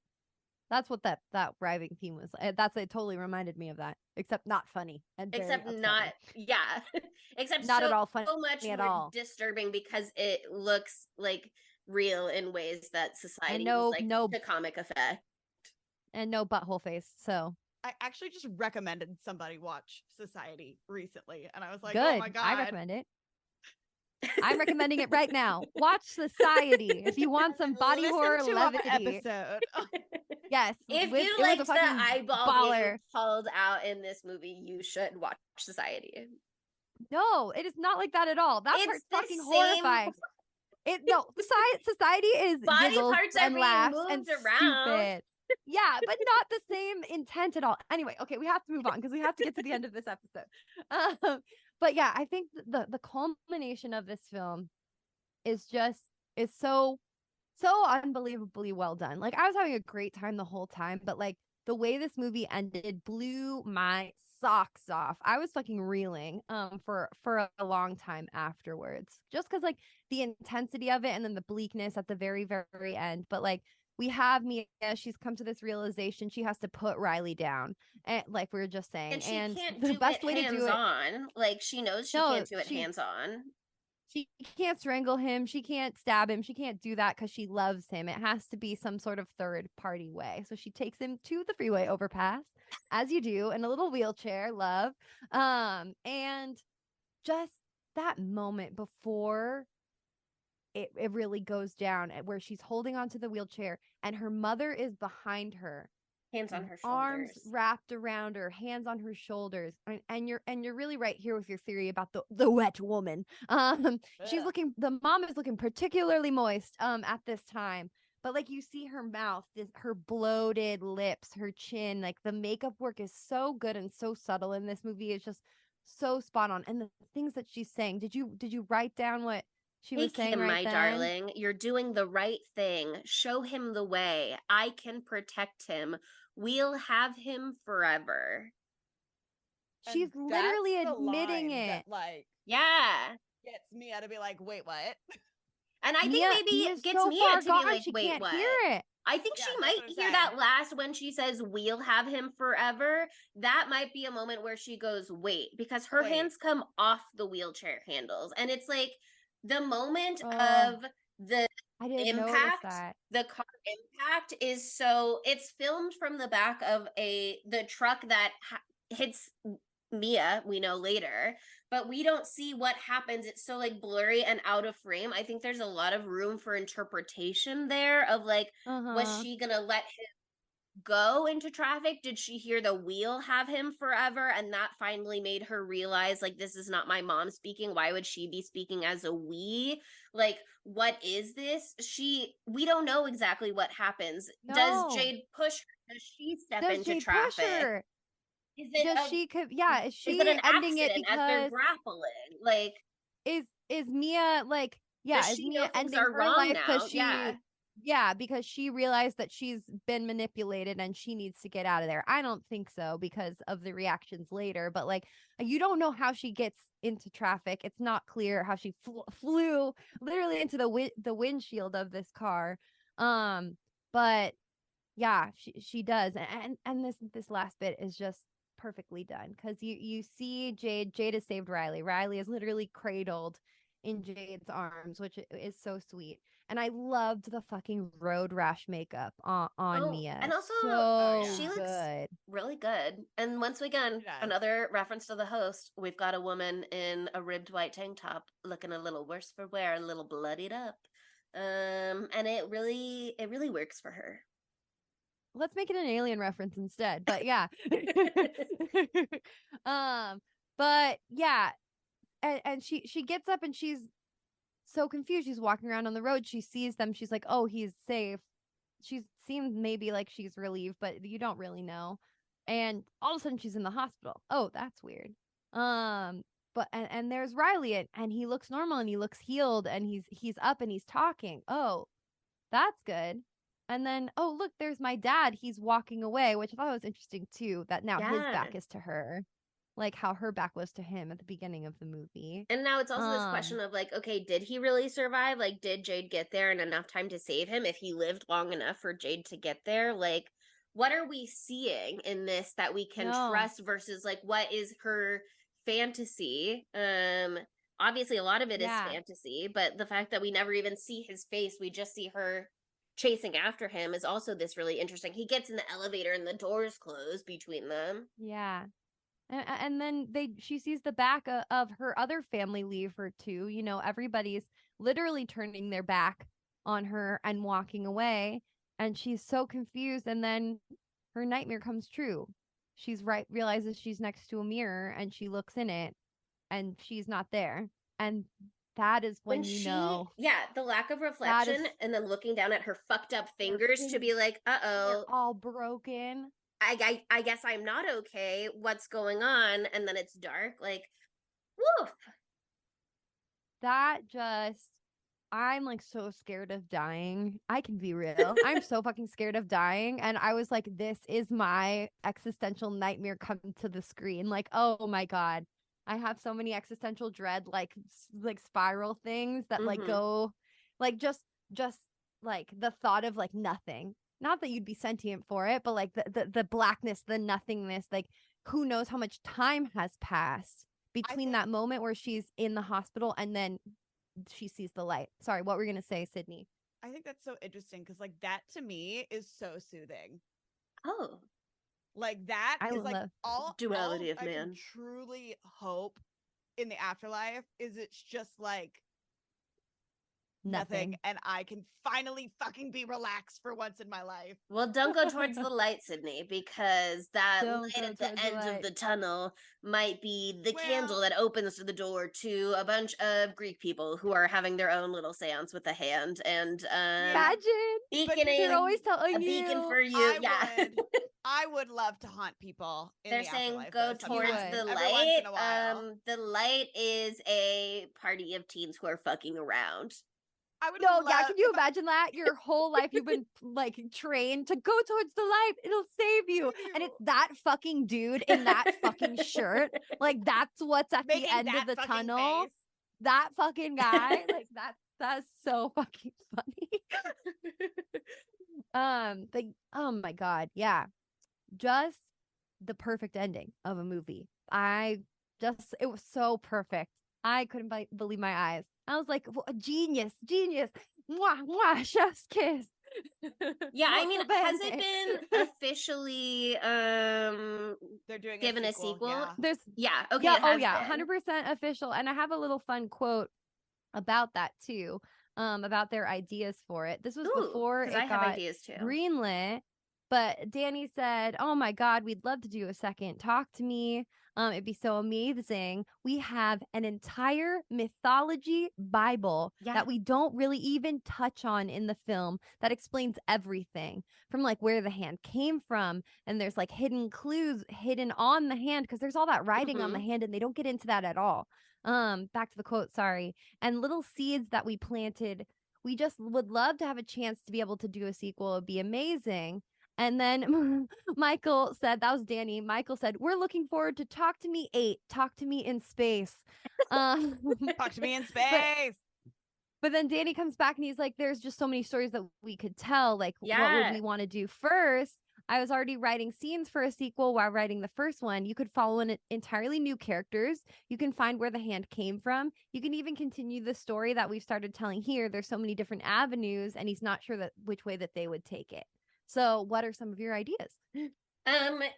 That's what that rhyming theme was. It totally reminded me of that, except not funny and Except very not, yeah. Except not so, at all funny so much at more all. disturbing because it looks like real in ways that Society no, was like the comic effect. And no butthole face. So I actually just recommended somebody watch Society recently, and I was like, good. oh my God. I recommend it. I'm recommending it right now. Watch Society if you want some body Listen horror to our levity. episode. Yes. If it you was liked a the fucking eyeball baller. being called out in this movie, you should watch Society. No, it is not like that at all. That It's part's the fucking same- horrifying. Society is Body giggles parts are and being laughs moved and around. stupid. Yeah, but not the same intent at all. Anyway, okay, we have to move on because we have to get to the end of this episode. But yeah, I think the culmination of this film is so unbelievably well done. Like I was having a great time the whole time, but like the way this movie ended blew my socks off. I was fucking reeling for a long time afterwards, just because like the intensity of it and then the bleakness at the very, very end. But like we have Mia. She's come to this realization she has to put Riley down, and like we were just saying, And she can't the do best it way to do hands it. on. Like she knows she No, can't do it hands on. she can't strangle him. She can't stab him. She can't do that because she loves him. It has to be some sort of third party way. So she takes him to the freeway overpass, as you do, in a little wheelchair, love. And just that moment before it really goes down, where she's holding onto the wheelchair and her mother is behind her, Hands on her arms shoulders. wrapped around her, hands on her shoulders. And you're really right here with your theory about the wet woman. She's looking, the mom is looking particularly moist at this time. But like you see her mouth, her bloated lips, her chin, like the makeup work is so good and so subtle in this movie. It's just so spot on. And the things that she's saying, did you write down what she was Take saying him, right my then? darling. You're doing the right thing. Show him the way. I can protect him. We'll have him forever. She's And literally that's the admitting line it. that, like, Yeah. gets Mia to be like, wait, what? And I Mia, think maybe Mia's it gets so Mia far to gone, be like, she wait, can't what? hear it. I think Yeah, she that's might what I'm hear saying. that last when she says, we'll have him forever. That might be a moment where she goes, wait, because her Wait. hands come off the wheelchair handles. And it's like the moment Oh. of the I didn't notice impact, that. the car impact is so, it's filmed from the back of the truck that hits Mia, we know later, but we don't see what happens. It's so like blurry and out of frame. I think there's a lot of room for interpretation there of like, was she gonna let him go into traffic? Did she hear the wheel have him forever? And that finally made her realize, like, this is not my mom speaking. Why would she be speaking as a we? Like, what is this? We don't know exactly what happens. No. Does Jade push her? Does she step Does into Jade traffic? push her? Is it Does she is she an ending it accident as they're because grappling? Like, is Mia like does is she Mia know things ending are her wrong life now? because because she realized that she's been manipulated and she needs to get out of there. I don't think so because of the reactions later, but like you don't know how she gets into traffic. It's not clear how she flew literally into the windshield of this car. But yeah, she does. And this last bit is just perfectly done because you see Jade has saved Riley. Riley is literally cradled in Jade's arms, which is so sweet. And I loved the fucking road rash makeup on Mia. And also so she looks good. really good. And once again, another reference to the host. We've got a woman in a ribbed white tank top looking a little worse for wear, a little bloodied up. And it really works for her. Let's make it an alien reference instead. But yeah. But yeah. And she gets up and she's so confused. She's walking around on the road. She sees them. She's like, oh, he's safe. She seems maybe like she's relieved, but you don't really know. And all of a sudden she's in the hospital. Oh, that's weird. But and there's Riley and he looks normal and he looks healed and he's up and he's talking. Oh, that's good. And then, oh, look, there's my dad. He's walking away, which I thought was interesting too, that now his back is to her. Like how her back was to him at the beginning of the movie. And now it's also this question of like, okay, did he really survive? Like, did Jade get there in enough time to save him? If he lived long enough for Jade to get there, like, what are we seeing in this that we can trust versus like what is her fantasy? Obviously a lot of it is fantasy, but the fact that we never even see his face, we just see her chasing after him is also this really interesting. He gets in the elevator and the doors close between them. Yeah. And then she sees the back of her other family leave her too. You know, everybody's literally turning their back on her and walking away. And she's so confused. And then her nightmare comes true. Realizes she's next to a mirror and she looks in it and she's not there. And that is when you know. Yeah, the lack of reflection and then looking down at her fucked up fingers to be like, uh-oh. All broken. I guess I'm not okay. What's going on? And then it's dark. Like, woof. I'm like so scared of dying. I can be real. I'm so fucking scared of dying. And I was like, this is my existential nightmare coming to the screen. Like, oh my God. I have so many existential dread, like spiral things that like go like just like the thought of like nothing. Not that you'd be sentient for it, but like the blackness, the nothingness, like who knows how much time has passed between that moment where she's in the hospital and then she sees the light. Sorry, what were you gonna say, Sydney? I think that's so interesting because like that to me is so soothing. Oh, Like that I is like love all duality of I can man. truly hope in the afterlife is it's just like nothing, and I can finally fucking be relaxed for once in my life. Well, don't go towards the light, Sydney, because that Don't light go at the towards the end of light. the tunnel might be the Well- candle that opens the door to a bunch of Greek people who are having their own little seance with a hand and Imagine. beaconing They're always a telling beacon you. for you. I would love to haunt people in They're the saying afterlife, go though, towards sometimes, the every once in light. a while. The light is a party of teens who are fucking around. I would No, love, yeah, can you imagine that? Your whole life you've been like trained to go towards the light. It'll save you. And it's that fucking dude in that fucking shirt. Like that's what's at making the end that of the fucking tunnel. face. That fucking guy. Like that's so fucking funny. Like, oh my God. Yeah. Just the perfect ending of a movie. It was so perfect. I couldn't believe my eyes. I was like, genius. Mwah, mwah, chef's kiss. Yeah, I mean, Molto has bene. it been officially They're doing given a sequel. Yeah. There's Yeah, okay, yeah, it oh has yeah, been. 100% official. And I have a little fun quote about that too, about their ideas for it. This was Ooh, before 'cause it I have got ideas too. greenlit, but Danny said, "Oh my God, we'd love to do a second. Talk to me. It'd be so amazing. We have an entire mythology Bible Yeah. that we don't really even touch on in the film that explains everything from like where the hand came from, and there's like hidden clues hidden on the hand because there's all that writing on the hand, and they don't get into that at all." Back to the quote, sorry. And little seeds that we planted. We just would love to have a chance to be able to do a sequel. It'd be amazing. And then Michael said, that was Danny. Michael said, "We're looking forward to Talk to Me 8. Talk to me in space." Talk to me in space. But then Danny comes back and he's like, "There's just so many stories that we could tell. Like, what would Yeah. we want to do first?" I was already writing scenes for a sequel while writing the first one. You could follow in entirely new characters. You can find where the hand came from. You can even continue the story that we've started telling here. There's so many different avenues, and he's not sure that which way that they would take it. So, what are some of your ideas?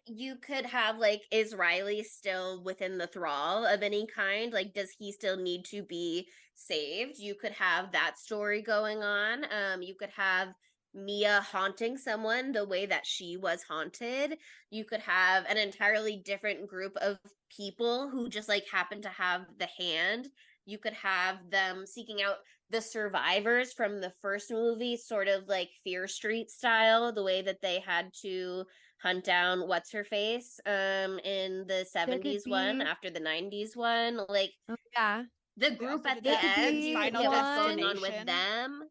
You could have like, is Riley still within the thrall of any kind? Like, does he still need to be saved? You could have that story going on. You could have Mia haunting someone the way that she was haunted. You could have an entirely different group of people who just like happen to have the hand. You could have them seeking out the survivors from the first movie, sort of like Fear Street style, the way that they had to hunt down what's her face in the 70s one after the 90s one. Like, oh yeah, the group at the that. There could end, be you could Final get what's going on Destination. with them.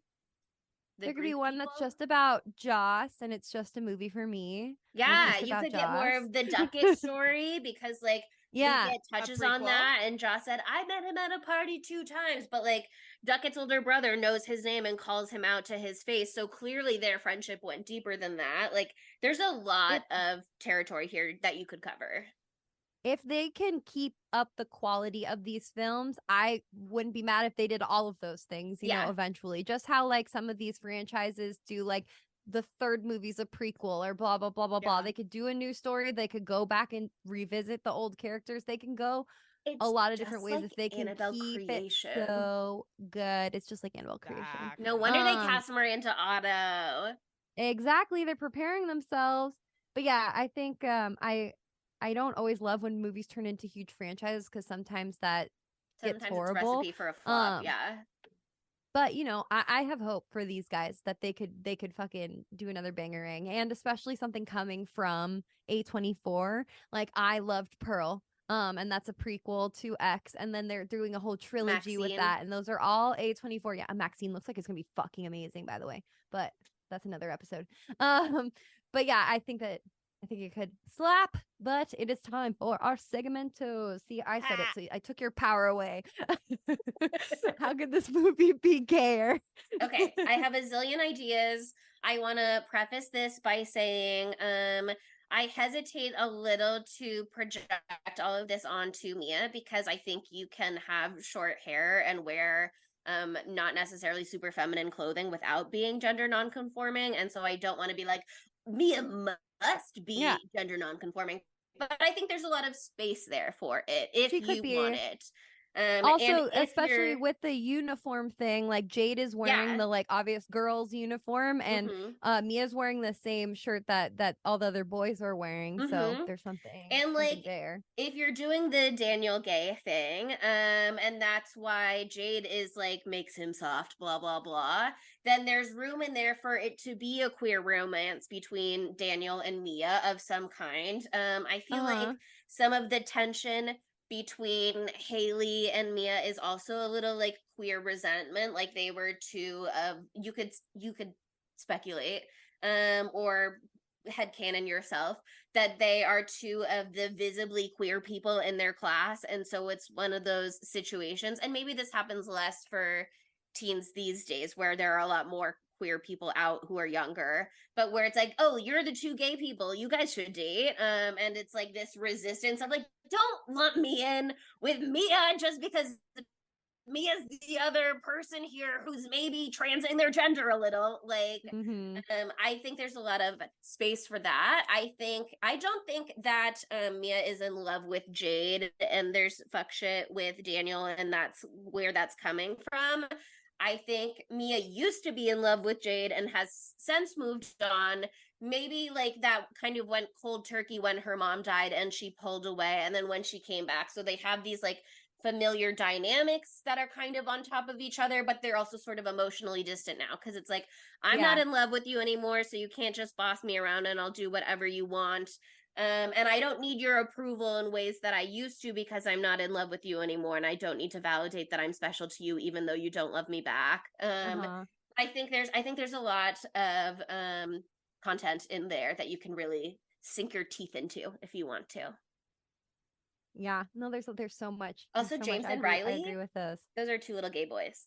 The there could be Greek one that's people. just about Joss, and it's just a movie for me. Yeah, just you about could get more Joss. of the Duckett story because like Yeah, we get touches on prequel. that, and Joss said, "I met him at a party 2 times," but like Duckett's older brother knows his name and calls him out to his face, so clearly their friendship went deeper than that. Like, there's a lot of territory here that you could cover. if they can keep up the quality of these films, I wouldn't be mad if they did all of those things, you know, eventually. Just how like some of these franchises do, like the third movie's a prequel or blah, blah, blah, blah, blah. They could do a new story. They could go back and revisit the old characters. They can go a lot of different ways if they can keep it so good. It's just like Annabelle creation. No wonder they cast Miranda Otto. Exactly. They're preparing themselves. But yeah, I think I don't always love when movies turn into huge franchises because sometimes that gets horrible. It's a recipe for a flop, yeah. But you know, I have hope for these guys that they could fucking do another bangerang, and especially something coming from A24. Like I loved Pearl. And that's a prequel to X, and then they're doing a whole trilogy with that, and those are all A24. Yeah, Maxine looks like it's gonna be fucking amazing, by the way, but that's another episode. But yeah, I think I think it could slap, but it is time for our segmento. See, I said it, so I took your power away. How could this movie be gayer? Okay, I have a zillion ideas. I want to preface this by saying I hesitate a little to project all of this onto Mia because I think you can have short hair and wear not necessarily super feminine clothing without being gender nonconforming, and so I don't want to be like Mia must be gender nonconforming, but I think there's a lot of space there for it if you want it. Also, especially with the uniform thing, like Jade is wearing the like obvious girls uniform, and Mia's wearing the same shirt that all the other boys are wearing. So there's something there. If you're doing the Daniel gay thing, and that's why Jade is like makes him soft, blah blah blah, then there's room in there for it to be a queer romance between Daniel and Mia of some kind. I feel like some of the tension between Haley and Mia is also a little like queer resentment, like they were two of you could speculate or headcanon yourself that they are two of the visibly queer people in their class, and so it's one of those situations, and maybe this happens less for teens these days where there are a lot more queer people out who are younger, but where it's like, oh, you're the two gay people, you guys should date, and it's like this resistance of like, don't lump me in with Mia just because Mia's the other person here who's maybe transing their gender a little. Like, I think there's a lot of space for that. I don't think that Mia is in love with Jade and there's fuck shit with Daniel, and that's where that's coming from. I think Mia used to be in love with Jade and has since moved on. Maybe like that kind of went cold turkey when her mom died and she pulled away, and then when she came back. So they have these like familiar dynamics that are kind of on top of each other, but they're also sort of emotionally distant now because it's like, I'm not in love with you anymore, so you can't just boss me around and I'll do whatever you want. And I don't need your approval in ways that I used to because I'm not in love with you anymore, and I don't need to validate that I'm special to you even though you don't love me back. I think there's a lot of content in there that you can really sink your teeth into if you want to. Yeah, no, there's so much. Also, so James much. and Riley. I agree with this. Those are two little gay boys.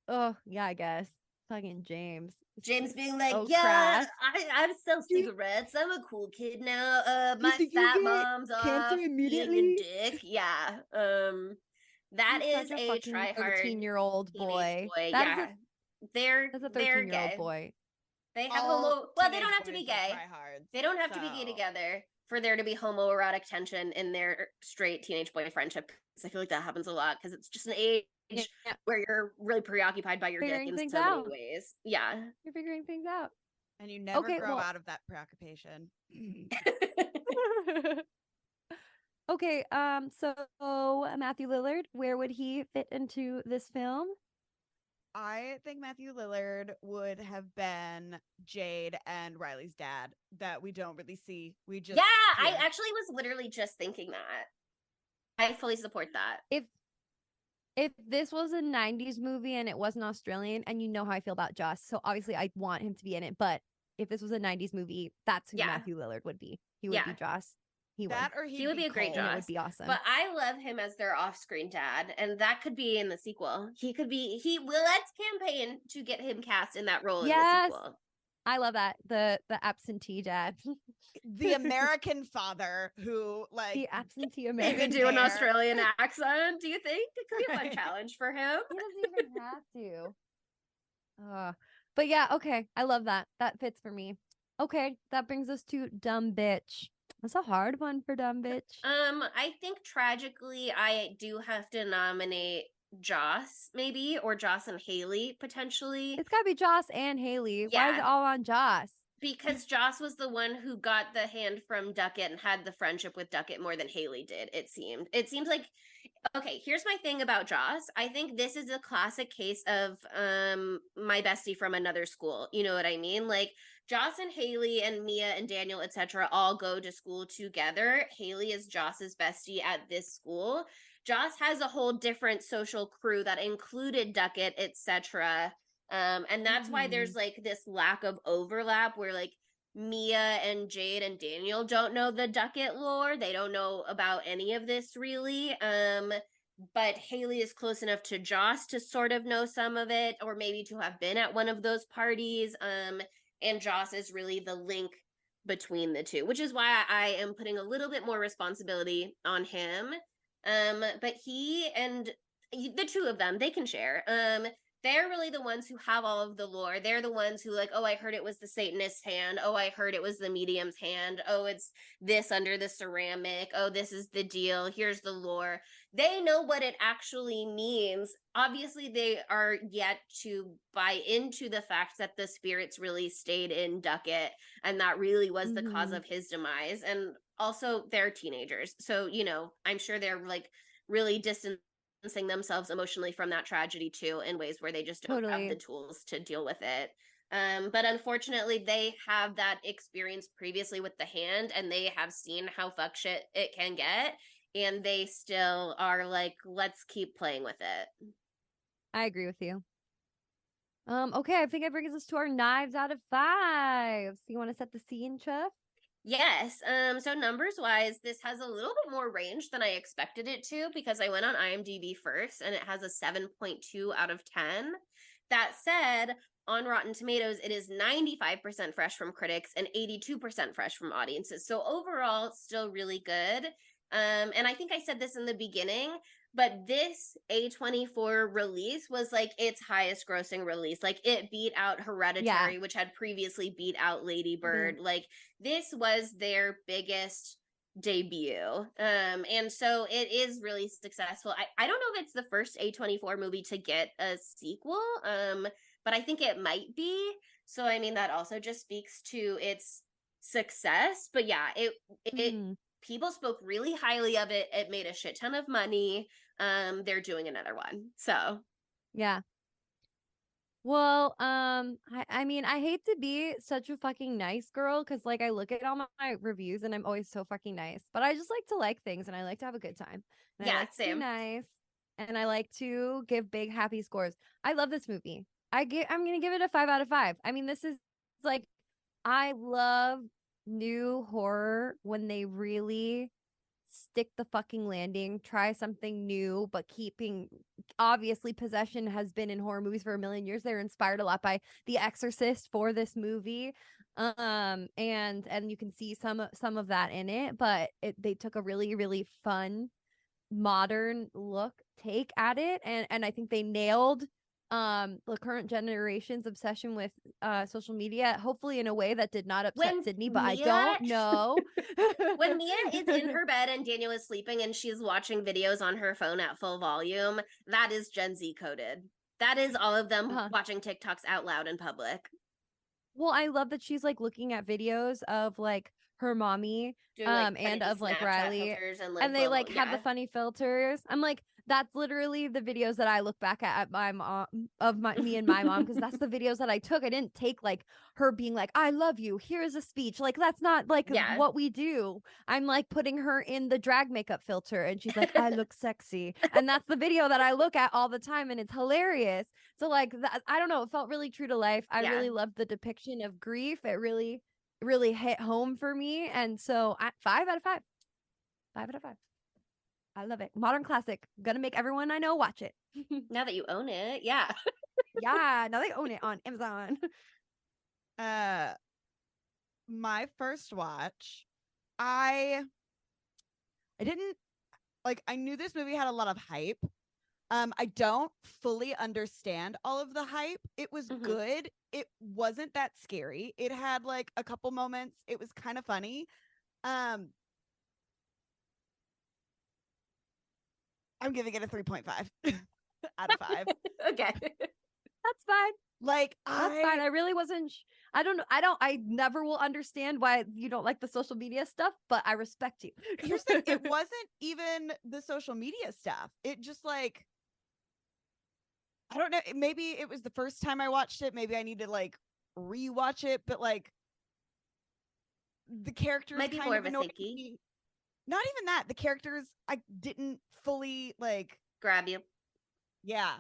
Oh yeah, I guess. Fucking James. James being like, so yeah, I sell cigarettes. I'm a cool kid now. My fat mom's off eating a dick. Yeah. That is a try-hard 13-year-old boy. Yeah. They're a 13-year-old gay. boy. They have well, they don't have to be gay. They don't have to be gay together for there to be homoerotic tension in their straight teenage boy friendship. Because I feel like that happens a lot because it's just an age where you're really preoccupied by your dick in so many ways. Yeah. You're figuring things out. And you never grow out of that preoccupation. Okay, so Matthew Lillard, where would he fit into this film? I think Matthew Lillard would have been Jade and Riley's dad that we don't really see. I actually was literally just thinking that. I fully support that. If this was a 90s movie and it wasn't Australian, and you know how I feel about Joss, so obviously I'd want him to be in it, but if this was a 90s movie, that's who Matthew Lillard would be. He would be Joss. He would be a great Joss. It would be awesome. But I love him as their off-screen dad, and that could be in the sequel. Let's campaign to get him cast in that role in the sequel. I love that. The absentee dad. The American father who the absentee American. Maybe do an Australian accent, do you think? It could be a fun challenge for him. He doesn't even have to. But yeah, okay. I love that. That fits for me. Okay, that brings us to Dumb Bitch. That's a hard one for Dumb Bitch. I think tragically I do have to nominate Joss, maybe, or Joss and Haley potentially. It's gotta be Joss and Haley. Why is it all on Joss? Because Joss was the one who got the hand from Duckett and had the friendship with Duckett more than Haley did, it seemed. It seems like, okay, here's my thing about Joss. I think this is a classic case of my bestie from another school. You know what I mean? Like, Joss and Haley and Mia and Daniel, etc., all go to school together. Haley is Joss's bestie at this school. Joss has a whole different social crew that included Duckett, etc., And that's why there's like this lack of overlap where like Mia and Jade and Daniel don't know the Ducket lore. They don't know about any of this really. But Haley is close enough to Joss to sort of know some of it, or maybe to have been at one of those parties. And Joss is really the link between the two, which is why I am putting a little bit more responsibility on him. But he and the two of them, they can share. They're really the ones who have all of the lore. They're the ones who like, oh, I heard it was the Satanist's hand. Oh, I heard it was the medium's hand. Oh, it's this under the ceramic. Oh, this is the deal. Here's the lore. They know what it actually means. Obviously, they are yet to buy into the fact that the spirits really stayed in Ducket and that really was the cause of his demise. And also, they're teenagers. So, you know, I'm sure they're like really distancing themselves emotionally from that tragedy too in ways where they just don't have the tools to deal with it. But unfortunately they have that experience previously with the hand and they have seen how fuck shit it can get and they still are like, let's keep playing with it. I agree with you. Okay, I think it brings us to our knives out of 5. So you want to set the scene, Chuff? Yes. So numbers wise, this has a little bit more range than I expected it to because I went on IMDb first and it has a 7.2 out of 10. That said, on Rotten Tomatoes, it is 95% fresh from critics and 82% fresh from audiences. So overall, still really good. And I think I said this in the beginning, but this A24 release was like its highest grossing release. Like it beat out Hereditary, which had previously beat out Lady Bird. Like this was their biggest debut. And so it is really successful. I don't know if it's the first A24 movie to get a sequel, but I think it might be. So I mean that also just speaks to its success. But yeah, it people spoke really highly of it. It made a shit ton of money. They're doing another one. So yeah. Well, I mean, I hate to be such a fucking nice girl because like I look at all my reviews and I'm always so fucking nice, but I just like to like things and I like to have a good time. And I like to be nice and I like to give big happy scores. I love this movie. I'm gonna give it a 5 out of 5. I mean, this is like I love new horror when they really stick the fucking landing, try something new, but keeping obviously possession has been in horror movies for a million years. They're inspired a lot by The Exorcist for this movie. And you can see some of that in it, but they took a really, really fun modern take at it, and I think they nailed the current generation's obsession with social media, hopefully in a way that did not upset Sydney, but I don't know. When Mia is in her bed and Daniel is sleeping and she's watching videos on her phone at full volume, that is Gen Z coded. That is all of them watching TikToks out loud in public. Well, I love that she's like looking at videos of like her mommy and of like Riley and they like have the funny filters. I'm like, that's literally the videos that I look back at my mom me and my mom, because that's the videos that I took. I didn't take like her being like, I love you, here's a speech. Like that's not like what we do. I'm like putting her in the drag makeup filter and she's like, I look sexy. And that's the video that I look at all the time and it's hilarious. So like that, I don't know, it felt really true to life. I really loved the depiction of grief. It really hit home for me. And so 5 out of 5. 5 out of 5. I love it. Modern classic. Gonna make everyone I know watch it. Now that you own it. Yeah. Yeah. Now they own it on Amazon. My first watch, I didn't like, I knew this movie had a lot of hype. I don't fully understand all of the hype. It was good. It wasn't that scary. It had like a couple moments. It was kind of funny. I'm giving it a 3.5 out of 5. Okay. That's fine. Like that's fine. I really wasn't I don't know. I never will understand why you don't like the social media stuff, but I respect you. Here's the thing, it wasn't even the social media stuff. It just like, I don't know, maybe it was the first time I watched it. Maybe I need to like rewatch it, but like the characters might be kind more of of a annoyed thinky. me. Not even that. The characters I didn't fully like grab you. Yeah.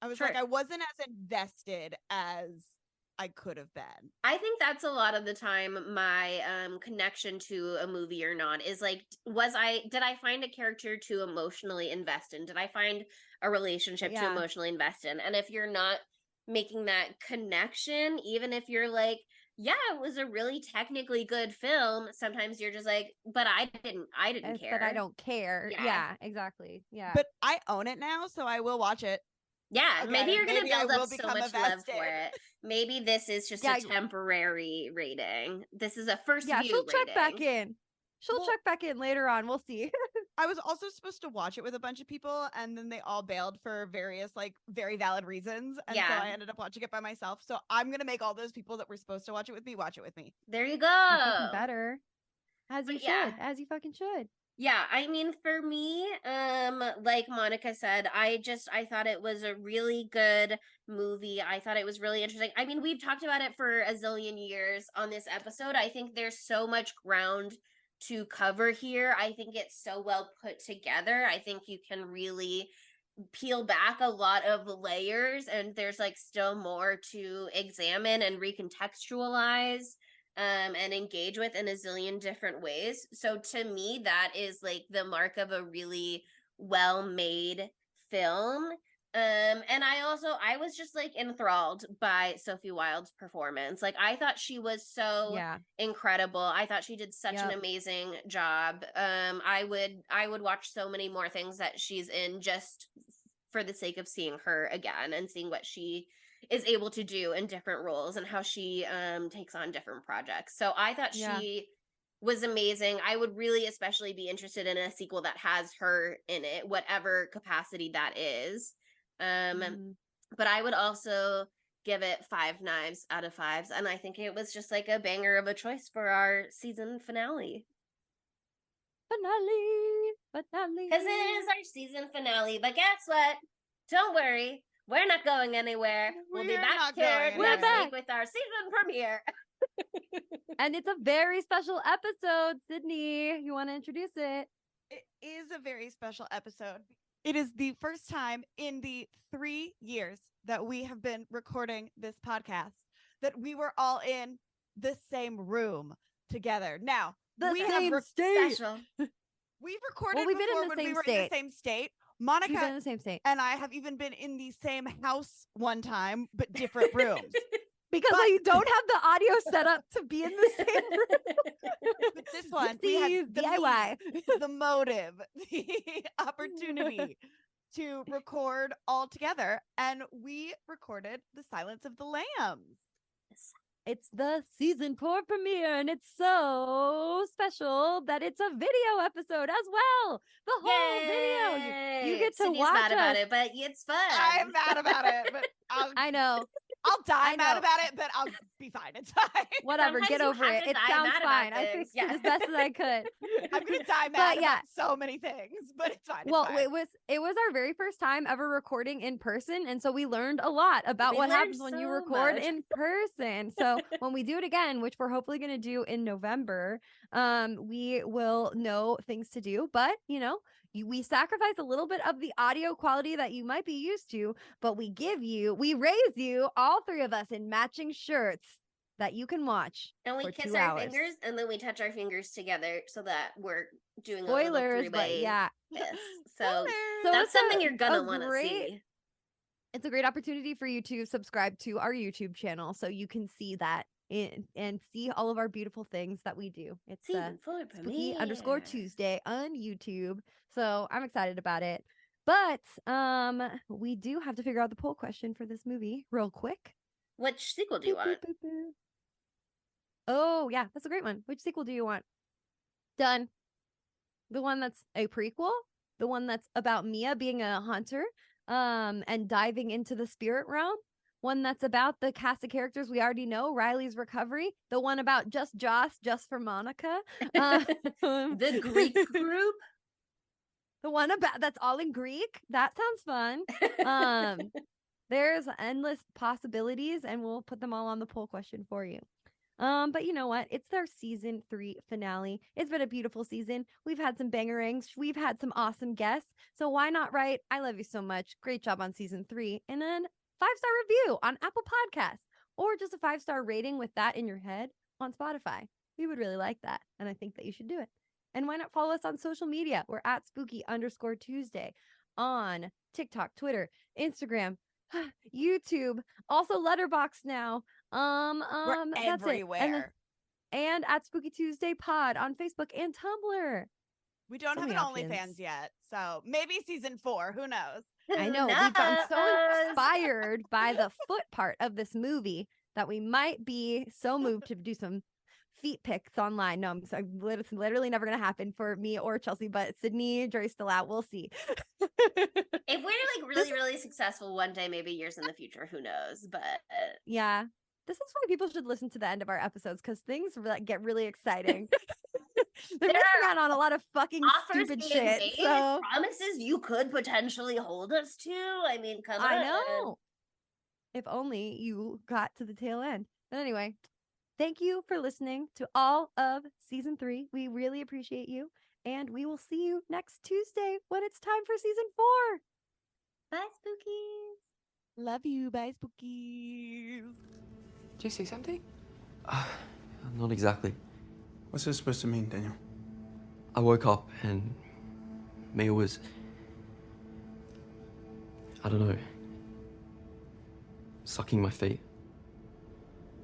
I was For- like, I wasn't as invested as I could have been. I think that's a lot of the time my connection to a movie or not is like, did I find a character to emotionally invest in? Did I find a relationship to Yeah. emotionally invest in? And if you're not making that connection, even if you're like, yeah, it was a really technically good film, sometimes you're just like, but I didn't care. But I don't care. Yeah. Yeah, exactly. Yeah. But I own it now, so I will watch it. Yeah, Again, maybe and you're gonna maybe I build will up so become much love invested. for it. Maybe this is just Yeah, a temporary rating. This is a first yeah, view she'll rating. check back in. She'll Well- check back in later on. We'll see. I was also supposed to watch it with a bunch of people, and then they all bailed for various, like, very valid reasons. And so Yeah. I ended up watching it by myself. So I'm going to make all those people that were supposed to watch it with me watch it with me. There you You're go. fucking better. As you But yeah. should. As you fucking should. Yeah, I mean, for me, like Monica said, I thought it was a really good movie. I thought it was really interesting. I mean, we've talked about it for a zillion years on this episode. I think there's so much ground to cover here. I think it's so well put together. I think you can really peel back a lot of layers, and there's like still more to examine and recontextualize and engage with in a zillion different ways. So to me, that is like the mark of a really well made film. And I was just like enthralled by Sophie Wilde's performance. Like I thought she was so Yeah. incredible. I thought she did such an Yep. amazing job. I would watch so many more things that she's in just for the sake of seeing her again and seeing what she is able to do in different roles and how she takes on different projects. So I thought Yeah. she was amazing. I would really especially be interested in a sequel that has her in it, whatever capacity that is. Mhm. But I would also give it 5 knives out of 5s, and I think it was just like a banger of a choice for our season finale. Finale. Because it is our season finale. But guess what? Don't worry. We're not going anywhere. We'll be We're back not here going We're next back. week with our season premiere. And it's a very special episode. Sydney, you want to introduce it? It is a very special episode. It is the first time in the 3 years that we have been recording this podcast that we were all in the same room together. Now, The we have same state. Special. we've recorded we've been in before the when same we were in state. the same state. You've Monica been in the same state. and I have even been in the same house one time, but different rooms. Because But- you don't have the audio set up to be in the same room. But this one, we had Whoopsies, the DIY. means, the motive, the opportunity to record all together, and we recorded The Silence of the Lambs. It's the season 4 premiere, and it's so special that it's a video episode as well. The whole video. You get to Sydney's watch mad about us. it, but it's fun. I'm mad about it, but I know. I'll die I mad know. about it, but I'll be fine. It's fine. Whatever. Sometimes Get you over have it. to It die sounds mad about fine. I things. fixed Yeah. it as best as I could. I'm gonna die But mad yeah. about so many things, but it's fine. It's Well, fine. it was our very first time ever recording in person, and so we learned a lot about We what learned happens when you so record much. in person. So when we do it again, which we're hopefully going to do in November, we will know things to do. But we sacrifice a little bit of the audio quality that you might be used to, but we raise you, all 3 of us, in matching shirts that you can watch. And we for kiss 2 our hours. fingers, and then we touch our fingers together so that we're doing a Spoilers, little but 3-way yeah. kiss. So So that's it's something a- you're gonna a want to great- see. It's a great opportunity for you to subscribe to our YouTube channel so you can see that and see all of our beautiful things that we do. It's Season 4 premiere. Spooky_Tuesday on YouTube. So I'm excited about it. But we do have to figure out the poll question for this movie real quick. Which sequel do you Boop, want? boop, boop, boop. Oh, yeah, that's a great one. Which sequel do you want? Done. The one that's a prequel, the one that's about Mia being a hunter, and diving into the spirit realm. One that's about the cast of characters we already know, Riley's recovery. The one about just Joss, just for Monica. The Greek group? The one about that's all in Greek. That sounds fun. There's endless possibilities, and we'll put them all on the poll question for you. But you know what? It's their season 3 finale. It's been a beautiful season. We've had some bangerings. We've had some awesome guests. So why not write, I love you so much. Great job on season 3. And then 5-star review on Apple Podcasts or just a 5-star rating with that in your head on Spotify. We would really like that. And I think that you should do it. And why not follow us on social media? We're at spooky_Tuesday on TikTok, Twitter, Instagram, YouTube, also Letterboxd now. We're That's it. everywhere. And at Spooky Tuesday Pod on Facebook and Tumblr. We don't So have an many OnlyFans options. yet, so maybe season 4. Who knows? I Who know we've gotten so knows? inspired by the foot part of this movie that we might be so moved to do some feet pics online. No, I'm sorry, it's literally never gonna happen for me or Chelsea, but Sydney, Jory's still out. We'll see. If we're like really successful one day, maybe years in the future, who knows? But Yeah. This is why people should listen to the end of our episodes because things get really exciting. They're There missing out on a lot of fucking offers stupid being shit. made, So promises you could potentially hold us to. I mean, come on. I know. If only you got to the tail end. But anyway, thank you for listening to all of season 3. We really appreciate you. And we will see you next Tuesday when it's time for season 4. Bye, spookies. Love you. Bye, spookies. Do you see something? Not exactly. What's this supposed to mean, Daniel? I woke up and Mia was, I don't know, sucking my feet.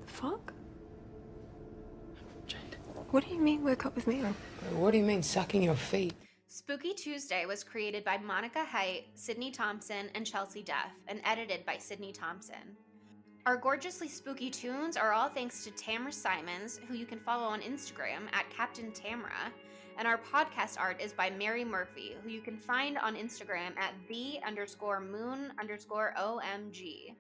The fuck? Jade. What do you mean woke up with me? What do you mean, sucking your feet? Spooky Tuesday was created by Monica Height, Sydney Thompson, and Chelsea Duff, and edited by Sydney Thompson. Our gorgeously spooky tunes are all thanks to Tamara Simons, who you can follow on Instagram at Captain Tamara, and our podcast art is by Mary Murphy, who you can find on Instagram at the_moon_OMG.